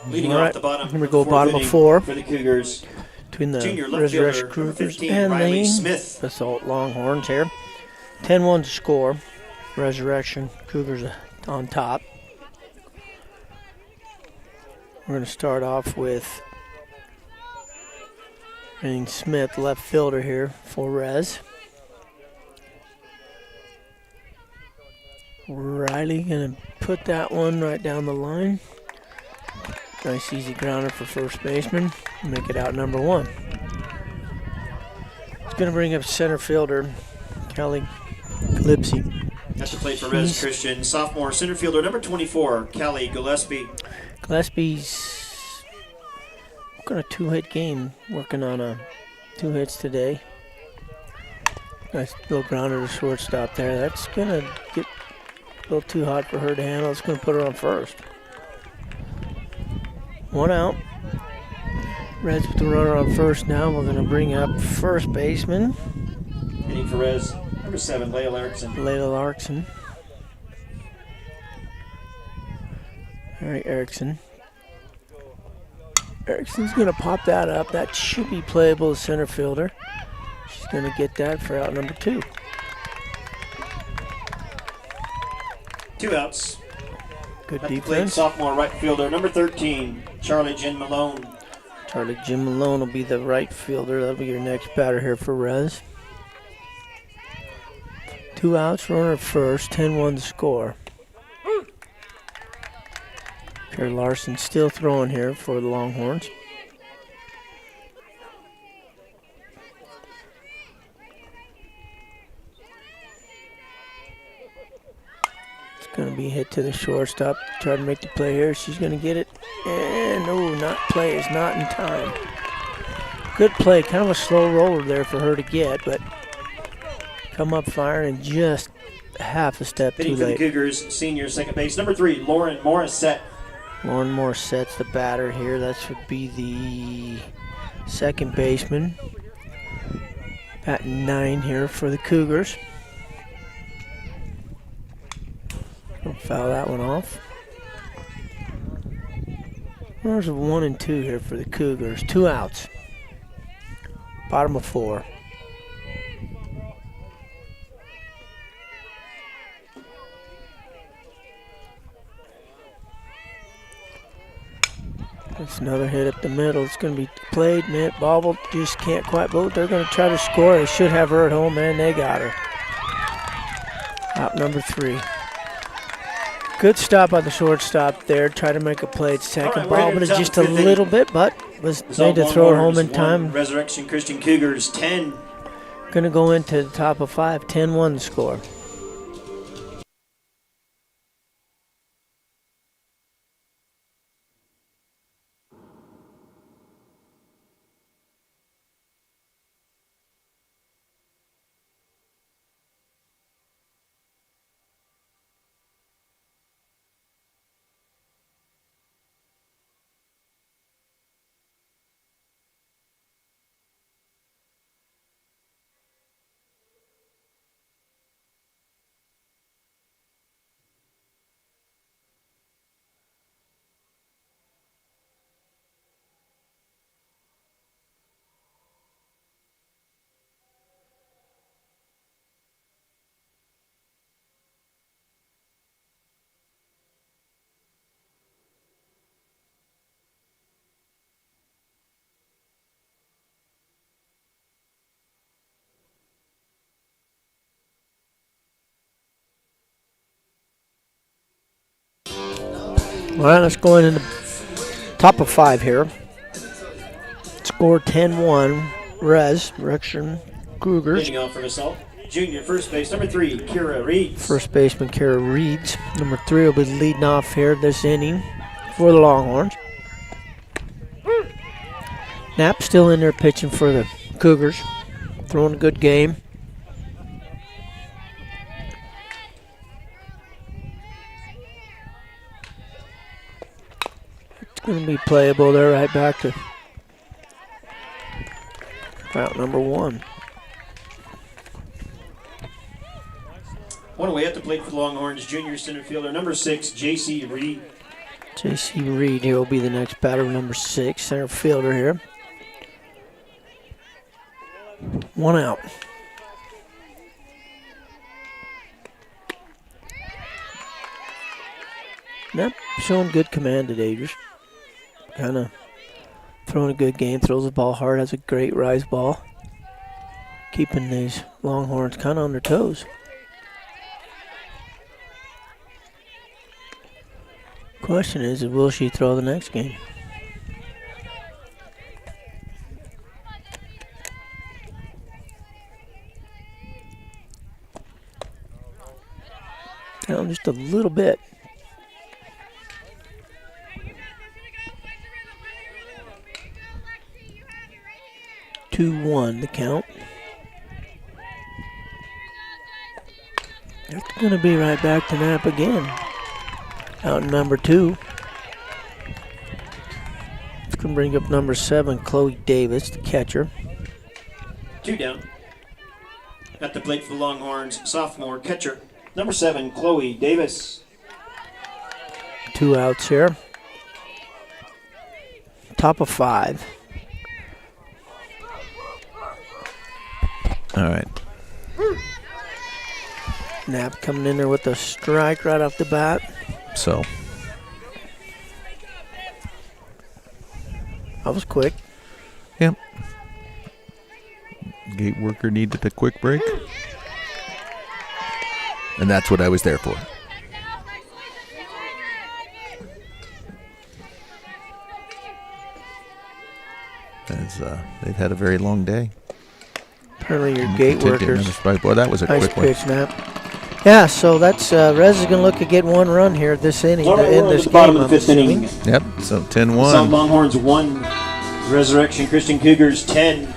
C: Leading
A: All
C: off
A: right,
C: the bottom.
A: here we go,
C: fourth
A: bottom of
C: inning
A: 4.
C: for the Cougars.
A: Between the
C: Junior left
A: Resurrection
C: fielder, number
A: Cougars
C: 15,
A: and
C: Riley
A: the
C: Smith.
A: Basalt Longhorns here. 10-1 to score. Resurrection Cougars on top. We're going to start off with Smith, left fielder here for Rez. Riley going to put that one right down the line. Nice easy grounder for first baseman. Make it out number 1. He's going to bring up center fielder Kelly Lipsy.
C: That's the plate for Rez Christian. Sophomore center fielder number 24, Callie Gillespie.
A: Gillespie's got a 2-hit game, working on 2 hits today. Nice little grounder to shortstop there. That's going to get a little too hot for her to handle. It's going to put her on first. 1 out. Reds with the runner on first now. We're going to bring up first baseman.
C: Hitting for Rez, number 7, Layla Erickson.
A: Layla Larkson. All right, Erickson. Erickson's going to pop that up. That should be playable as center fielder. She's going to get that for out number 2.
C: 2 outs.
A: Good
C: At the plate,
A: defense.
C: sophomore right fielder number 13, Charlie Jen Malone.
A: Charlie Jim Malone will be the right fielder. That'll be your next batter here for Rez. 2 outs, runner first, 10-1 score. Pierre Larson still throwing here for the Longhorns. Going to be hit to the shortstop. Try to make the play here. She's going to get it. And no, not play. Is not in time. Good play. Kind of a slow roller there for her to get, but come up firing and just half a step
C: Hitting
A: too
C: for the
A: late.
C: Cougars, senior second base number 3, Lauren Morissette.
A: Lauren Morissette's the batter here. That should be the second baseman. Batting 9 here for the Cougars. Foul that one off. There's a 1 and 2 here for the Cougars. 2 outs. Bottom of 4. That's another hit up the middle. It's going to be played, net, bobbled. Just can't quite vote. They're going to try to score. They should have her at home, and they got her. Out number 3. Good stop by the shortstop there. Try to make a play at second. Bobbled it just a little bit, but was made to throw it home in time.
C: Resurrection Christian Cougars 10.
A: Going to go into the top of 5. 10-1 score. All right, let's go into the top of 5 here. Score 10-1. Resurrection Cougars.
C: Leading off for Basalt, junior first base number 3, Kira Reeds.
A: First baseman Kara Reeds. Number 3 will be leading off here this inning for the Longhorns. Knapp still in there pitching for the Cougars. Throwing a good game. It's going to be playable there, right back to route number 1.
C: One away at the plate for the Longhorns, junior center fielder number 6, J.C. Reed.
A: J.C. Reed here will be the next batter, number 6, center fielder here. 1 out. Yep, showing good command today. Just kind of throwing a good game, throws the ball hard, has a great rise ball. Keeping these Longhorns kind of on their toes. Question is, will she throw the next game? Down just a little bit. Two, 1 the count. It's going to be right back to Knapp again. Out in number 2. It's going to bring up number 7, Chloe Davis, the catcher.
C: 2 down. At the plate for the Longhorns, sophomore catcher number 7, Chloe Davis.
A: 2 outs here. Top of 5.
B: All right.
A: Knapp coming in there with a strike right off the bat.
B: So
A: That was quick.
B: Yep. Gate worker needed a quick break. And that's what I was there for. As they've had a very long day.
A: Apparently your gate workers.
B: Boy, that was a
A: Nice
B: quick one.
A: pitch, Knapp. Yeah, so that's Rez is going to look to get 1 run here this inning.
C: All right,
A: in
C: we're
A: this
C: at the bottom
A: game,
C: of the 5th inning.
B: Yep, so 10-1.
C: Basalt Longhorns 1, Resurrection Christian Cougars 10.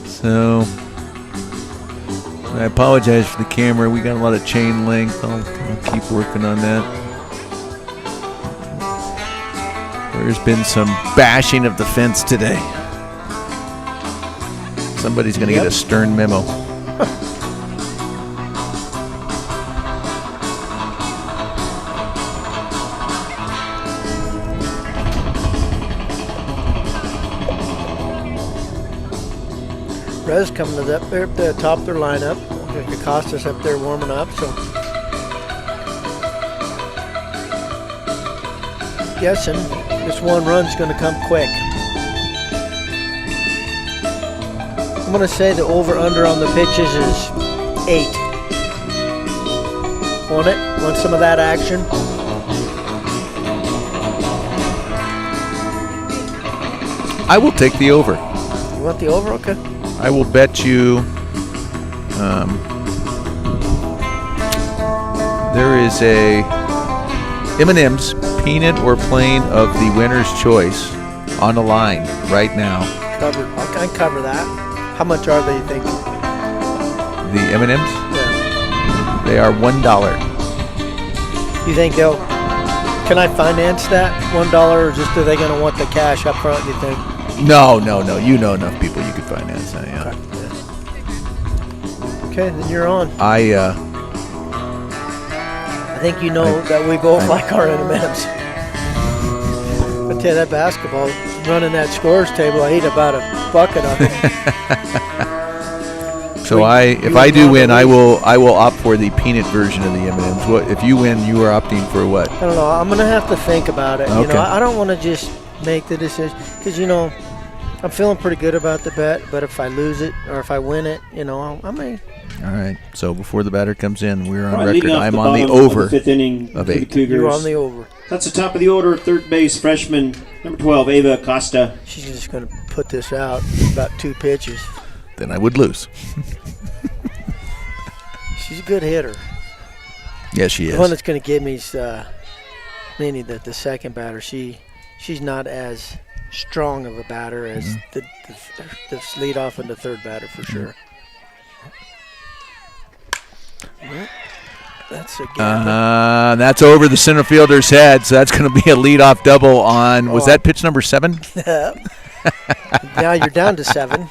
B: So I apologize for the camera. We got a lot of chain length. I'll keep working on that. There's been some bashing of the fence today. Somebody's going to get a stern memo.
A: Rez coming to the top of their lineup. Acosta's up there warming up, so guessing this 1 run's going to come quick. I'm going to say the over-under on the pitches is 8. Want it? Want some of that action?
B: I will take the over.
A: You want the over? Okay.
B: I will bet you there is a M&M's peanut or plain of the winner's choice on the line right now.
A: Covered. I can cover that. How much are they, you think?
B: The M&M's?
A: Yeah.
B: They are $1.
A: You think they'll... Can I finance that $1, or just are they going to want the cash up front, you think?
B: No. You know enough people you could finance that, yeah.
A: Okay, then you're on.
B: I
A: think you know that we both like our M&Ms. I tell you, that basketball, running that scores table, I eat about a bucket of them.
B: So if I do win, I will opt for the peanut version of the M&Ms. What if you win? You are opting for what?
A: I don't know. I'm gonna have to think about it.
B: Okay.
A: You know, I don't want to just make the decision because I'm feeling pretty good about the bet. But if I lose it or if I win it, I may.
B: All right. So before the batter comes in, we're on
C: Right,
B: record.
C: leading off
B: I'm
C: the
B: on the
C: bottom
B: over
C: of the 5th inning
B: of
C: for the
B: 8.
C: Cougars.
A: You're on the over.
C: That's the top of the order. Third base freshman number 12, Ava Acosta.
A: She's just gonna put this out about 2 pitches.
B: Then I would lose.
A: She's a good hitter.
B: Yes, she
A: The one
B: is.
A: that's going to give me is Minnie, the second batter. She's not as strong of a batter as the lead off and the third batter for sure. That's a gap.
B: That's over the center fielder's head, so that's going to be a leadoff double on. Was that pitch number 7?
A: Now you're down to 7.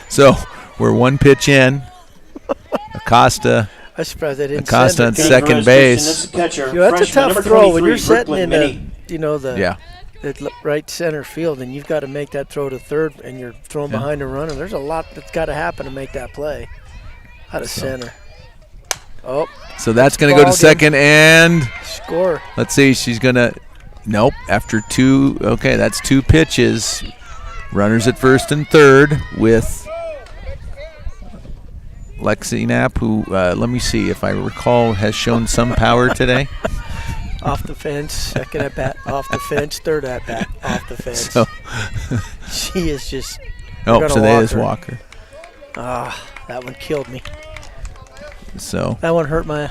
B: So we're 1 pitch in. Acosta
A: I'm surprised I didn't
B: Acosta
A: send
B: on
A: it.
B: second base.
C: That's the catcher.
A: You know, that's a
C: Freshman,
A: tough
C: number
A: throw when
C: 23,
A: you're setting
C: Brooklyn
A: in
C: Minnie.
B: Yeah.
A: the right center field, and you've got to make that throw to third, and you're throwing behind a runner. There's a lot that's got to happen to make that play out of center. Oh,
B: So that's going to go to
A: ball
B: second, and
A: score.
B: let's see. She's going to – nope. After two – okay, that's 2 pitches. Runners at first and third with Lexi Knapp, who, let me see, if I recall, has shown some power today.
A: Off the fence, second at bat, off the fence, third at bat, off the fence.
B: So
A: She is just.
B: oh, so that is
A: her.
B: Walker.
A: That one killed me.
B: So
A: That one hurt my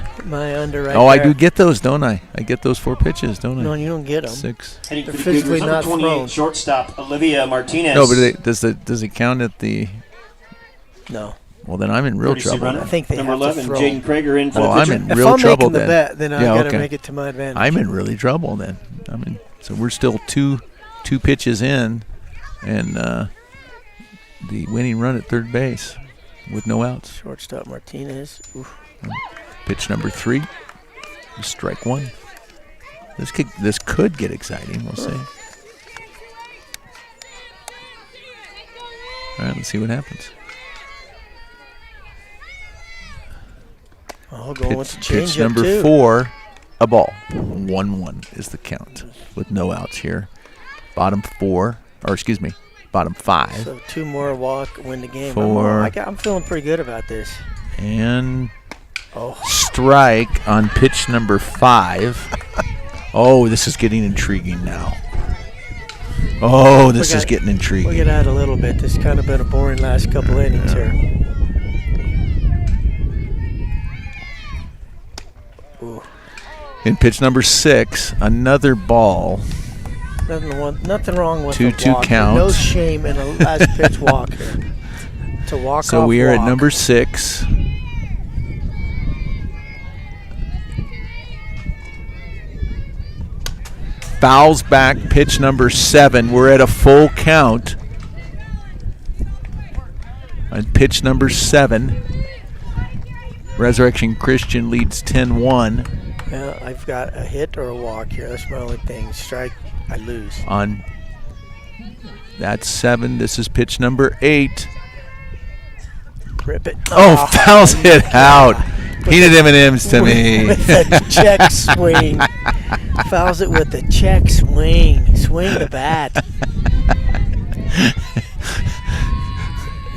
A: under right
B: oh, I
A: there.
B: do get those, don't I? I get those 4 pitches, don't I?
A: No, you don't get them.
B: 6.
C: Heading
A: They're
C: for the
A: physically
C: Cougars, number
A: not
C: 28,
A: thrown.
C: shortstop Olivia Martinez.
B: No, but does it count at the?
A: No.
B: Well, then I'm in real
C: Courtesy
B: trouble.
C: runner.
A: I think they
C: number
A: have to
C: 11,
A: throw.
C: Jaden Krager in for
B: Well,
C: the
B: I'm
C: pitcher.
B: in
A: If
B: real
A: I'm
B: trouble
A: making the
B: then.
A: bet, then I
B: Yeah,
A: got to
B: okay.
A: make it to my advantage.
B: I'm in really trouble then. So we're still two pitches in, and the winning run at third base with no outs.
A: Shortstop Martinez. Oof.
B: Pitch number 3, strike 1. This could get exciting. We'll see. All right, let's see what happens.
A: I'll go with the change
B: Pitch number 4, a ball. 1-1 is the count with no outs here. Bottom 5.
A: So 2 more walk, win the game.
B: 4.
A: I'm feeling pretty good about this.
B: And
A: Oh,
B: strike on pitch number 5. Oh, this is getting intriguing now. Oh, this is getting
A: we'll
B: intriguing.
A: get out a little bit. This has kind of been a boring last couple innings here. Ooh.
B: In pitch number 6, another ball.
A: Nothing wrong with
B: 2-2
A: a walk.
B: count.
A: No shame in a last pitch walk here. It's a walk-off
B: So we are
A: walk.
B: at number 6. Fouls back, pitch number 7. We're at a full count. On pitch number 7, Resurrection Christian leads 10-1.
A: Yeah, I've got a hit or a walk here. That's my only thing. Strike, I lose.
B: On that's 7. This is pitch number 8.
A: Rip it.
B: Oh, fouls it out. Peanut M&Ms to me.
A: With a check swing. Fouls it with the check swing. Swing the bat.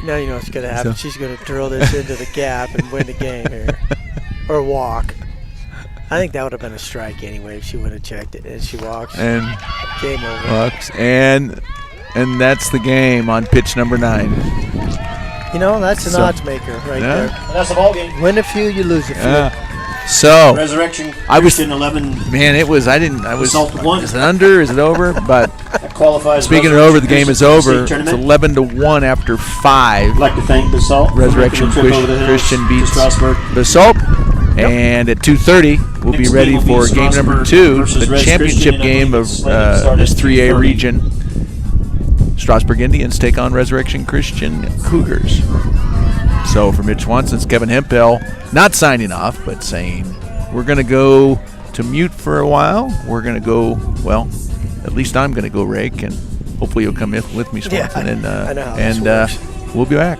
A: Now you know what's going to happen. She's going to drill this into the gap and win the game here. Or walk. I think that would have been a strike anyway if she would have checked it. And she walks.
B: And
A: Game over.
B: walks. And that's the game on pitch number 9.
A: You know, that's an
B: So-
A: odds maker right
B: Yeah.
A: there.
C: And that's the ball game.
A: Win a few, you lose a few.
B: So,
C: Resurrection
B: I was-
C: Christian 11.
B: man, I was
C: Basalt 1.
B: is it under? Is it over? But
C: That qualifies.
B: speaking of
C: Resurrection
B: over, the game is
C: Christian
B: over.
C: State
B: It's
C: Tournament.
B: 11-1 after 5.
C: I'd like to thank Basalt. for
B: Resurrection
C: making the trip over the hills
B: Christian
C: to
B: beats
C: Strasburg.
B: Basalt. And at 2:30, we'll be
C: Next
B: ready
C: game will be
B: for game number
C: Strasburg
B: 2,
C: versus
B: the
C: Res
B: championship
C: Christian, and I
B: game
C: believe
B: of
C: it's slated to start
B: this
C: at
B: 3A
C: 2:30.
B: region. Strasburg Indians take on Resurrection Christian Cougars. So for Mitch Swanson, it's Kevin Hempel, not signing off, but saying we're going to go to mute for a while. We're going to go, well, at least I'm going to go rake, and hopefully you'll come with me, Swanson.
A: Yeah,
B: and
A: I know how this works.
B: We'll be back.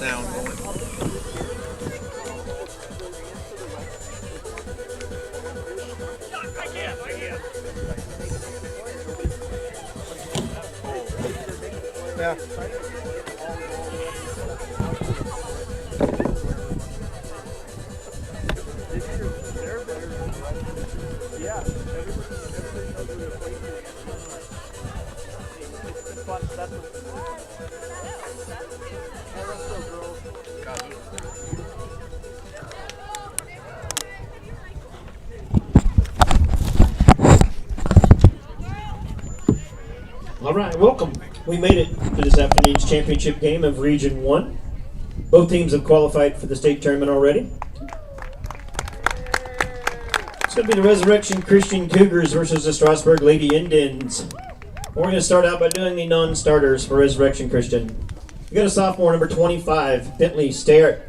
B: sound going.
A: Yeah.
C: All right, welcome. We made it to this afternoon's championship game of Region 1. Both teams have qualified for the state tournament already. It's going to be the Resurrection Christian Cougars versus the Strasburg Lady Indians. We're going to start out by doing the non-starters for Resurrection Christian. We got a sophomore, number 25, Bentley Starrett.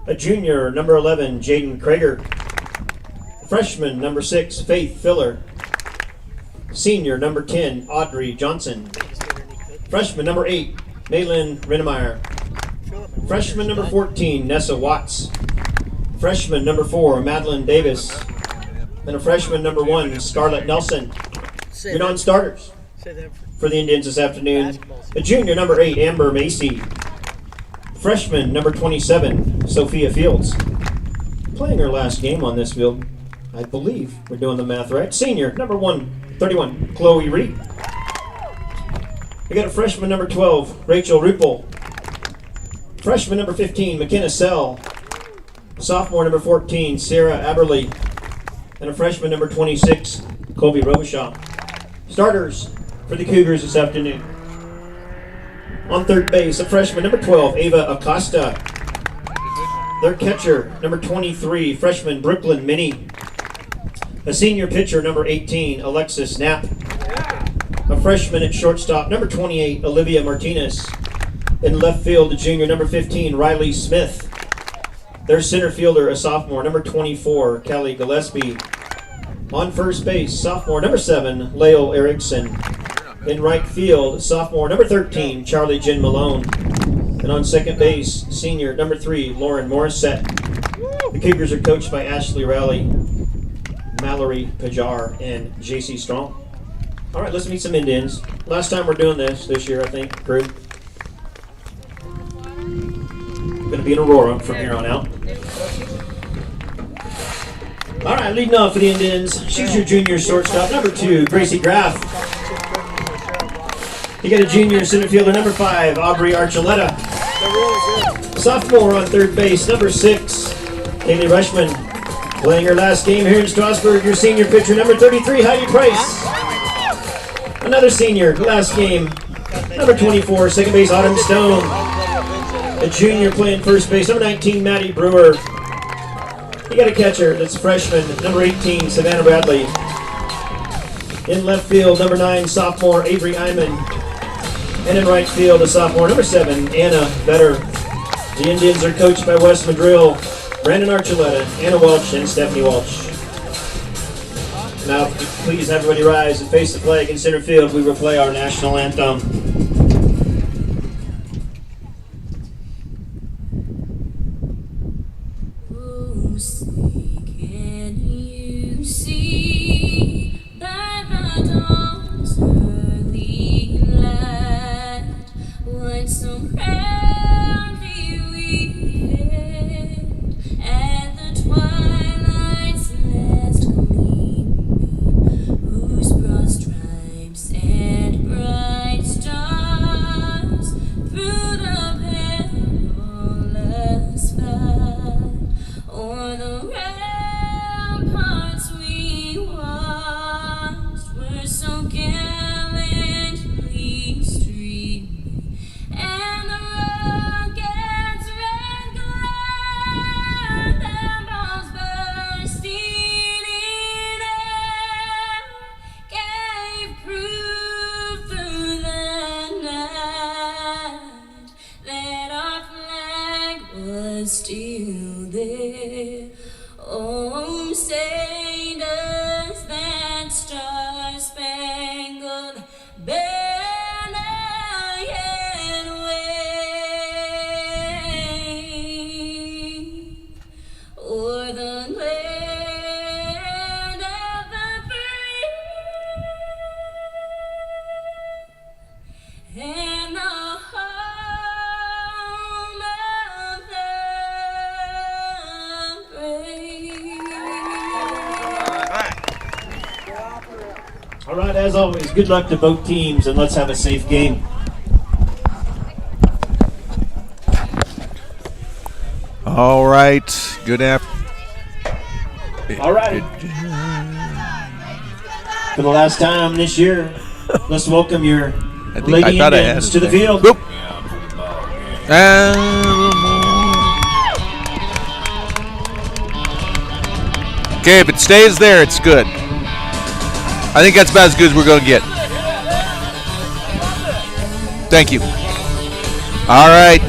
C: A junior, number 11, Jaden Krager. Freshman, number 6, Faith Filler. Senior, number 10, Audrey Johnson. Freshman, number 8, Maylin Renemeyer. Freshman, number 14, Nessa Watts. Freshman, number 4, Madeline Davis. And a freshman, number 1, Scarlett Nelson. Your non-starters for the Indians this afternoon. A junior, number 8, Amber Macy. Freshman, number 27, Sophia Fields. Playing her last game on this field, I believe we're doing the math right. Senior, number 31, Chloe Reed. We got a freshman, number 12, Rachel Ruppel. Freshman, number 15, McKenna Sell. Sophomore, number 14, Sarah Aberley. And a freshman, number 26, Colby Robichaud. Starters for the Cougars this afternoon. On third base, a freshman, number 12, Ava Acosta. Their catcher, number 23, freshman, Brooklyn Minnie. A senior pitcher, number 18, Alexis Knapp. A freshman at shortstop, number 28, Olivia Martinez. In left field, a junior, number 15, Riley Smith. Their center fielder, a sophomore, number 24, Callie Gillespie. On first base, sophomore, number 7, Lael Erickson. In right field, sophomore, number 13, Charlie Jen Malone. And on second base, senior, number 3, Lauren Morissette. The Cougars are coached by Ashley Rowley, Mallory Pajar, and JC Strong. All right, let's meet some Indians. Last time we're doing this year, I think, crew. Going to be in Aurora from here on out. All right, leading off for the Indians, she's your junior shortstop, number 2, Gracie Graff. You got a junior center fielder, number 5, Aubrey Archuleta. Sophomore on third base, number 6, Kaylee Rushman. Playing her last game here in Strasburg, your senior pitcher, number 33, Heidi Price. Another senior, last game, number 24, second base, Autumn Stone. A junior playing first base, number 19, Maddie Brewer. You got a catcher, that's freshman, number 18, Savannah Bradley. In left field, number 9, sophomore, Avery Iman. And in right field, a sophomore, number 7, Anna Vetter. The Indians are coached by Wes Madrill, Brandon Archuleta, Anna Welch, and Stephanie Welch. Now, please everybody rise and face the flag in center field. We will play our national anthem.
D: Can you see by the dawn's early light what so proudly we hailed at the twilight's last gleaming, whose broad stripes and bright stars through the perilous fight o'er the ramparts we watched were so gallantly streaming, and the rocket's red glare, their balls bursting in air, gave proof through the night that our flag was still there. Oh, say does that star-spangled banner yet
C: as always, good luck to both teams, and let's have a safe game.
B: All right. Good afternoon.
C: All right. For the last time this year, let's welcome your Lady Indians to the field.
B: Boop. Okay, if it stays there, it's good. I think that's about as good as we're going to get. Thank you. All right.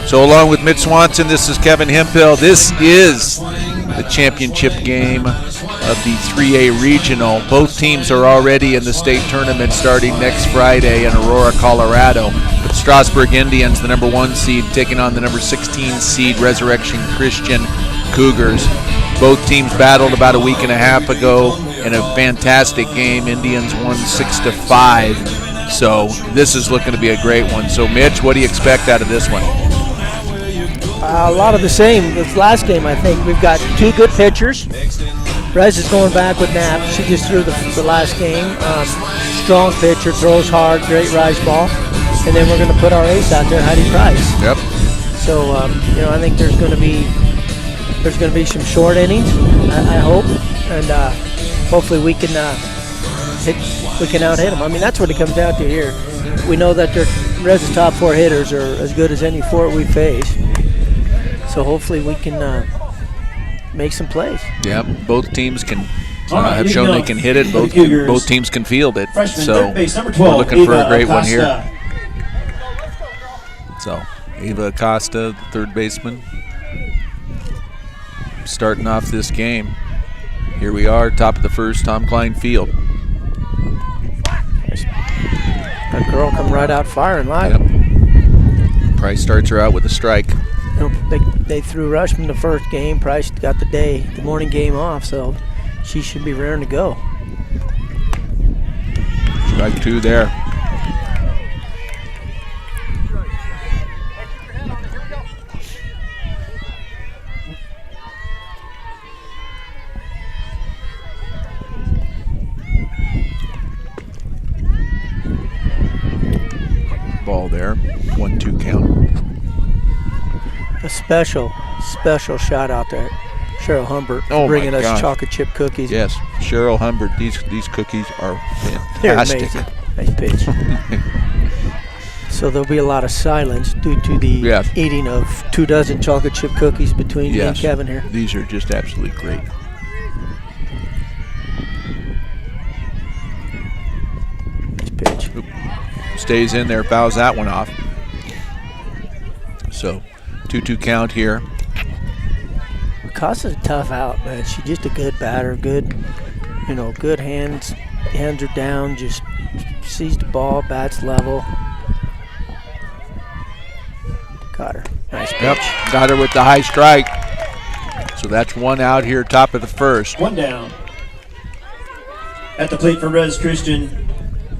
B: So along with Mitch Swanson, this is Kevin Hemphill. This is the championship game of the 3A Regional. Both teams are already in the state tournament starting next Friday in Aurora, Colorado. With Strasburg Indians, the number 1 seed, taking on the number 16 seed Resurrection Christian Cougars. Both teams battled about a week and a half ago in a fantastic game. Indians won 6-5. So this is looking to be a great one. So Mitch, what do you expect out of this one?
A: A lot of the same. This last game, I think we've got 2 good pitchers. Rez is going back with Knapp. She just threw the last game. Strong pitcher, throws hard, great rise ball. And then we're going to put our ace out there, Heidi Price.
B: Yep.
A: So I think there's going to be some short innings. I hope, and hopefully we can out-hit them. I mean, that's what it comes down to here. We know that Rez's top 4 hitters are as good as any 4 we face. So hopefully we can make some plays.
B: Yeah, both teams can have shown they can hit it. Both teams can field it. So we're looking for a great one here. So Eva Acosta, the third baseman, starting off this game. Here we are, top of the first, Tom Cline Field.
A: That girl come right out firing live.
B: Yep. Price starts her out with a strike.
A: They threw Rushman the first game. Price got the morning game off, so she should be raring to go.
B: Strike 2 there. Ball there, 1-2 count.
A: A special shout out there, Cheryl Humbert, bringing us chocolate chip cookies.
B: Yes, Cheryl Humbert. These cookies are fantastic.
A: They're amazing. Nice pitch. So there'll be a lot of silence due to the eating of 24 chocolate chip cookies between me and Kevin here.
B: These are just absolutely great.
A: Nice pitch.
B: Oop. Stays in there, fouls that one off. So 2-2 count here.
A: Acosta's a tough out, man. She's just a good batter, good hands. Hands are down, just sees the ball, bats level. Got her. Nice pitch.
B: Yep, got her with the high strike. So that's 1 out here, top of the first.
C: 1 down. At the plate for Res Christian,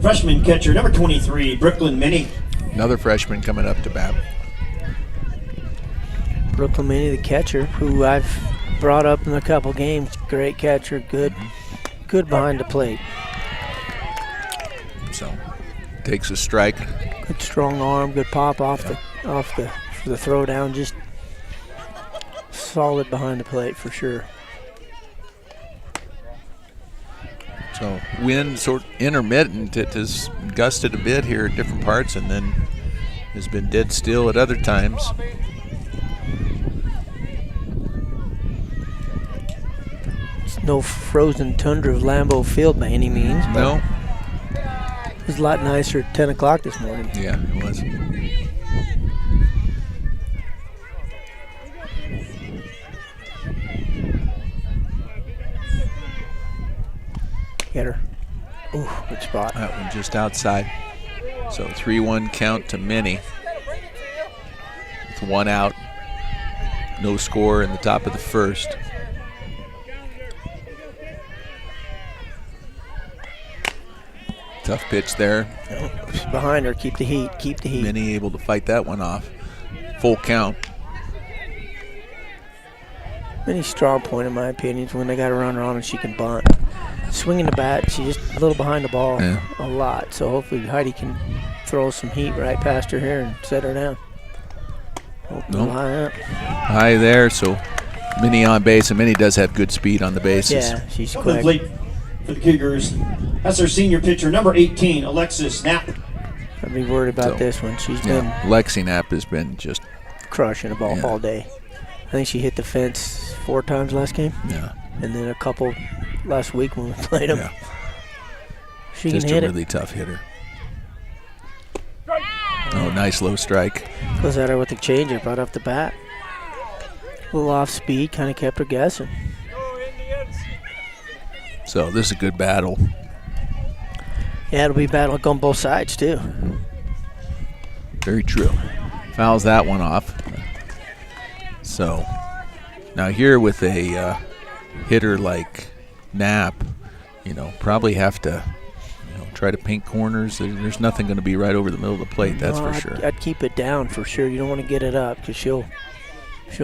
C: freshman catcher number 23, Brooklyn Minnie.
B: Another freshman coming up to bat.
A: Brooklyn Minnie, the catcher, who I've brought up in a couple games. Great catcher, good behind the plate.
B: So takes a strike.
A: Good strong arm, good pop off the throw down. Just solid behind the plate for sure.
B: So wind sort of intermittent. It has gusted a bit here at different parts and then has been dead still at other times.
A: It's no frozen tundra of Lambeau Field by any means.
B: No.
A: It was a lot nicer at 10 o'clock this morning.
B: Yeah, it was.
A: Get her. Ooh, good spot.
B: That one just outside. So 3-1 count to Minnie. With 1 out. No score in the top of the first. Tough pitch there.
A: Behind her, keep the heat, keep the heat.
B: Minnie able to fight that one off. Full count.
A: Minnie's strong point, in my opinion, is when they got a runner on and she can bunt. swinging the bat. She's just a little behind the ball
B: Yeah.
A: a lot. So hopefully Heidi can throw some heat right past her here and set her down.
B: Nope.
A: High up.
B: High there, so Minnie on base, and Minnie does have good speed on the bases.
A: Yeah, she's
C: Coming
A: quick.
C: late for the Cougars. That's our senior pitcher, number 18, Alexis Knapp.
A: I'd be worried about
B: So,
A: this one. She's
B: Yeah,
A: been
B: Lexi Knapp has been just,
A: crushing the ball
B: Yeah.
A: all day. I think she hit the fence 4 times last game,
B: yeah,
A: and then a couple last week when we played them.
B: yeah,
A: She
B: just
A: can
B: a
A: hit
B: really tough hitter. Oh, nice low strike.
A: it. Goes at her with the changeup right off the bat. A little off speed, kind of kept her guessing.
B: So this is a good battle.
A: Yeah, it'll be battle on both sides too.
B: Very true. Fouls that one off. So now here with a hitter like Knapp, probably have to, try to paint corners. There's nothing going to be right over the middle of the plate, that's
A: No,
B: for sure.
A: I'd keep it down for sure. You don't want to get it up because she'll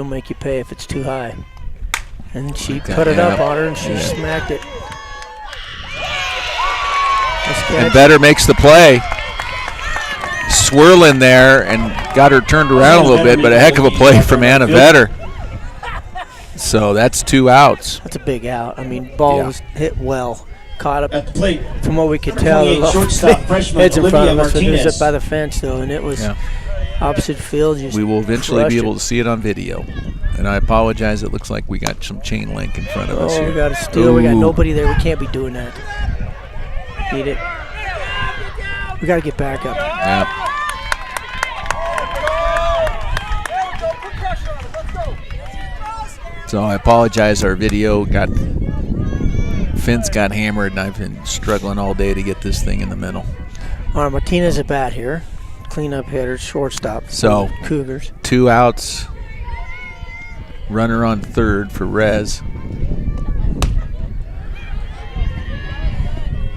A: make you pay if it's too high. And she
B: Like that,
A: put it up
B: yeah.
A: on her and she
B: Yeah.
A: smacked it. Nice
B: And
A: catch.
B: Better makes the play. Swirling there and got her turned around a little bit, but a heck of a play from Anna Vetter. So that's 2 outs.
A: That's a big out. I mean, ball
B: Yeah.
A: was hit well. Caught up
C: At the plate,
A: from what we could tell.
C: 28 shortstop freshman
A: Heads in front
C: Olivia
A: of us, but it was
C: Martinez.
A: up by the fence though, and it was
B: Yeah.
A: opposite field. Just
B: We will eventually
A: crushed
B: be
A: it.
B: able to see it on video. And I apologize, it looks like we got some chain link in front of us
A: Oh,
B: here.
A: we got a steal. We got
B: Ooh.
A: nobody there. We can't be doing that. Beat it. We got to get back up.
B: Yep. So I apologize, our video fence got hammered, and I've been struggling all day to get this thing in the middle.
A: All right, Martinez at bat here. Cleanup hitter, shortstop. for
B: So-
A: Cougars.
B: 2 outs. Runner on third for Rez.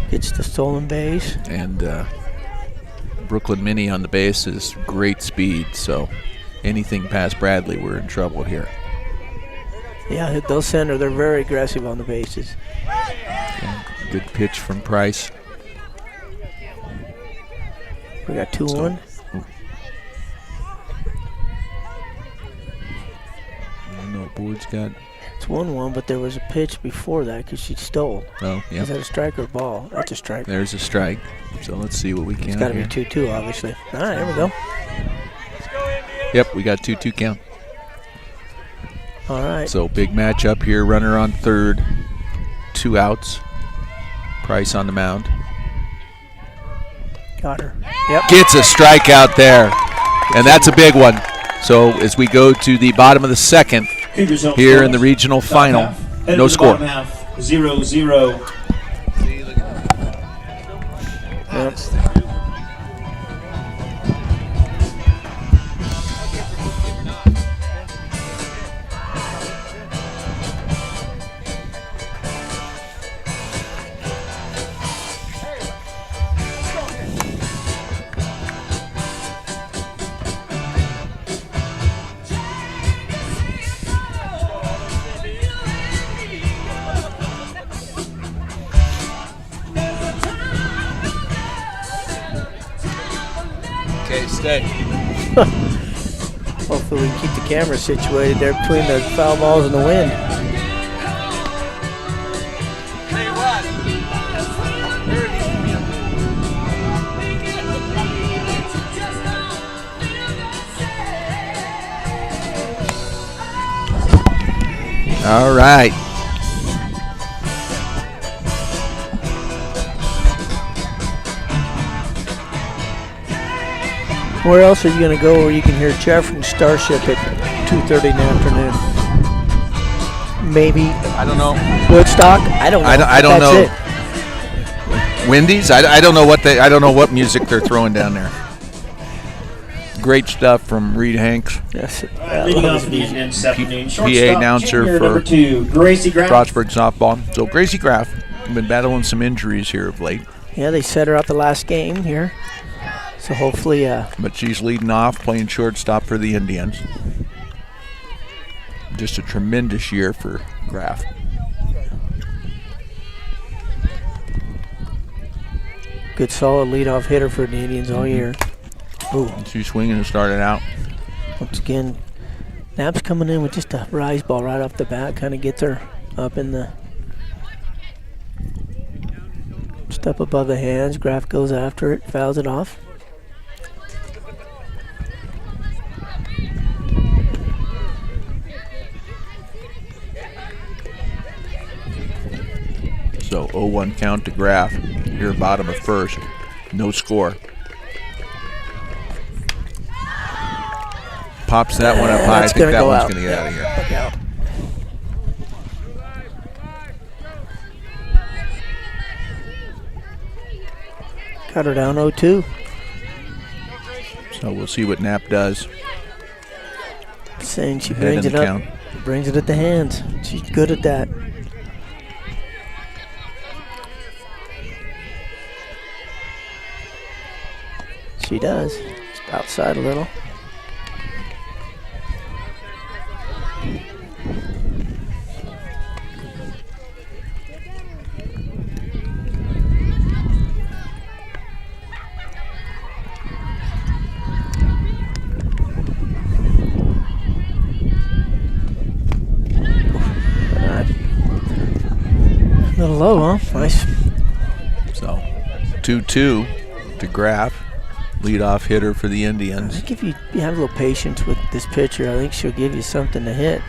A: Gets the stolen base.
B: And Brooklyn Mini on the base is great speed, so anything past Bradley, we're in trouble here.
A: Yeah, they'll send her. They're very aggressive on the bases.
B: Good pitch from Price.
A: We got 2-1.
B: I don't know what Board's got.
A: It's 1-1, but there was a pitch before that because she stole.
B: Oh, yeah.
A: Is that a strike or a ball? That's a strike.
B: There's a strike. So let's see what we can
A: It's got to
B: here.
A: be 2-2, obviously. All right, there we go.
B: Yep, we got 2-2 count.
A: All right.
B: So big matchup here. Runner on third. 2 outs. Price on the mound.
A: Got her. Yep.
B: Gets a strikeout there. And that's a big one. So as we go to the bottom of the second,
C: Cougars up
B: here
C: first.
B: in the regional
C: Top
B: final,
C: half. Headed
B: no
C: to the
B: score.
C: bottom half, 0-0.
A: Yep.
B: Okay, stay.
A: Hopefully we can keep the camera situated there between the foul balls and the wind.
B: All right.
A: Where else are you going to go where you can hear Jeff from Starship at 2:30 in the afternoon? Maybe
B: I don't know.
A: Woodstock? I don't know.
B: I don't
A: That's
B: know.
A: it.
B: Wendy's? I don't know what music they're throwing down there. Great stuff from Reed Hanks,
A: Yes.
C: Leading off the end this afternoon,
B: PA
C: shortstop,
B: announcer
C: junior
B: for
C: number 2, Gracie Graf.
B: Strasburg softball. So Gracie Graff been battling some injuries here of late,
A: Yeah, they set her out the last game here. So hopefully,
B: but she's leading off, playing shortstop for the Indians. Just a tremendous year for Graff.
A: Good solid leadoff hitter for the Indians all year. Ooh,
B: She's swinging and started out.
A: once again, Knapp's coming in with just a rise ball right off the bat. Kind of gets her up in the step above the hands. Graff goes after it, fouls it off.
B: So 0-1 count to Graff. Here, bottom of first. No score. Pops that one up high. I
A: That's
B: think
A: gonna
B: that
A: go
B: one's
A: out.
B: going to get out of here.
A: Look out. Cut her down 0-2.
B: So we'll see what Knapp does.
A: Saying she
B: Ahead
A: brings
B: in
A: it
B: the
A: up,
B: count.
A: brings it at the hands. She's good at that. She does. Just outside a little. A little low, huh? Nice.
B: So 2-2 to Graff. Leadoff hitter for the
A: I
B: Indians.
A: think if you have a little patience with this pitcher, I think she'll give you something to hit.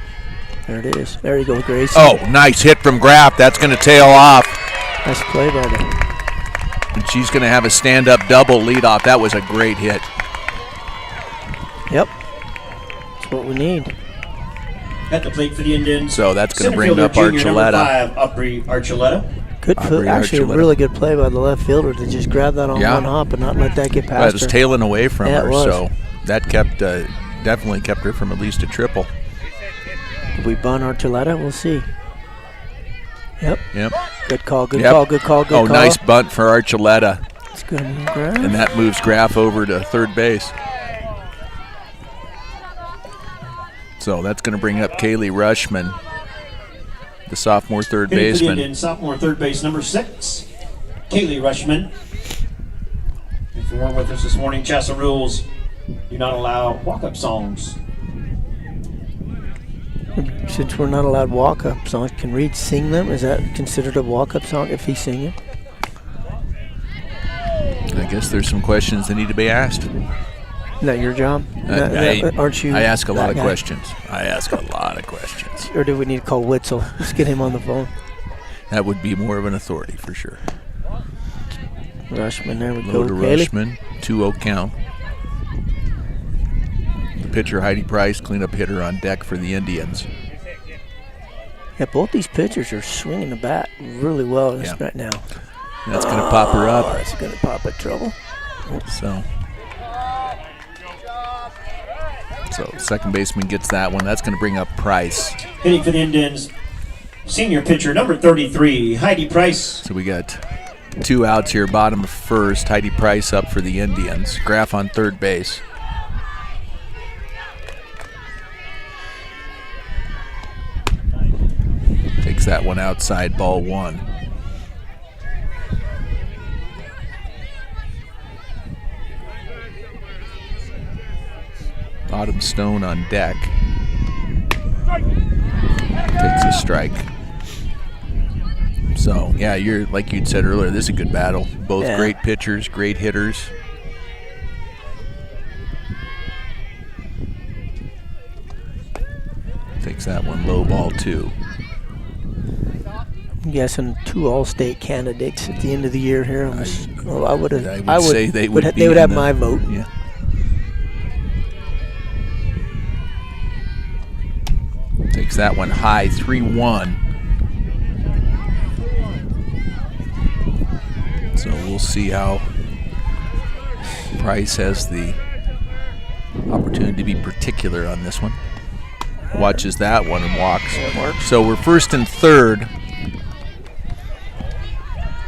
A: There it is. There you go, Gracie.
B: Oh, nice hit from Graff. That's going to tail off.
A: Nice play by the.
B: And she's going to have a stand-up double leadoff. That was a great hit.
A: Yep. That's what we need.
C: At the plate for the Indians.
B: So that's going to
C: center
B: bring
C: fielder,
B: up
C: junior, number
B: Archuleta.
C: 5, Aubrey Archuleta.
A: Good
B: Aubrey
A: actually a
B: Archuleta.
A: really good play by the left fielder to just grab that on
B: Yeah.
A: one hop and not let that get
B: Well,
A: past
B: it was
A: her.
B: tailing away from
A: Yeah,
B: her,
A: it was.
B: so that kept definitely kept her from at least a triple.
A: If we bunt Archuleta, we'll see. Yep.
B: Yep.
A: Good call, good
B: Yep.
A: call, good call, good
B: Oh,
A: call.
B: nice bunt for Archuleta,
A: It's good on the ground.
B: and that moves Graff over to third base. So that's going to bring up Kaylee Rushman, the sophomore third
C: Hitting for the
B: baseman.
C: Indians, sophomore third base, number 6, Kaylee Rushman. If you weren't with us this morning, Chassa rules do not allow walk-up songs.
A: Since we're not allowed walk-up songs, can Reed sing them? Is that considered a walk-up song if he's singing?
B: I guess there's some questions that need to be asked.
A: Isn't that your job? Aren't you?
B: I ask a lot
A: that
B: of
A: guy?
B: questions. I ask a lot of questions.
A: Or do we need to call Witzel? Let's get him on the phone.
B: That would be more of an authority for sure.
A: Rushman, there we
B: Low
A: go.
B: to
A: Kaylee.
B: Rushman, 2-0 count. The pitcher, Heidi Price, cleanup hitter on deck for the Indians.
A: Yeah, both these pitchers are swinging the bat really well
B: Yeah.
A: right now.
B: That's going to pop her
A: Oh,
B: up.
A: that's going to pop at trouble.
B: So second baseman gets that one. That's going to bring up Price.
C: Hitting for the Indians, senior pitcher, number 33, Heidi Price.
B: So we got 2 outs here, bottom of first. Heidi Price up for the Indians. Graff on third base. Takes that one outside, ball 1. Autumn Stone on deck. Takes a strike. So, yeah, you're like you'd said earlier, this is a good battle. Both
A: Yeah.
B: great pitchers, great hitters. Takes that one low, ball 2.
A: I'm guessing 2 All-State candidates at the end of the year here. I would have.
B: I would say they would be
A: They would
B: in
A: have
B: the-
A: my vote.
B: Yeah. Takes that one high, 3-1. So we'll see how Price has the opportunity to be particular on this one. Watches that one and walks. So we're first and third.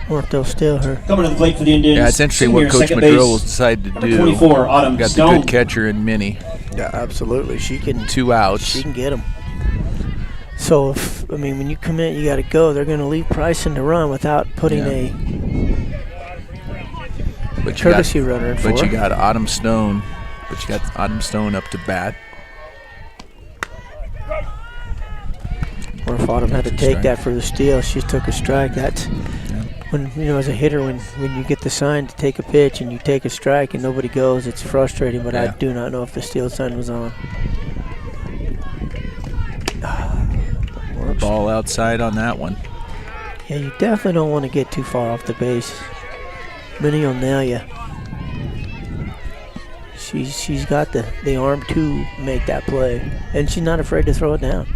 A: Or if they'll steal her.
C: Coming to the plate for the Indians.
B: Yeah, it's interesting
C: senior
B: what Coach
C: second
B: Madrill will
C: base,
B: decide to
C: number
B: do.
C: 24, Autumn
B: Got
C: Stone.
B: the good catcher in Minnie.
A: Yeah, absolutely. She can.
B: 2 outs.
A: She can get them. So when you commit, you got to go. They're going to leave Price in the run without putting
B: Yeah.
A: courtesy runner in 4.
B: But you got Autumn Stone. Up to bat.
A: Or if Autumn had to take that for the steal, she took a strike. That's when, as a hitter, when you get the sign to take a pitch and you take a strike and nobody goes, it's frustrating. But I do not know if the steal sign was on.
B: Ball outside on that one.
A: Yeah, you definitely don't want to get too far off the base. Minnie will nail you. She's got the arm to make that play, and she's not afraid to throw it down.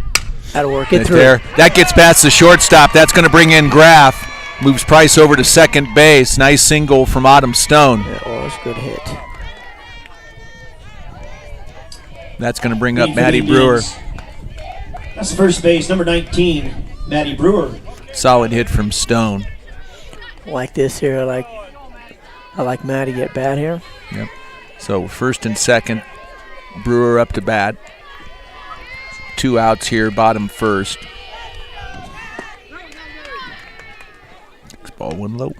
A: That'll work. Get through.
B: There. That gets past the shortstop. That's going to bring in Graff. Moves Price over to second base. Nice single from Autumn Stone.
A: That was a good hit.
B: That's going to bring up Maddie Brewer.
C: That's first base, number 19, Maddie Brewer.
B: Solid hit from Stone.
A: Like this here. I like Maddie at bat here.
B: Yep. So first and second, Brewer up to bat. 2 outs here, bottom first. Next ball one low.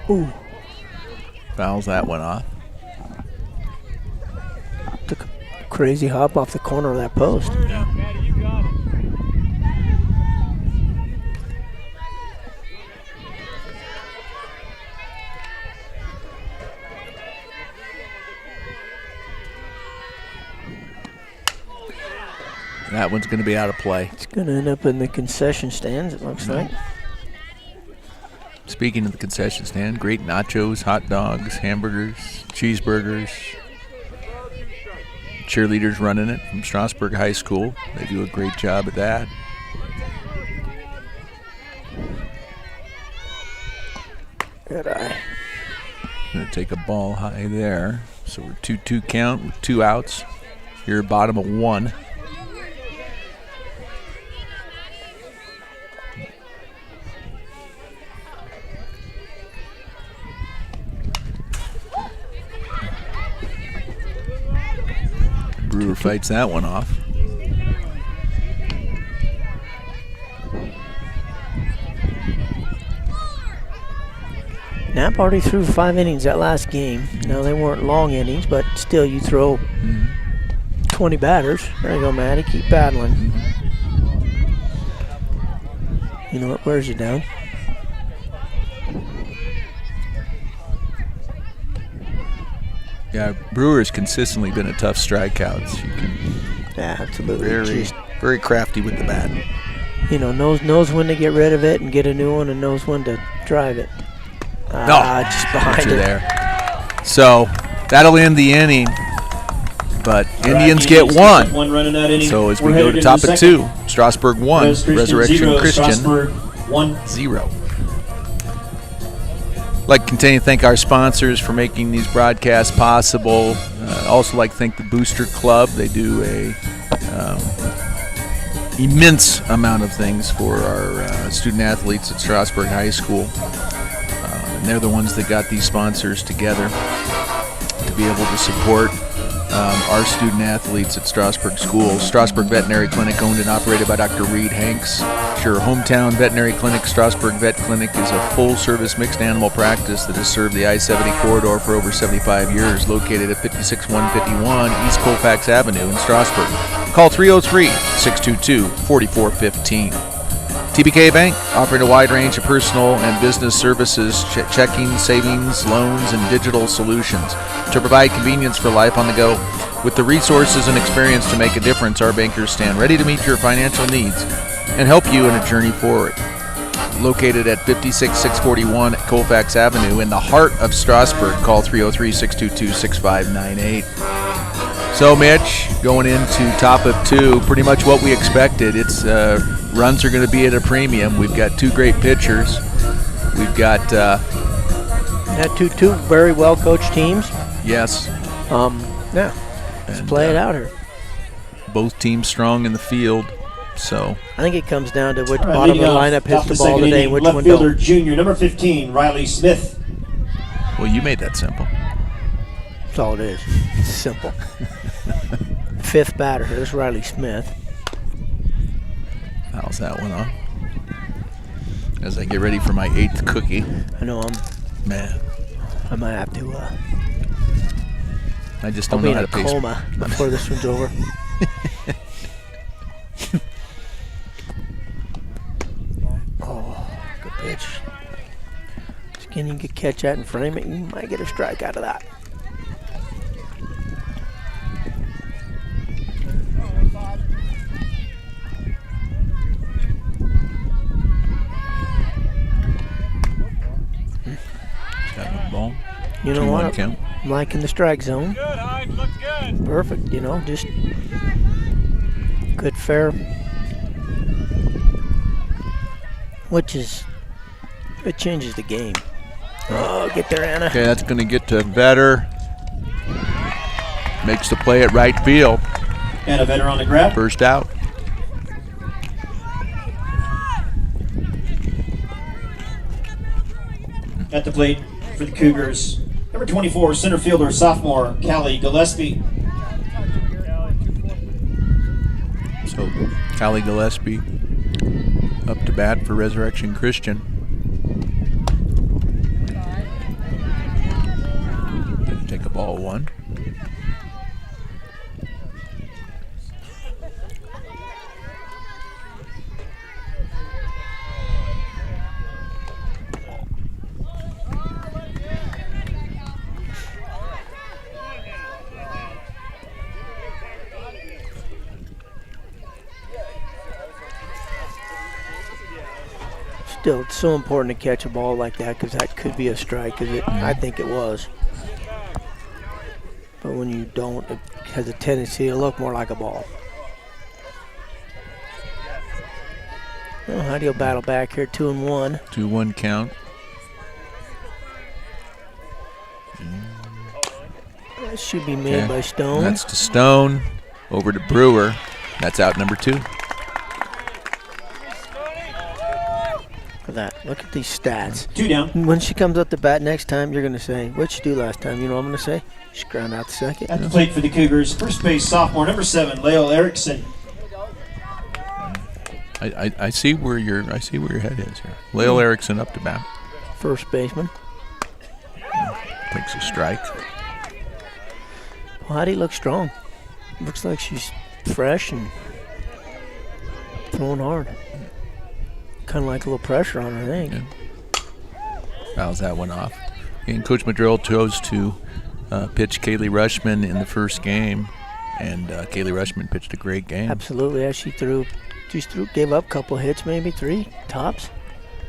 A: Ooh.
B: Fouls that one off.
A: Took a crazy hop off the corner of that post.
B: Yeah. That one's going to be out of play.
A: It's going to end up in the concession stands, it looks like.
B: Speaking of the concession stand, great nachos, hot dogs, hamburgers, cheeseburgers. Cheerleaders running it from Strasburg High School. They do a great job at that.
A: Good eye.
B: Going to take a ball high there. So we're 2-2 count with 2 outs. Here, bottom of 1. Brewer fights that one off.
A: Knapp already threw 5 innings that last game. Now, they weren't long innings, but still you throw 20 batters. There you go, Maddie. Keep battling. You know what wears you down?
B: Yeah, Brewer's consistently been a tough strikeout. She can
A: absolutely.
B: Very crafty with the bat.
A: Knows when to get rid of it and get a new one, and knows when to drive it. Just behind it.
B: There. So that'll end the inning. But Indians get 1.
C: 1 run in that inning.
B: So as we go to top of 2, Strasburg 1, Resurrection Christian 0. I'd like to continue to thank our sponsors for making these broadcasts possible. Also like to thank the Booster Club. They do a immense amount of things for our student athletes at Strasburg High School. And they're the ones that got these sponsors together to be able to support our student athletes at Strasburg School. Strasburg Veterinary Clinic, owned and operated by Dr. Reed Hanks. Your hometown veterinary clinic, Strasburg Vet Clinic, is a full-service mixed animal practice that has served the I-70 corridor for over 75 years, located at 56151 East Colfax Avenue in Strasburg. Call 303-622-4415. TBK Bank, offering a wide range of personal and business services, checking, savings, loans, and digital solutions to provide convenience for life on the go. With the resources and experience to make a difference, our bankers stand ready to meet your financial needs and help you in a journey forward. Located at 56641 Colfax Avenue in the heart of Strasburg, call 303-622-6598. So, Mitch, going into top of 2, pretty much what we expected. It's runs are going to be at a premium. We've got 2 great pitchers. We've got
A: two very well coached teams.
B: Yes.
A: Let's play it out here.
B: Both teams strong in the field. So
A: I think it comes down to which bottom of the lineup hits the ball today and which one
C: don't. Left fielder junior, number 15, Riley Smith.
B: Well, you made that simple.
A: That's all it is. It's simple. Fifth batter. There's Riley Smith.
B: How's that one on? As I get ready for my 8th cookie.
A: I know
B: Man,
A: I might have to.
B: I just
A: I'll
B: don't
A: be
B: know
A: in
B: how
A: a
B: to pace.
A: coma before this one's over. Oh, good pitch. Again, you can catch that and frame it. You might get a strike out of that.
B: Got a ball.
A: You know
B: 2-1
A: what?
B: count.
A: I'm liking the strike zone.
E: Good, Hines. Looks good.
A: Perfect, you know, just good, fair. Which is, it changes the game. Oh, get there, Anna.
B: Okay, that's going to get to Vetter. Makes the play at right field.
C: And a Vetter on the grab.
B: First out.
C: At the plate for the Cougars, number 24, center fielder, sophomore, Callie Gillespie.
B: So, Callie Gillespie up to bat for Resurrection Christian. Gonna take a ball 1.
A: Still, it's so important to catch a ball like that because that could be a strike. I think it was. But when you don't, it has a tendency to look more like a ball. Well, how do you battle back here? 2-1.
B: 2-1 count.
A: That should be made
B: Okay.
A: by Stone.
B: That's to Stone. Over to Brewer. That's out number 2.
A: For that. Look at these stats.
C: 2 down.
A: When she comes up to bat next time, you're going to say, what'd she do last time? You know what I'm going to say? She ground out the second.
C: At the plate for the Cougars, first base, sophomore, number 7, Lael Erickson.
B: I see where your head is here. Lael Erickson up to bat.
A: First baseman.
B: Takes a strike.
A: Well, Hattie looks strong. Looks like she's fresh and throwing hard. Kind of like a little pressure on her, I think.
B: Yeah. Fouls that one off. And Coach Madrill chose to pitch Kaylee Rushman in the first game, and Kaylee Rushman pitched a great game.
A: Absolutely. As she gave up a couple of hits, maybe 3 tops.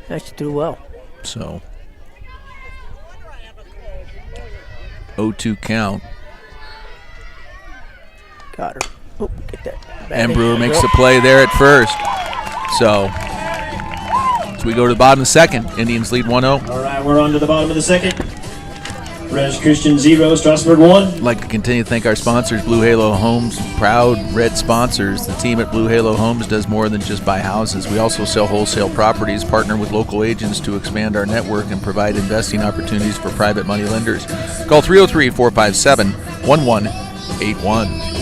A: Yeah, she threw well.
B: So 0-2 count.
A: Got her. Oh, get that.
B: And Brewer makes the play there at first. So we go to the bottom of the second. Indians lead 1-0.
C: All right, we're on to the bottom of the second. Res Christian 0, Strasburg 1.
B: I'd like to continue to thank our sponsors, Blue Halo Homes, proud red sponsors. The team at Blue Halo Homes does more than just buy houses. We also sell wholesale properties, partner with local agents to expand our network, and provide investing opportunities for private money lenders. Call 303-457-1181.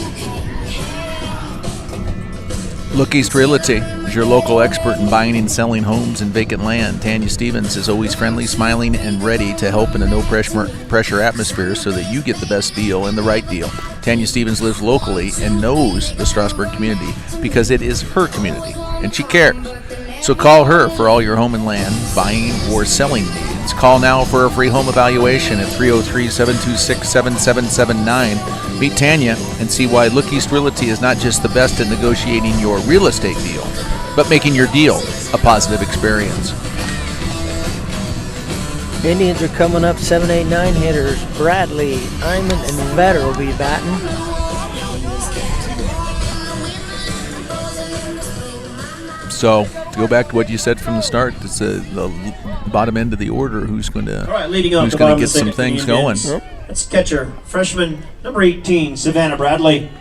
B: Look East Realty is your local expert in buying and selling homes and vacant land. Tanya Stevens is always friendly, smiling, and ready to help in a no-pressure atmosphere so that you get the best deal and the right deal. Tanya Stevens lives locally and knows the Strasburg community because it is her community, and she cares. So call her for all your home and land, buying or selling needs. Call now for a free home evaluation at 303-726-7779. Meet Tanya and see why Look East Realty is not just the best at negotiating your real estate deal, but making your deal a positive experience.
A: Indians are coming up. 7, 8, 9 hitters. Bradley, Iman, and Vetter will be batting.
B: So, to go back to what you said from the start, it's the bottom end of the order. Who's going to
C: All right, leading up
B: who's
C: the
B: going
C: bottom
B: to
C: of
B: get
C: the
B: some
C: second
B: things
C: for the
B: going?
C: Indians. That's catcher, freshman, number 18, Savannah Bradley.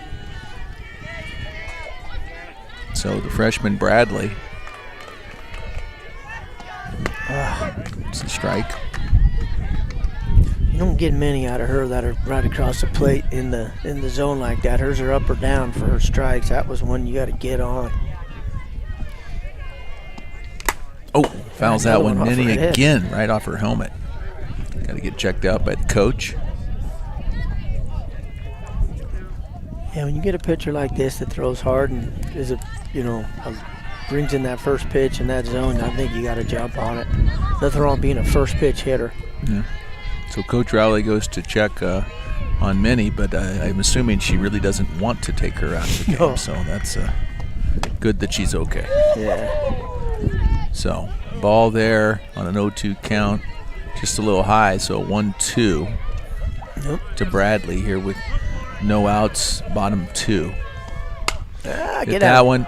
B: So the freshman Bradley. It's a strike.
A: You don't get many out of her that are right across the plate in the zone like that. Hers are up or down for her strikes. That was one you got to get on.
B: Oh, fouls that
A: Another
B: one.
A: one off her
B: Minnie
A: head.
B: again, right off her helmet. Got to get checked out by the coach.
A: Yeah, when you get a pitcher like this that throws hard and brings in that first pitch in that zone, I think you got to jump on it. Nothing wrong being a first pitch hitter.
B: Yeah. So Coach Rowley goes to check on Minnie, but I'm assuming she really doesn't want to take her out of the game.
A: No.
B: So that's good that she's okay.
A: Yeah.
B: So ball there on an 0-2 count, just a little high. So 1-2 to Bradley here with no outs, bottom 2.
A: Get
B: that
A: out.
B: one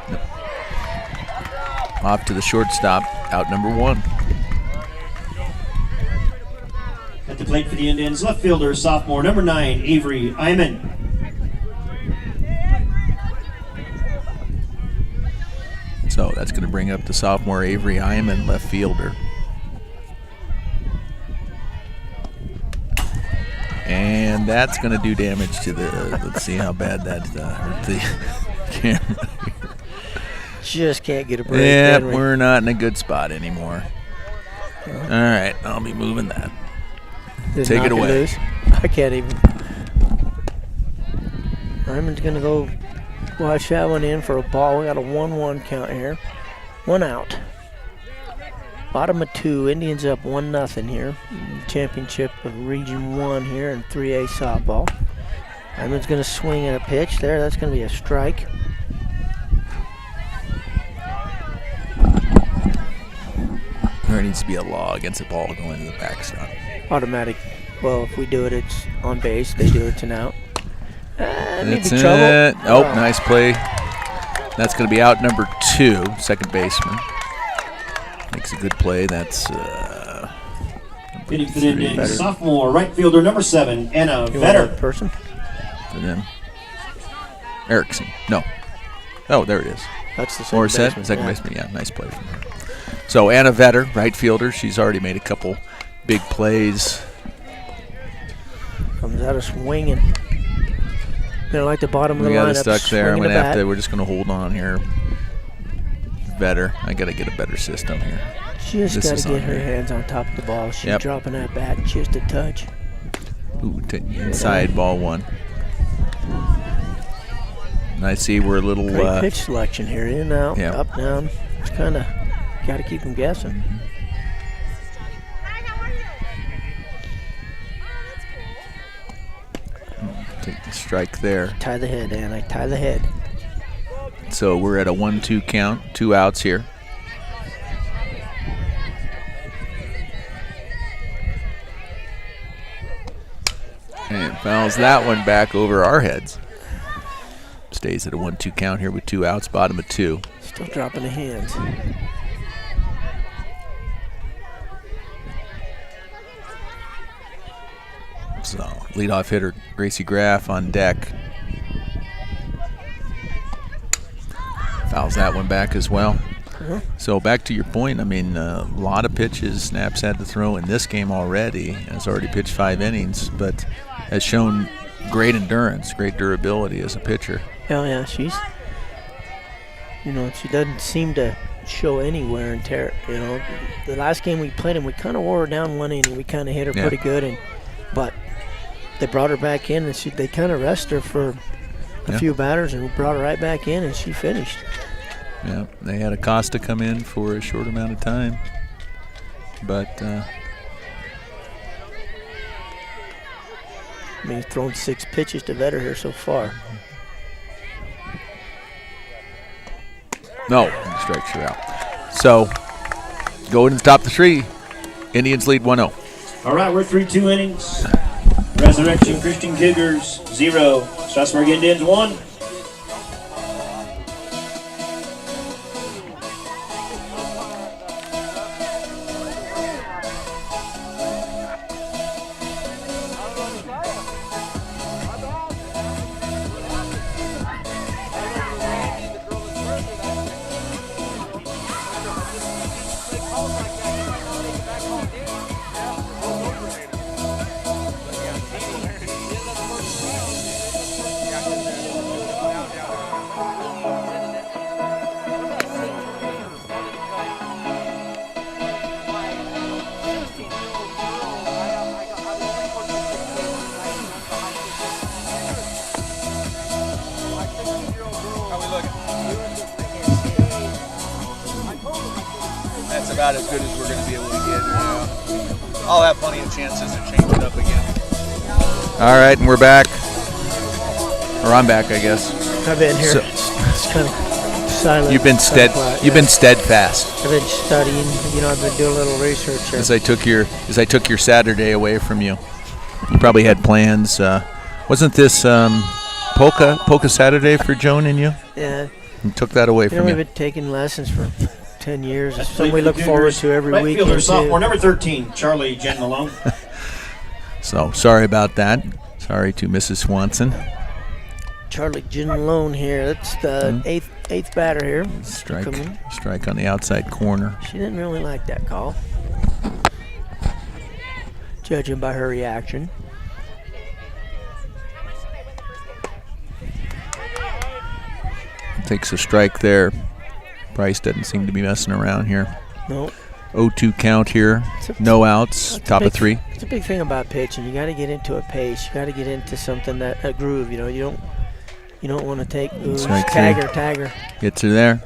B: off to the shortstop, out number 1.
C: At the plate for the Indians, left fielder, sophomore, number 9, Avery Iman.
B: So that's going to bring up the sophomore Avery Iman, left fielder. And that's going to do damage to the, let's see how bad that hurt the camera.
A: Just can't get a break.
B: Yeah,
A: can we?
B: we're not in a good spot anymore. All right, I'll be moving that.
A: Just
B: Take
A: knock
B: it away.
A: loose. I can't even. Ryman's going to go watch that one in for a ball. We got a 1-1 count here. 1 out. Bottom of 2. Indians up 1-0 here. Championship of Region 1 here in 3A softball. Ryman's going to swing at a pitch there. That's going to be a strike.
B: There needs to be a law against the ball going to the backstop.
A: Automatic. Well, if we do it, it's on base. They do it, it's an out. Maybe
B: That's
A: trouble.
B: it. Oh, nice play. That's going to be out number 2, second baseman. Makes a good play. That's
C: Hitting for the Indians, sophomore, right fielder, number 7, Anna
A: You want that
C: Vetter.
A: person?
B: for them. Erickson. No. Oh, there it is.
A: That's the second
B: Morissette,
A: baseman.
B: second
A: yeah.
B: baseman. Yeah, nice play from her. So Anna Vetter, right fielder. She's already made a couple big plays.
A: Comes out of swinging. Gonna like the bottom of the
B: We got
A: lineup.
B: it stuck there. I'm
A: swinging
B: gonna
A: the
B: have to.
A: bat.
B: We're just gonna hold on here. Vetter. I gotta get a better system here.
A: Just
B: This
A: got
B: is
A: to get
B: on
A: her
B: here.
A: hands on top of the ball. She's
B: Yep.
A: dropping that bat just a touch.
B: Ooh, inside ball one. And I see we're a little.
A: Great pitch selection here. In, out,
B: yeah.
A: up, down. It's kind of got to keep them guessing.
B: Take the strike there.
A: Tie the head, Anna. Tie the head.
B: So we're at a 1-2 count. 2 outs here. And fouls that one back over our heads. Stays at a 1-2 count here with 2 outs, bottom of 2.
A: Still dropping the hands.
B: So leadoff hitter Gracie Graff on deck. Fouls that one back as well. So back to your point, I mean, a lot of pitches Snaps had to throw in this game already. Has already pitched 5 innings, but has shown great endurance, great durability as a pitcher.
A: Hell yeah, she's. She doesn't seem to show any wear and tear. The last game we played him, we kind of wore her down 1 inning. We kind of hit her
B: Yeah.
A: pretty good, but they brought her back in, and they kind of rested her for a few batters, and we brought her right back in, and she finished.
B: Yeah, they had Acosta come in for a short amount of time, but
A: He's thrown 6 pitches to Vetter here so far.
B: no, strikes her out. So go ahead and stop the tree. Indians lead 1-0.
C: All right, we're through 2 innings. Resurrection Christian Cougars 0, Strasburg Indians 1.
B: about as good as we're going to be able to get. I'll have plenty of chances to change it up again. All right, and we're back. Or I'm back, I guess.
A: I've been here.
B: So-
A: It's kind of silent.
B: You've been
A: kind of quiet,
B: You've been steadfast.
A: I've been studying. I've been doing a little research here.
B: As I took your Saturday away from you. You probably had plans. Wasn't this polka Saturday for Joan and you?
A: Yeah.
B: You took that away from
A: We've
B: you.
A: been taking lessons for 10 years. It's
C: That's
A: something we look forward to every
C: right
A: week.
C: fielder, sophomore, number 13, Charlie Jen Malone.
B: So sorry about that. Sorry to Mrs. Swanson.
A: Charlie Jin Malone here. That's the eighth batter here.
B: Strike on the outside corner.
A: She didn't really like that call, judging by her reaction.
B: Takes a strike there. Price doesn't seem to be messing around here.
A: No.
B: 0-2 count here. No outs. Top of 3.
A: It's a big thing about pitching. You got to get into a pace. You got to get into something a groove. You don't want to take
B: Strike
A: tagger.
B: Gets her there.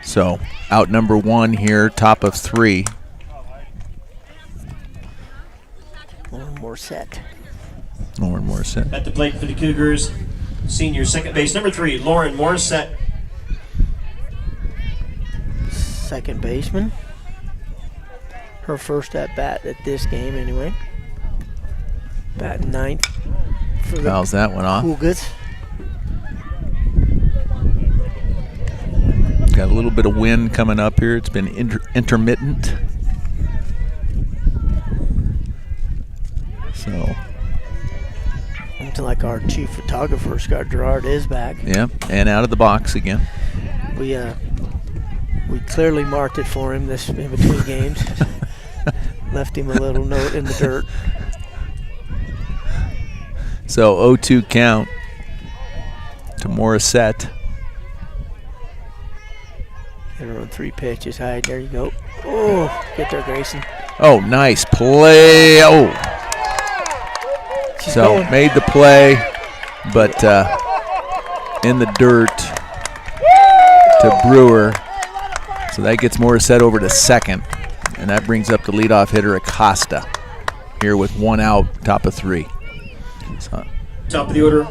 B: So out number 1 here. Top of 3.
A: One more set.
B: Lauren Morissette.
C: At the plate for the Cougars, senior second base, number 3, Lauren Morissette.
A: Second baseman. Her first at bat at this game, anyway. Batting ninth for the
B: Fouls that one off.
A: Cougars.
B: Got a little bit of wind coming up here. It's been intermittent. So.
A: Looks like our chief photographer, Scott Gerard, is back.
B: Yeah, and out of the box again.
A: We clearly marked it for him this in between games. Left him a little note in the dirt.
B: So 0-2 count to Morissette.
A: Hit her on 3 pitches. High. There you go. Oh, get there, Grayson.
B: Oh, nice play. Oh.
A: She's
B: So
A: going.
B: made the play, but in the dirt to Brewer. So that gets Morissette over to second, and that brings up the leadoff hitter Acosta here with 1 out, top of 3. So,
C: Top of the order.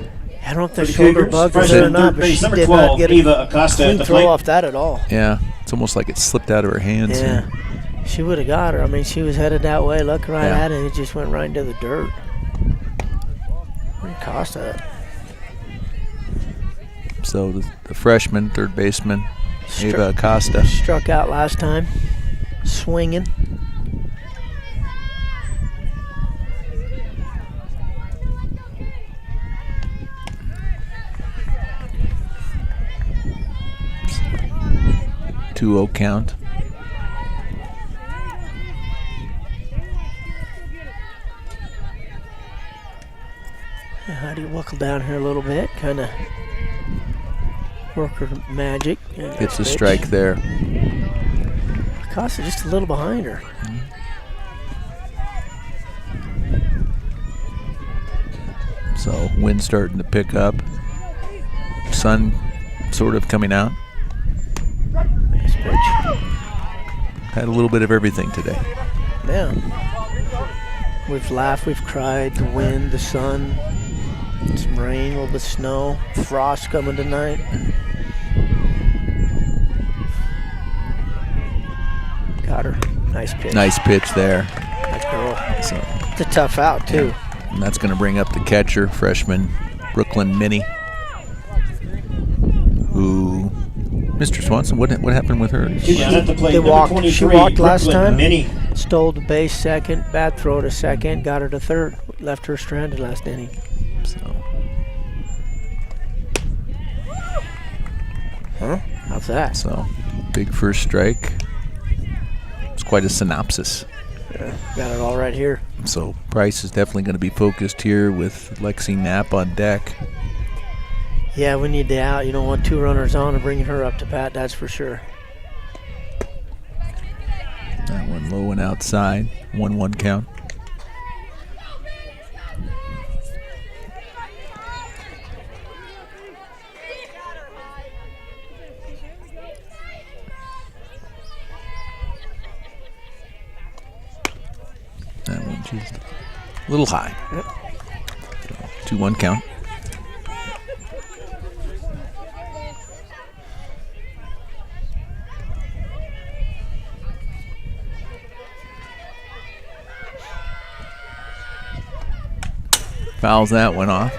A: I don't know if
C: For
A: the
C: the
A: shoulder
C: Cougars,
A: bug was
C: freshman
A: there or not,
C: third
A: but
C: base,
A: she
C: number
A: did
C: 12,
A: not get
C: Eva
A: a
C: Acosta at
A: clean
C: the
A: throw
C: plate.
A: off that at all.
B: yeah, it's almost like it slipped out of her hands.
A: Yeah.
B: here.
A: She would have got her. I mean, she was headed that way, looking right
B: Yeah.
A: at it, and it just went right into the dirt. Where did Costa at?
B: So the freshman, third baseman, Eva Acosta.
A: Struck out last time. Swinging.
B: .20 count.
A: How do you buckle down here a little bit? Kind of work her magic. And
B: Gets a
A: pitch.
B: strike there.
A: Acosta just a little behind her.
B: So wind starting to pick up. Sun sort of coming out.
A: Nice pitch.
B: Had a little bit of everything today.
A: Yeah. We've laughed, we've cried, the wind, the sun, some rain, a little bit of snow, frost coming tonight. Got her. Nice pitch.
B: Nice pitch there.
A: That girl.
B: So,
A: It's a tough out, too.
B: and that's going to bring up the catcher, freshman Brooklyn Minnie. Who, Mr. Swanson, what happened with her?
C: Down at the plate,
A: They
C: number
A: walked.
C: 23,
A: She walked last
C: Brooklyn
A: time.
C: Minnie.
A: Stole the base second, bad throw to second, got her to third, left her stranded last inning.
B: So,
A: Huh? How's that?
B: so big first strike. It's quite a synopsis.
A: Got it all right here.
B: So Price is definitely going to be focused here with Lexi Knapp on deck.
A: Yeah, we need the out. You don't want 2 runners on and bringing her up to bat, that's for sure.
B: That one low and outside. 1-1 count. Just a little high.
A: Yep.
B: 2-1 count. Fouls that one off.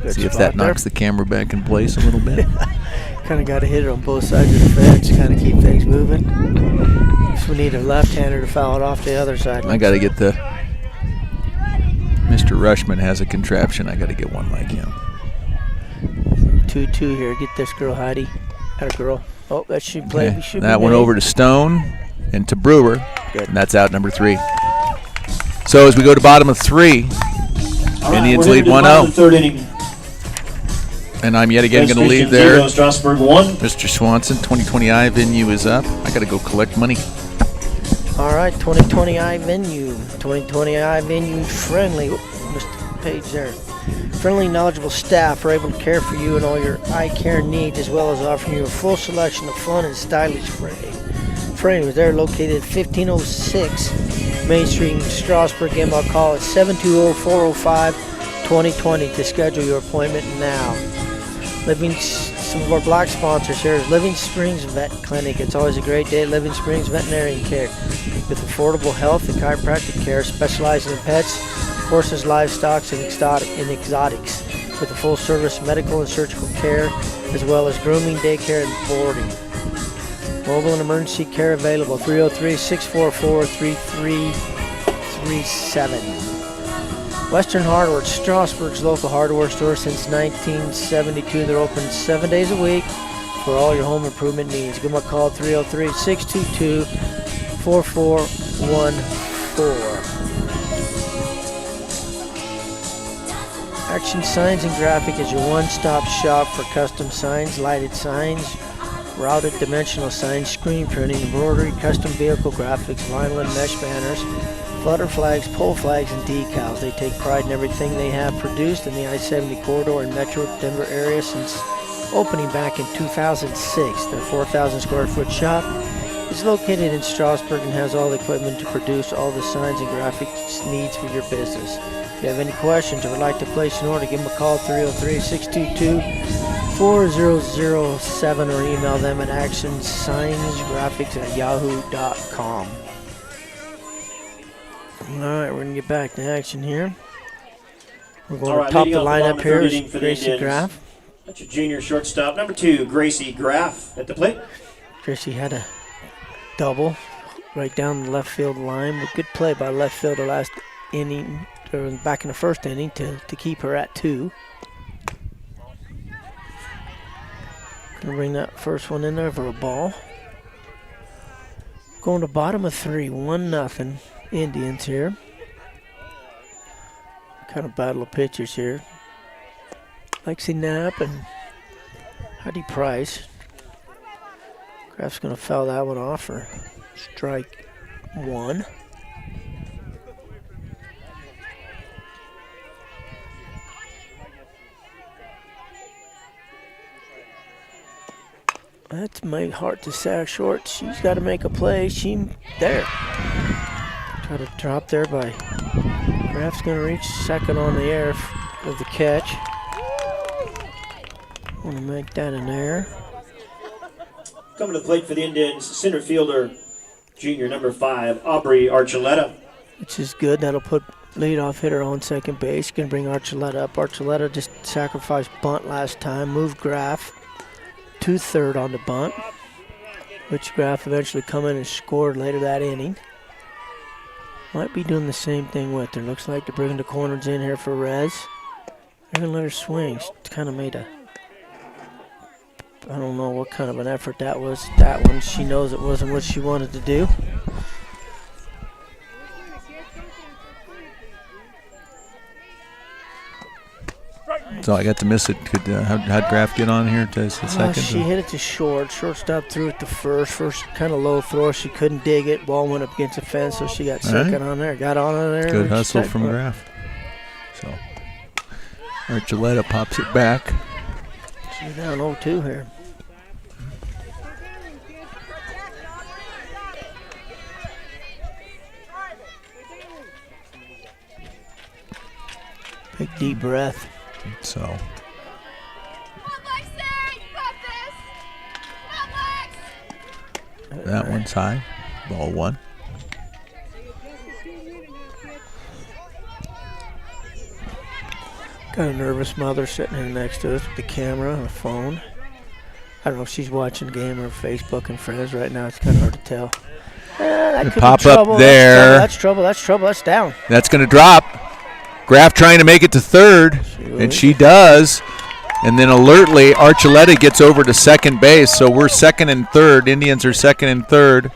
A: Good
B: See if
A: spot
B: that
A: there.
B: knocks the camera back in place a little bit.
A: Kind of got to hit it on both sides of the fence, kind of keep things moving. So we need a left-hander to foul it off the other side.
B: I got to get the. Mr. Rushman has a contraption. I got to get one like him.
A: 2-2 here. Get this girl, Heidi. Got a girl. Oh, that should play.
B: Okay.
A: Should
B: That
A: be
B: one
A: made.
B: over to Stone and to Brewer.
A: Good.
B: And that's out number 3. So as we go to bottom of 3,
C: All right,
B: Indians
C: we're
B: lead
C: headed to the bottom
B: 1-0.
C: of the third inning.
B: And I'm yet again
C: West
B: going to lead
C: Christian
B: there.
C: 0, Strasburg 1.
B: Mr. Swanson, 2020 venue is up. I got to go collect money.
A: All right, 2020 I venue. 2020 I venue friendly. Missed the page there. Friendly, knowledgeable staff are able to care for you and all your eye care needs, as well as offering you a full selection of fun and stylish frames. They're located at 1506 Main Street in Strasburg. Give them a call at 720-405-2020 to schedule your appointment now. Some of our black sponsors here is Living Springs Vet Clinic. It's always a great day at Living Springs Veterinarian Care with affordable health and chiropractic care, specializing in pets, horses, livestock, and exotics, with a full-service medical and surgical care, as well as grooming, daycare, and boarding. Mobile and emergency care available. 303-644-3337. Western Hardware, Strasburg's local hardware store since 1972. They're open 7 days a week for all your home improvement needs. Give them a call, 303-622-4414. Action Signs and Graphic is your one-stop shop for custom signs, lighted signs, routed dimensional signs, screen printing, embroidery, custom vehicle graphics, vinyl and mesh banners, flutter flags, pole flags, and decals. They take pride in everything they have produced in the I-70 corridor and Metro Denver area since opening back in 2006. Their 4,000 square foot shop is located in Strasburg and has all the equipment to produce all the signs and graphics needs for your business. If you have any questions or would like to place an order, give them a call, 303-622-4007, or email them at actionsignsgraphics@yahoo.com. Alright, we're going to get back to action here. We're going to top the lineup here is Gracie Graff.
C: That's your junior shortstop. Number 2, Gracie Graff at the plate.
A: Gracie had a double right down the left field line. Good play by left fielder last inning, or back in the first inning, to keep her at 2. Gonna bring that first one in there for a ball. Going to bottom of 3, 1-0 Indians here. Kind of battle of pitchers here. Lexi Knapp and Heidi Price. Graff's gonna foul that one off for strike 1. That's my heart to sack short. She's got to make a play. There. Try to drop there by Graff's going to reach second on the air of the catch. Want to make that an error.
C: Coming to the plate for the Indians, center fielder, junior number 5, Aubrey Archuleta.
A: Which is good. That'll put leadoff hitter on second base. Going to bring Archuleta up. Archuleta just sacrificed bunt last time. Moved Graff to third on the bunt, which Graff eventually come in and scored later that inning. Might be doing the same thing with her. Looks like they're bringing the corners in here for Rez. They're going to let her swing. She kind of made a, I don't know what kind of an effort that was. That one, she knows it wasn't what she wanted to do.
B: So I got to miss it. How'd Graff get on here to the second?
A: She hit it to short. Shortstop threw it to first. First kind of low throw. She couldn't dig it. Ball went up against the fence, so she got second on there. Got on there.
B: Good hustle from Graff. So Archuleta pops it back.
A: She's down 0-2 here. Take a deep breath.
B: So that one's high. Ball one.
A: Got a nervous mother sitting here next to us with the camera and a phone. I don't know if she's watching the game or Facebook and friends right now. It's kind of hard to tell. That could be
B: Pop
A: trouble.
B: up there.
A: That's trouble. That's trouble. That's down.
B: That's going to drop. Graff trying to make it to third, and she does. And then alertly, Archuleta gets over to second base. So we're second and third. Indians are second and third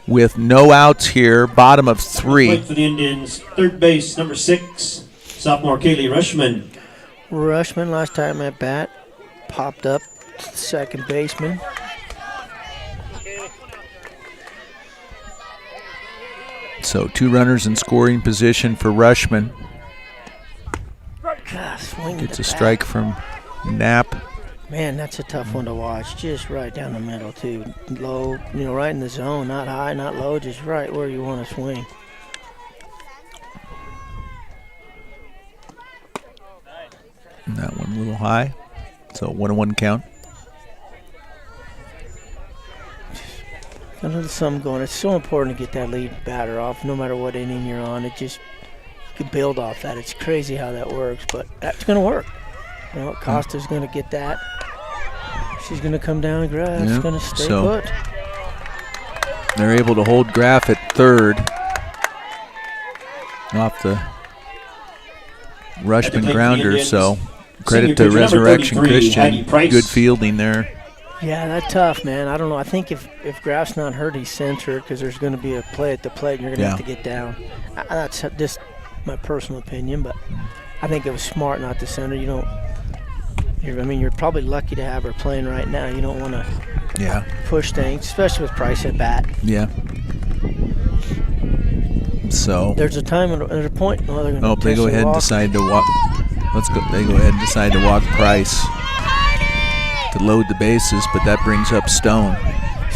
B: with no outs here, bottom of three.
C: Wait for the Indians. Third base, number 6, sophomore Kaylee Rushman.
A: Rushman, last time at bat, popped up to the second baseman.
B: So 2 runners in scoring position for Rushman.
A: God, swing
B: Gets
A: the
B: a
A: bat.
B: strike from Knapp.
A: Man, that's a tough one to watch. Just right down the middle, too. Low, right in the zone. Not high, not low, just right where you want to swing.
B: And that one a little high. So 1-1 count.
A: Another something going. It's so important to get that lead batter off, no matter what inning you're on. It just, you can build off that. It's crazy how that works, but that's going to work. Costa's going to get that. She's going to come down and grab. It's going to stay put.
B: They're able to hold Graff at third off the Rushman grounder. So credit to Resurrection Christian. Good fielding there.
A: Yeah, that's tough, man. I don't know. I think if Graff's not hurt, he's centered because there's going to be a play at the plate and you're going to have to get down. That's just my personal opinion, but I think it was smart not to center. You're probably lucky to have her playing right now. You don't want to push things, especially with Price at bat.
B: Yeah. So
A: there's a time and there's a point.
B: They go ahead and decide to walk. They go ahead and decide to walk Price to load the bases, but that brings up Stone.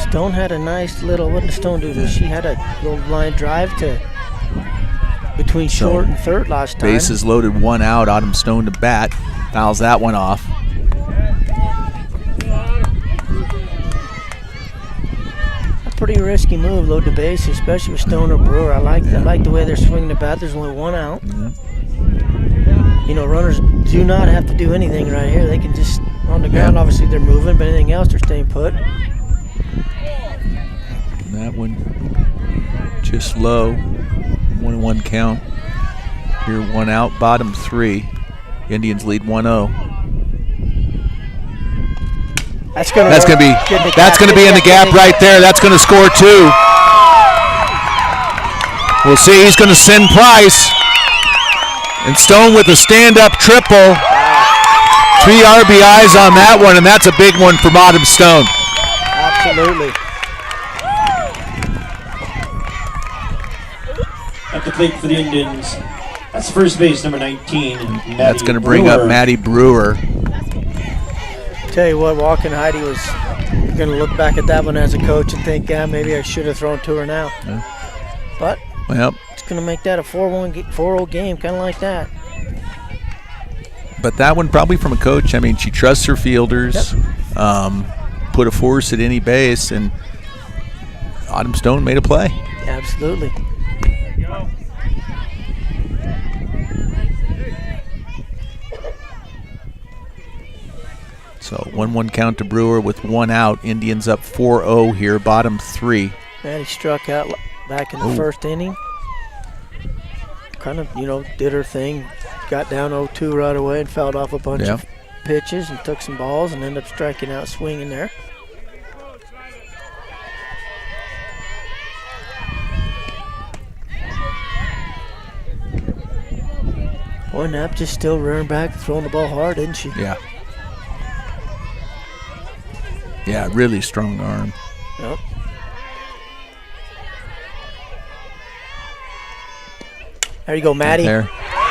A: Stone had a nice little. What did Stone do? She had a little line drive to between short and third last time.
B: Bases loaded, 1 out. Autumn Stone to bat. Fouls that one off.
A: A pretty risky move, load the base, especially with Stone or Brewer. I like the way they're swinging the bat. There's only 1 out. Runners do not have to do anything right here. They can just on the ground. Obviously, they're moving, but anything else, they're staying put.
B: And that one just low. 1-1 count. Here, 1 out, bottom 3. Indians lead 1-0.
A: That's gonna be
B: in the gap right there. That's gonna score 2. We'll see. He's gonna send Price. And Stone with a stand-up triple. 3 RBIs on that one, and that's a big one for Autumn Stone.
A: Absolutely.
C: At the plate for the Indians. That's first base, number 19.
B: That's going to bring up Maddie Brewer.
A: Tell you what, Walken Heidi was going to look back at that one as a coach and think, maybe I should have thrown to her now. Yeah. But it's going to make that a 4-0 game, kind of like that.
B: But that one probably from a coach. I mean, she trusts her fielders, put a force at any base, and Autumn Stone made a play.
A: Absolutely.
B: So 1-1 count to Brewer with 1 out. Indians up 4-0 here, bottom 3.
A: Maddie struck out back in the first inning. Kind of, did her thing. Got down 0-2 right away and fouled off a bunch of pitches and took some balls and ended up striking out, swinging there. Boy, Knapp just still rearing back, throwing the ball hard, didn't she?
B: Yeah. Yeah, really strong arm.
A: Yep. There you go, Maddie.
B: There.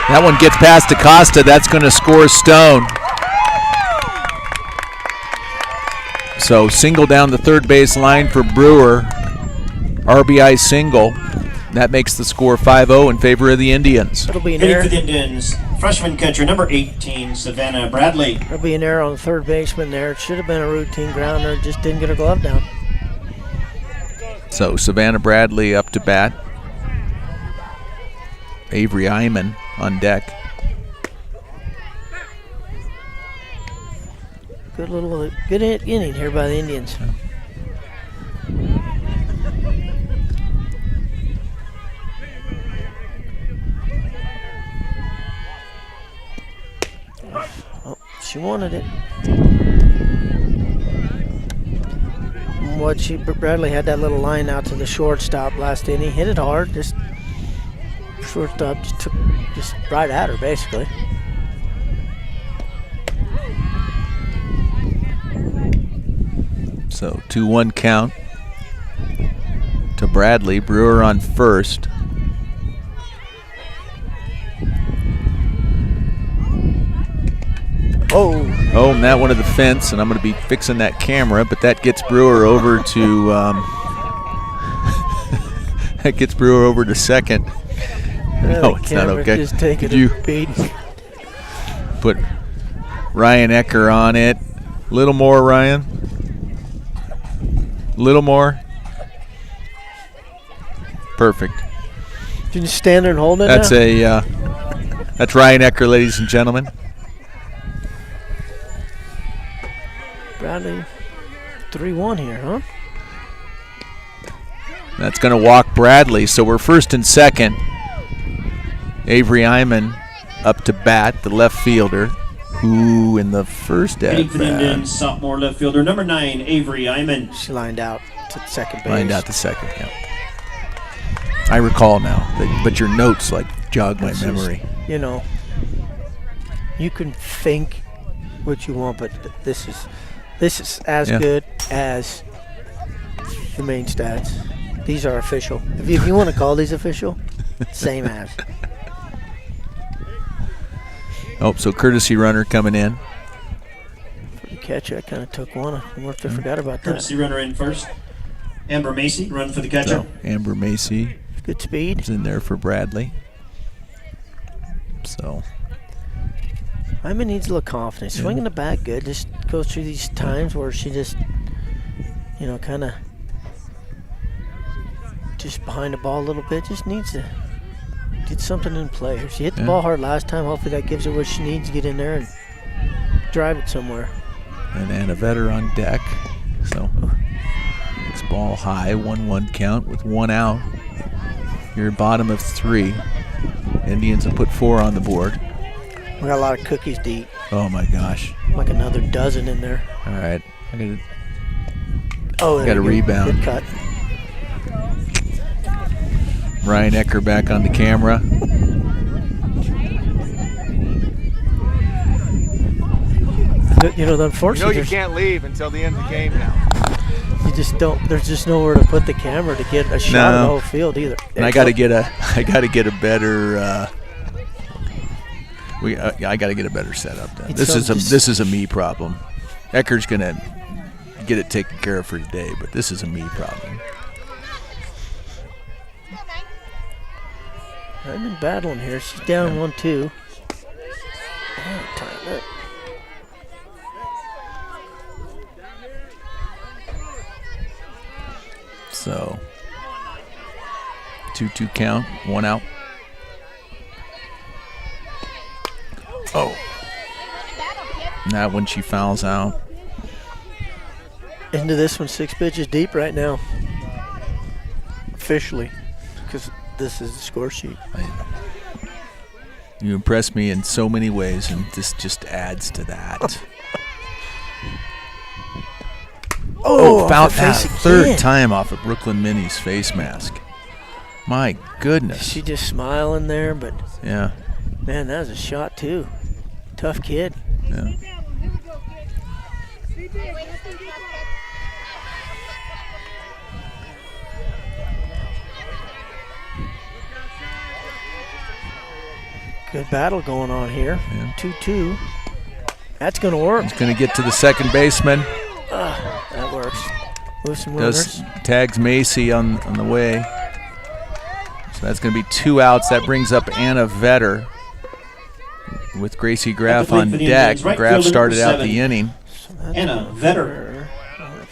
B: That one gets past Acosta. That's going to score Stone. So single down the third base line for Brewer. RBI single. That makes the score 5-0 in favor of the Indians.
A: It'll be an
C: Hitting
A: error.
C: for the Indians, Freshman catcher number 18, Savannah Bradley.
A: There'll be an error on the third baseman there. It should have been a routine grounder. Just didn't get her glove down.
B: So Savannah Bradley up to bat. Avery Iman on deck.
A: Good inning here by the Indians. Oh, she wanted it. Bradley had that little line out to the shortstop last inning. Hit it hard. Just shortstop just right at her basically.
B: So 2-1 count to Bradley. Brewer on first. Oh, and that one to the fence, and I'm going to be fixing that camera, but that gets Brewer over to that gets Brewer over to second. No, it's not okay.
A: Just taking
B: Could you
A: a beating.
B: put Ryan Ecker on it? Little more, Ryan. Little more. Perfect.
A: Can you stand there and hold it?
B: That's
A: now?
B: That's Ryan Ecker, ladies and gentlemen.
A: Bradley 3-1 here, huh?
B: That's going to walk Bradley. So we're first and second. Avery Iman up to bat, the left fielder, who in the first at
C: For the Indians, sophomore left fielder number 9, Avery Iman.
A: She lined out to second base.
B: Lined out to second, yeah. I recall now, but your notes like jog my memory.
A: You know, you can think what you want, but this is as good as the main stats. These are official. If you want to call these official, same as.
B: Oh, so courtesy runner coming in.
A: For the catcher, I kind of took one. I must have forgot about that.
C: Courtesy runner in first. Amber Macy, run for the catcher.
B: So Amber Macy
A: Good speed.
B: is in there for Bradley. So
A: Iman needs a little confidence. Swinging the bat good. Just goes through these times where she just, kind of just behind the ball a little bit. Just needs to get something in play. If she hit the ball hard last time, hopefully that gives her what she needs to get in there and drive it somewhere.
B: and Anna Vetter on deck. So it's ball high, 1-1 count with 1 out. You're bottom of 3. Indians have put 4 on the board.
A: We got a lot of cookies to eat.
B: Oh my gosh.
A: Like another dozen in there.
B: All right. I
A: Oh,
B: got a rebound.
A: Good cut.
B: Ryan Ecker back on the camera.
A: Unfortunately,
B: you can't leave until the end of the game now.
A: You just don't. There's just nowhere to put the camera to get a shot of the whole field either.
B: And I got to get a better. I got to get a better setup done. This is a me problem. Ecker's gonna get it taken care of for today, but this is a me problem.
A: I'm in battling here. She's down 1-2. Tighten up.
B: So 2-2 count, 1 out. Oh. Now when she fouls out.
A: Into this one, 6 pitches deep right now. Officially, because this is the score sheet.
B: You impress me in so many ways, and this just adds to that. Foul pass. Third time off of Brooklyn Minnie's face mask. My goodness.
A: She just smiling there, but
B: yeah.
A: Man, that was a shot too. Tough kid.
B: Yeah.
A: Good battle going on here.
B: Yeah.
A: 2-2. That's going to work.
B: He's going to get to the second baseman.
A: That works. Move some runners.
B: Tags Macy on the way. So that's going to be 2 outs. That brings up Anna Vetter. with Gracie Graff on deck. Graff started out the inning.
A: So that's
C: Anna
A: gonna
C: Vetter.
A: her.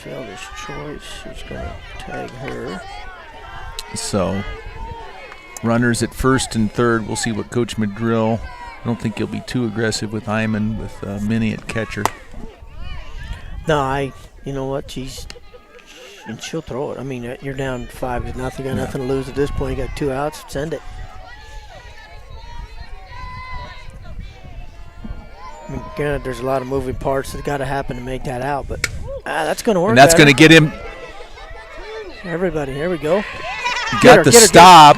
A: Fielder's choice. She's going to tag her.
B: So runners at first and third. We'll see what Coach Madrill. I don't think he'll be too aggressive with Hyman with Minnie at catcher.
A: No, you know what? And she'll throw it. I mean, you're down 5-0. Got nothing to lose at this point. You got 2 outs. Send it. I mean, granted, there's a lot of moving parts that got to happen to make that out, but that's going to work.
B: And that's going to get him.
A: Everybody, here we go.
B: Got the stop.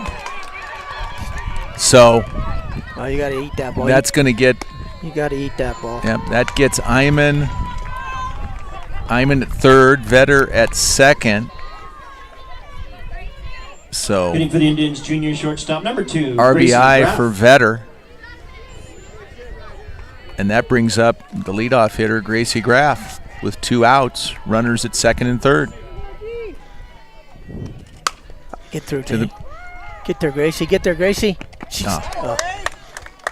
B: So.
A: Oh, you got to eat that ball.
B: That's going to get.
A: You got to eat that ball.
B: Yep, that gets Hyman. Hyman at third, Vetter at second. So
C: Hitting for the Indians, junior shortstop number 2.
B: RBI for Vetter. And that brings up the leadoff hitter, Gracie Graff, with 2 outs, runners at second and third.
A: Get through to Get there, Gracie. Get there, Gracie. Oh.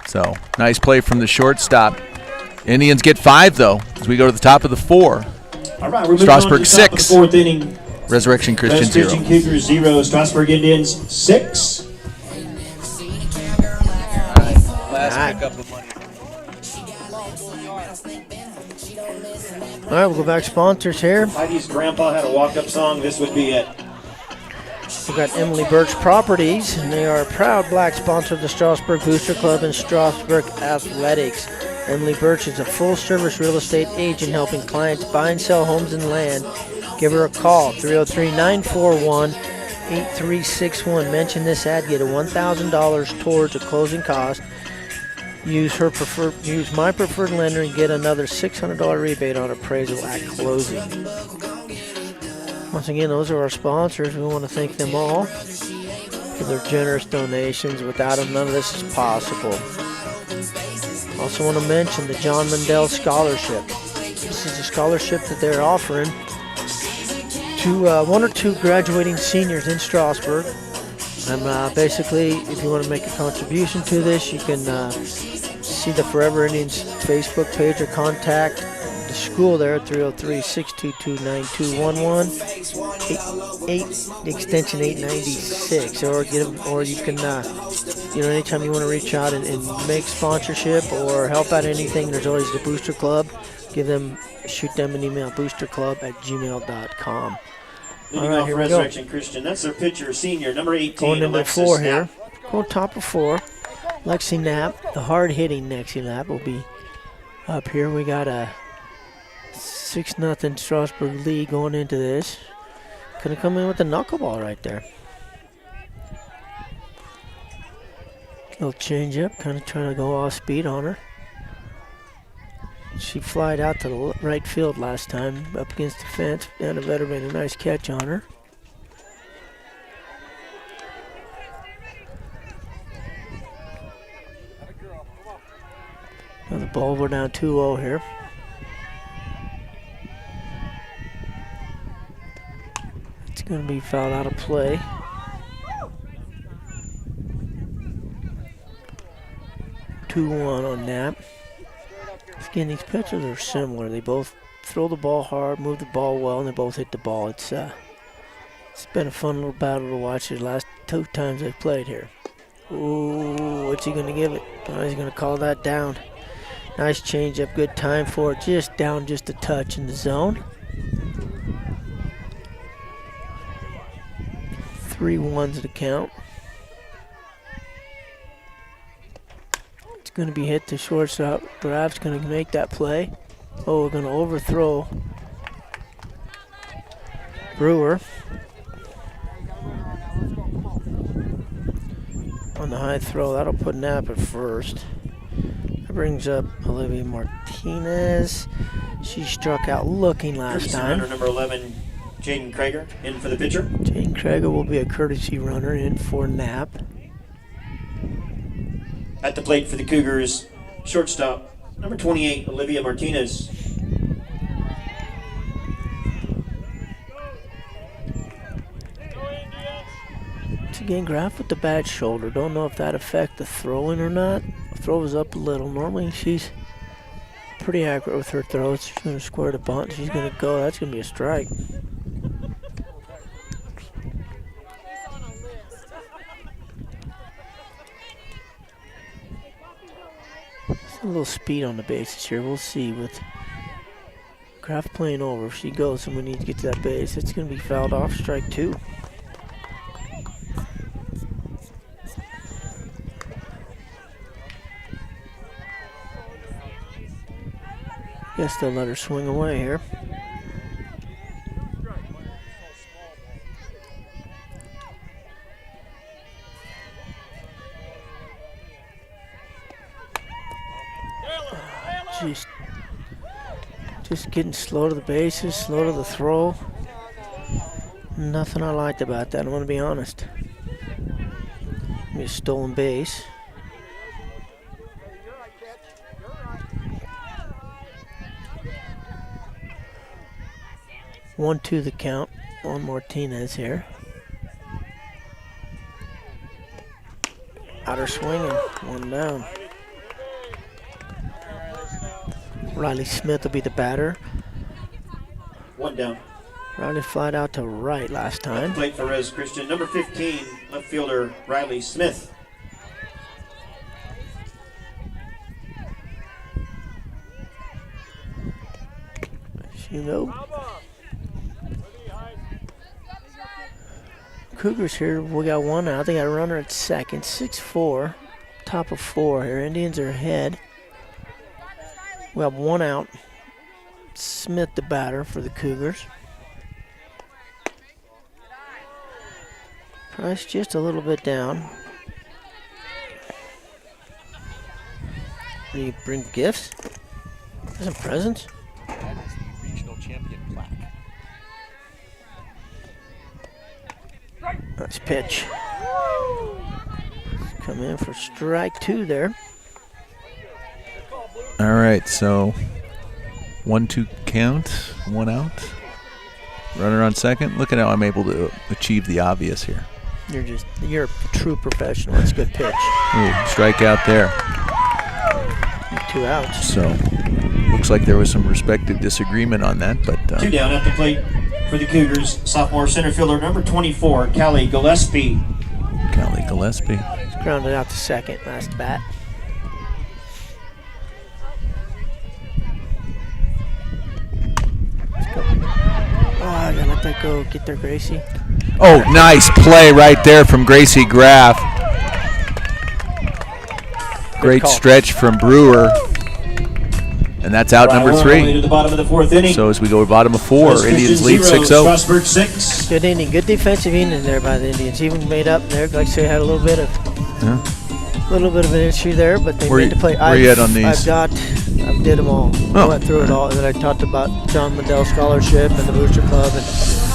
B: So nice play from the shortstop. Indians get 5 though, as we go to the top of the 4.
C: All right, we're
B: Strasburg
C: moving on to the top of
B: 6.
C: the 4th inning.
B: Resurrection Christian 0.
C: Christian Cougars 0, Strasburg Indians 6.
B: Last pickup of money.
A: All right, we'll go back to sponsors here.
C: Heidi's grandpa had a walk-up song. This would be it.
A: We've got Emily Birch Properties, and they are a proud black sponsor of the Strasburg Booster Club and Strasburg Athletics. Emily Birch is a full-service real estate agent helping clients buy and sell homes and land. Give her a call, 303-941-8361. Mention this ad, get a $1,000 towards a closing cost. Use my preferred lender and get another $600 rebate on appraisal at closing. Once again, those are our sponsors. We want to thank them all for their generous donations. Without them, none of this is possible. Also want to mention the John Mandel Scholarship. This is a scholarship that they're offering to 1 or 2 graduating seniors in Strasburg. And basically, if you want to make a contribution to this, you can see the Forever Indians Facebook page or contact the school there at 303-622-9211, extension 896, or you can anytime you want to reach out and make sponsorship or help out anything, there's always the Booster Club. Shoot them an email, boosterclub@gmail.com.
C: Leading
A: All right,
C: off
A: here we go.
C: Resurrection Christian. That's their pitcher, senior, number 18,
A: Going into
C: Alexis
A: 4
C: Knapp.
A: here. Going top of 4. Lexi Knapp, the hard-hitting Lexi Knapp, will be up here. We got a 6-0 Strasburg lead going into this. Could have come in with a knuckleball right there. Little change up, kind of trying to go off speed on her. She flied out to the right field last time, up against the fence. Anna Vetter made a nice catch on her. Now the ball, we're down 2-0 here. It's going to be fouled out of play. Two-1 on Knapp. Again, these pitchers are similar. They both throw the ball hard, move the ball well, and they both hit the ball. It's been a fun little battle to watch the last 2 times they've played here. Ooh, what's he going to give it? Oh, he's going to call that down. Nice change up, good time for it. Just down just a touch in the zone. 3-1's the count. It's going to be hit to shortstop. Graff's going to make that play. Oh, we're going to overthrow Brewer. On the high throw, that'll put Knapp at first. That brings up Olivia Martinez. She struck out looking last time.
C: Runner number 11, Jaden Krager, in for the pitcher.
A: Jaden Krager will be a courtesy runner in for Knapp.
C: At the plate for the Cougars, shortstop, number 28, Olivia Martinez. Once again, Graff with the bad shoulder. Don't know if that affects the throwing or not.
A: throws up a little. Normally she's pretty accurate with her throws. She's going to square the bunt. She's going to go. That's going to be a strike. A little speed on the bases here. We'll see with Kraft playing over. If she goes and we need to get to that base, it's going to be fouled off. Strike 2. Guess they'll let her swing away here. Just getting slow to the bases, slow to the throw. Nothing I liked about that, I'm going to be honest. Maybe a stolen base. One, two the count on Martinez here. Outer swinging, one down. Riley Smith will be the batter.
C: One down.
A: Riley flied out to right last time.
C: Plate for Rez Christian. Number 15, left fielder Riley Smith.
A: You know. Cougars here, we got one out. They got a runner at second. 6-4. Top of 4 here. Indians are ahead. We have one out. Smith the batter for the Cougars. Price just a little bit down. Do you bring gifts? Some presents?
B: That is the regional champion plaque.
A: Nice pitch. Come in for strike 2 there.
B: All right, so 1-2 count, one out. Runner on second. Look at how I'm able to achieve the obvious here.
A: You're a true professional. That's a good pitch.
B: Ooh, strikeout there.
A: 2 outs.
B: So looks like there was some respective disagreement on that, but
C: 2 down at the plate for the Cougars. Sophomore center fielder number 24, Callie Gillespie.
B: Callie Gillespie.
A: Grounded out to second last bat. Oh, I gotta let that go. Get there, Gracie.
B: Oh, nice play right there from Gracie Graff. Great stretch from Brewer. And that's out number 3.
C: To the bottom of the 4th inning.
B: So as we go to bottom of 4, Indians lead 6-0.
C: Strasburg 6.
A: Good inning. Good defensive inning there by the Indians. Even made up there. Like I say, had a little bit of an issue there, but they made the play.
B: Where you at on these?
A: I did them all. I went through it all. And then I talked about John Mandel Scholarship and the Booster Club. And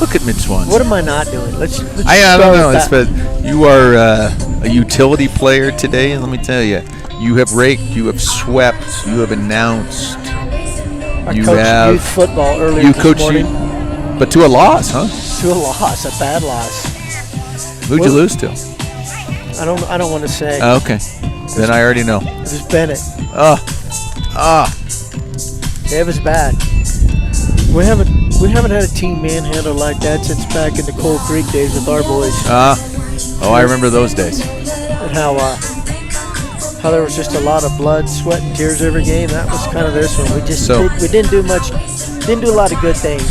B: look at Mid-Swans.
A: what am I not doing? Let's
B: I don't know. But you are a utility player today, and let me tell you, you have raked, you have swept, you have announced.
A: I coached youth football earlier this morning.
B: But to a loss, huh?
A: To a loss, a bad loss.
B: Who'd you lose to?
A: I don't want to say.
B: Okay. Then I already know.
A: It was Bennett. It was bad. We haven't had a team manhandle like that since back in the Cold Creek days with our boys.
B: I remember those days.
A: And how there was just a lot of blood, sweat, and tears every game. That was kind of this one. We didn't do much. Didn't do a lot of good things.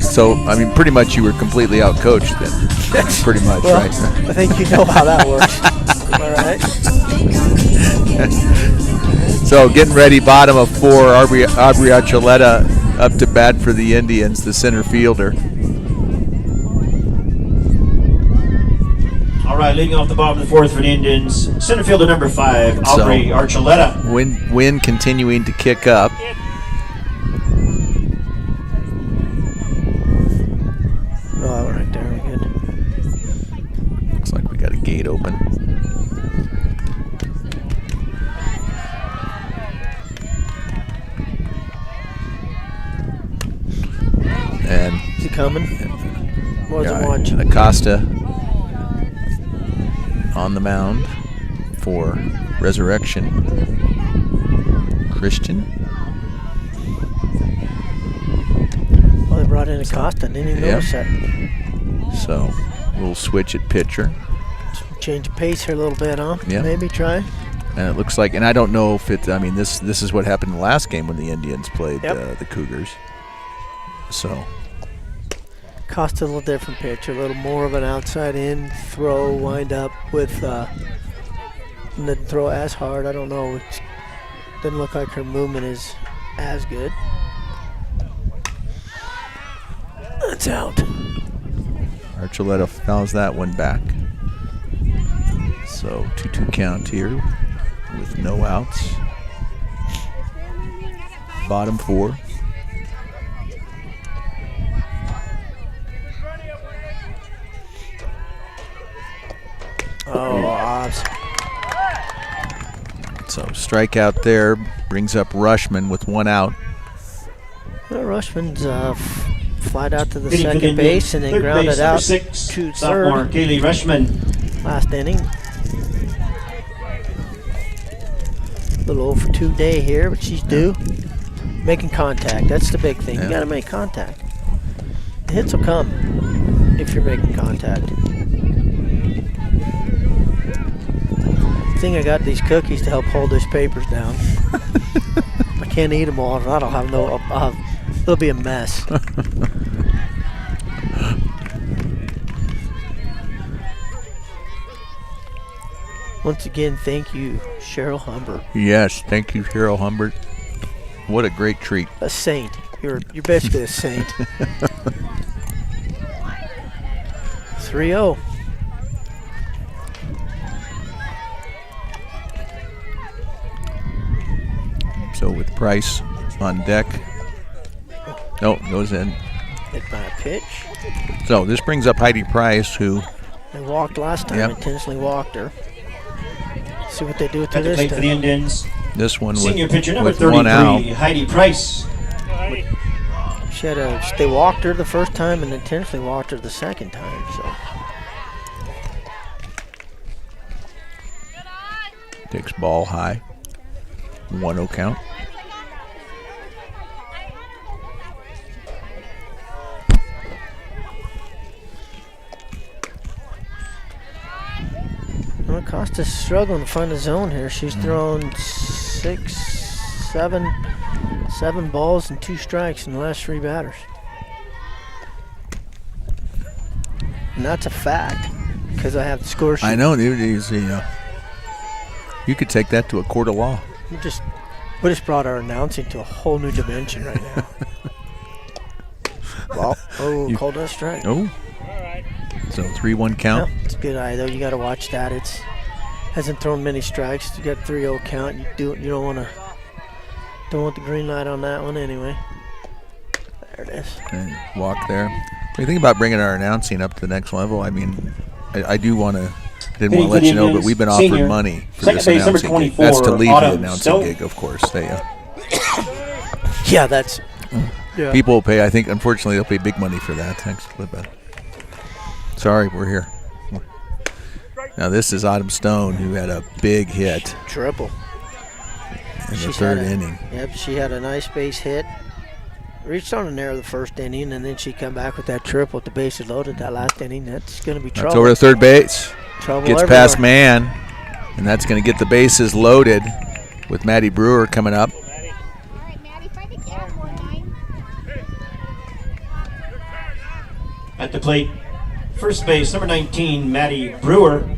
B: So I mean, pretty much you were completely outcoached then. That's pretty much,
A: well,
B: right?
A: I think you know how that works. All right.
B: So getting ready, bottom of 4, Aubrey Archuleta up to bat for the Indians, the center fielder.
C: All right, leading off the bottom of the 4th for the Indians, center fielder number 5, Aubrey Archuleta.
B: Wind continuing to kick up.
A: Oh, right there, we're good.
B: Looks like we got a gate open. And
A: is he coming? Wasn't watching.
B: Acosta on the mound for Resurrection Christian.
A: Well, they brought in Acosta. Didn't even notice that.
B: So we'll switch at pitcher.
A: Change the pace here a little bit, huh?
B: Yeah.
A: Maybe try.
B: And it looks like, and I don't know if it, I mean, this is what happened in the last game when the Indians played the Cougars. So.
A: Costa a little different pitch, a little more of an outside in throw, wind up with, didn't throw as hard. I don't know. It doesn't look like her movement is as good. That's out.
B: Archuleta fouls that one back. So 2-2 count here with no outs. Bottom 4.
A: Oh, Oz.
B: So strikeout there brings up Rushman with 1 out.
A: Well, Rushman's flied out to the
C: Hitting for
A: second
C: the
A: base and then
C: third
A: grounded
C: base,
A: out
C: number 6,
A: to
C: sophomore
A: third
C: Kaylee Rushman.
A: last inning. Little 0 for 2 day here, but she's due. Making contact, that's the big thing. You got to make contact. The hits will come if you're making contact. I think I got these cookies to help hold these papers down. I can't eat them all. I don't have it'll be a mess. Once again, thank you, Cheryl Humbert.
B: Yes, thank you, Cheryl Humbert. What a great treat.
A: A saint. You're basically a saint. 3-0.
B: So with Price on deck. No, goes in.
A: Hit by a pitch.
B: So this brings up Heidi Price, who
A: They walked last time, intentionally walked her. See what they do with her
C: At the
A: this
C: plate for the
A: time.
C: Indians,
B: this one
C: senior pitcher number
B: with 1 out.
C: 33, Heidi Price.
A: They walked her the first time and intentionally walked her the second time. So
B: Takes ball high. 1-0 count.
A: well, Costa's struggling to find the zone here. She's thrown 7 balls and 2 strikes in the last 3 batters. And that's a fact because I have the score sheet.
B: I know. You could take that to a court of law.
A: We just brought our announcing to a whole new dimension right now. Well, called us strike.
B: Oh. So 3-1 count.
A: Yeah, it's a good eye though. You got to watch that. It's hasn't thrown many strikes. You got 3-0 count. You don't want the green light on that one anyway. There it is.
B: And walk there. When you think about bringing our announcing up to the next level, I mean, I do want to. Didn't want to let you know, but we've been offered
C: Senior,
B: money for
C: second
B: this
C: base, number
B: announcing gig.
C: 24,
B: That's to leave the
C: Autumn
B: announcing
C: Stone.
B: gig, of course.
A: Yeah, that's. Yeah.
B: People will pay. I think, unfortunately, they'll pay big money for that. Thanks, Clippa. Sorry, we're here. Now this is Autumn Stone, who had a big hit
A: Triple.
B: in the
A: She's
B: third
A: had
B: inning.
A: Yep, she had a nice base hit. Reached on an error the first inning, and then she come back with that triple with the bases loaded that last inning. That's going to be trouble.
B: That's over to third base.
A: Trouble
B: Gets
A: everywhere.
B: past man, and that's going to get the bases loaded with Maddie Brewer coming up.
C: At the plate, first base, number 19, Maddie Brewer.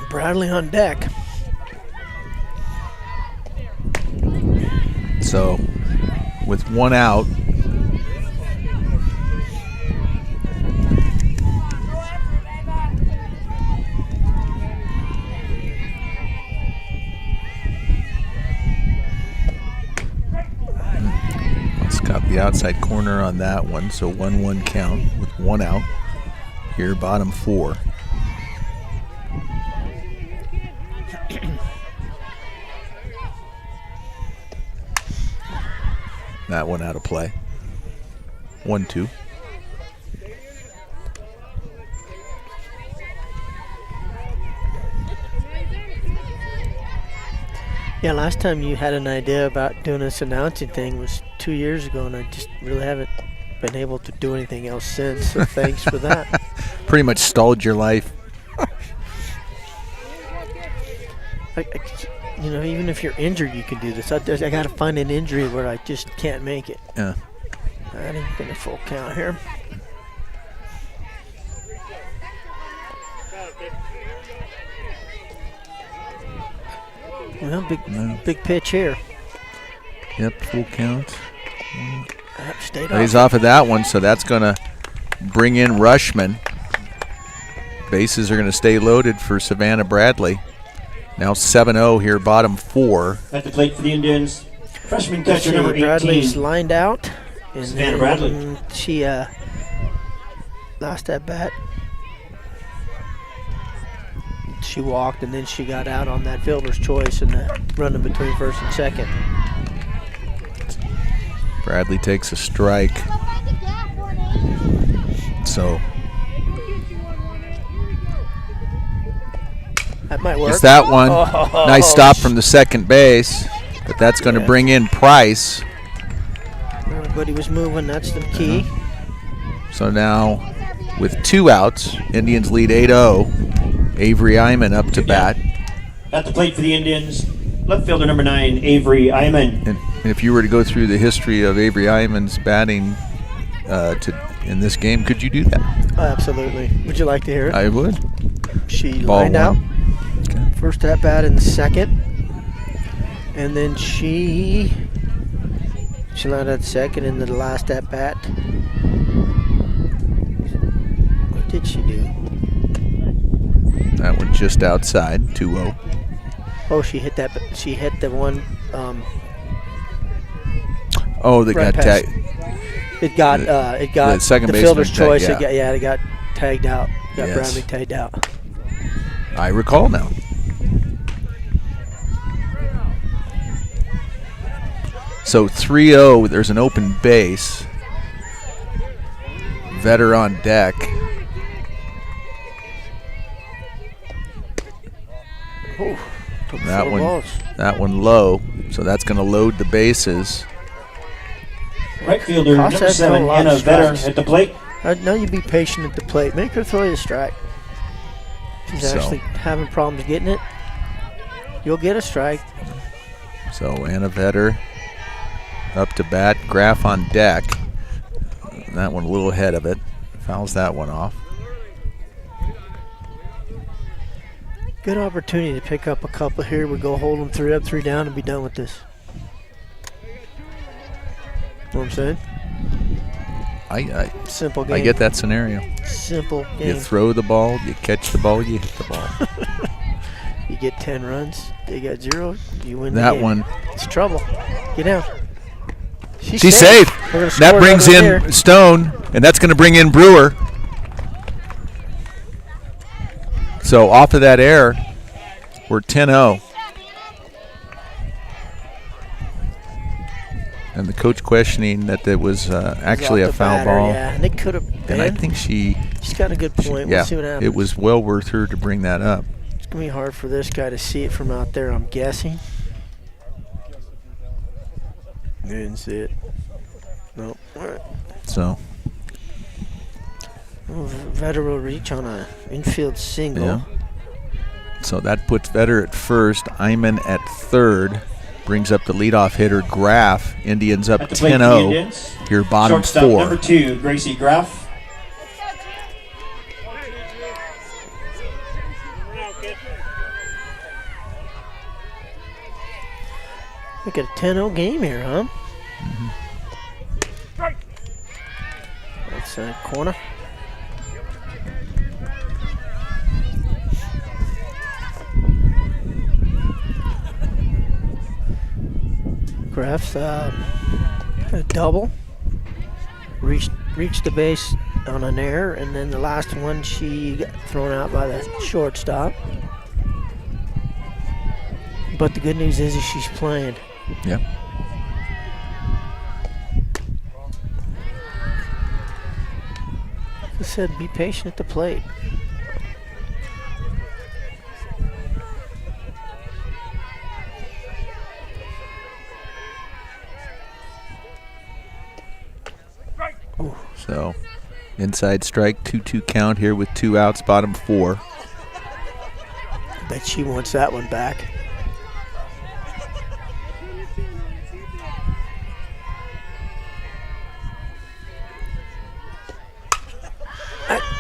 A: Bradley on deck.
B: So, with 1 out, let's got the outside corner on that one. So 1-1 count with 1 out. Here, bottom 4. That one out of play. 1-2.
A: Yeah, last time you had an idea about doing this announcing thing was 2 years ago, and I just really haven't been able to do anything else since. So thanks for that.
B: Pretty much stalled your life.
A: Even if you're injured, you can do this. I got to find an injury where I just can't make it.
B: Yeah.
A: I didn't get a full count here. Well, big pitch here.
B: Yep, full count.
A: Stayed
B: He's
A: off.
B: off of that one, so that's going to bring in Rushman. Bases are going to stay loaded for Savannah Bradley. Now 7-0 here, bottom 4.
C: At the plate for the Indians, freshman catcher number 18.
A: Bradley's lined out. And
C: Savannah Bradley.
A: She lost that bat. She walked, and then she got out on that fielder's choice and running between first and second.
B: Bradley takes a strike. So
A: that might work.
B: it's that one.
A: Oh,
B: Nice stop from the second base, but that's going to bring in Price.
A: Everybody was moving. That's the key.
B: So now with 2 outs, Indians lead 8-0. Avery Iman up to bat.
C: At the plate for the Indians, left fielder number 9, Avery Iman.
B: And if you were to go through the history of Avery Iman's batting in this game, could you do that?
A: Absolutely. Would you like to hear it?
B: I would.
A: She
B: Ball
A: lined out.
B: one. Okay.
A: First at bat in the second. And then she lined out second in the last at bat. What did she do?
B: That one just outside, 2-0.
A: Oh, she hit that. She hit the one.
B: They
A: right
B: got
A: past-
B: tagged.
A: It got
B: the second
A: the
B: baseman
A: fielder's
B: tagged,
A: choice.
B: yeah.
A: It got tagged out. Got
B: Yes.
A: Bradley tagged out.
B: I recall now. So 3-0, there's an open base. Vetter on deck.
A: Oh, took
B: That
A: 4
B: one-
A: balls.
B: That one low, so that's going to load the bases.
C: Right fielder
A: Costa
C: number
A: has thrown
C: 7,
A: a lot
C: Anna
A: of
C: Vetter
A: strikes.
C: at the plate.
A: Now you be patient at the plate. Make her throw you a strike. She's
B: So-
A: actually having problems getting it. You'll get a strike.
B: So Anna Vetter up to bat. Graff on deck. That one a little ahead of it. Fouls that one off.
A: Good opportunity to pick up a couple here. We go hold them 3 up, 3 down, and be done with this. Know what I'm saying?
B: I
A: Simple game.
B: I get that scenario.
A: Simple game.
B: You throw the ball, you catch the ball, you hit the ball.
A: You get 10 runs. They got 0. You win the
B: That
A: game.
B: one.
A: It's trouble. Get down.
B: She's safe.
A: We're gonna
B: That
A: score
B: brings
A: another
B: in
A: here.
B: Stone, and that's going to bring in Brewer. So off of that error, we're 10-0. And the coach questioning that it was actually
A: Off
B: a
A: the
B: foul
A: batter,
B: ball.
A: Yeah, and it could have been.
B: And I think she's
A: got a good point. We'll see what happens.
B: it was well worth her to bring that up.
A: It's going to be hard for this guy to see it from out there, I'm guessing. Didn't see it. Nope. All right.
B: So,
A: Vetter will reach on a infield single.
B: yeah. So that puts Vetter at first, Iman at third. Brings up the leadoff hitter, Graff. Indians up
C: At the plate for the
B: 10-0.
C: Indians,
B: Here, bottom
C: shortstop
B: 4.
C: number 2, Gracie Graff.
A: Look at a 10-0 game here, huh? Outside corner. Graff's had a double. Reached the base on an error, and then the last one she got thrown out by the shortstop. But the good news is she's playing.
B: Yeah.
A: I said be patient at the plate.
B: So inside strike, 2-2 count here with 2 outs, bottom 4.
A: Bet she wants that one back.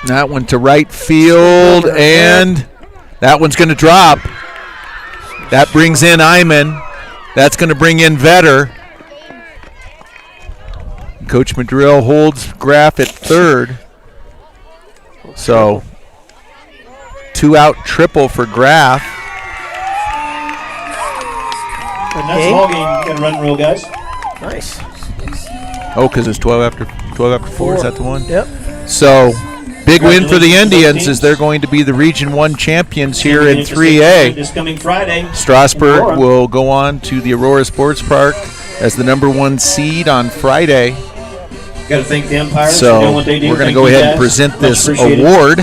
B: That one to right field, and that one's going to drop. That brings in Iman. That's going to bring in Vetter. Coach Madrill holds Graff at third. So 2-out triple for Graff.
C: And that's the ball game. Gonna run rule, guys.
A: Nice.
B: Oh, because it's 12 after 4. Is that the one?
A: Yep.
B: So big win for the Indians as they're going to be the Region 1 champions here in 3A.
C: This coming Friday.
B: Strasburg will go on to the Aurora Sports Park as the number 1 seed on Friday.
C: Got to thank the umpires for
B: So
C: doing what they do.
B: we're going to
C: Thank
B: go
C: you,
B: ahead and
C: guys.
B: present
C: Much
B: this
C: appreciated.
B: award.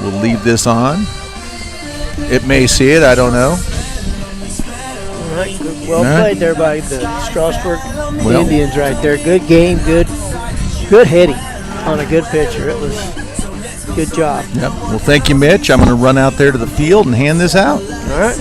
B: We'll leave this on. It may see it, I don't know.
A: All right. Good, well
B: All right.
A: played there by the Strasburg
B: Well.
A: Indians right there. Good game, good hitting on a good pitcher. It was good job.
B: Yep. Well, thank you, Mitch. I'm going to run out there to the field and hand this out.
A: All right.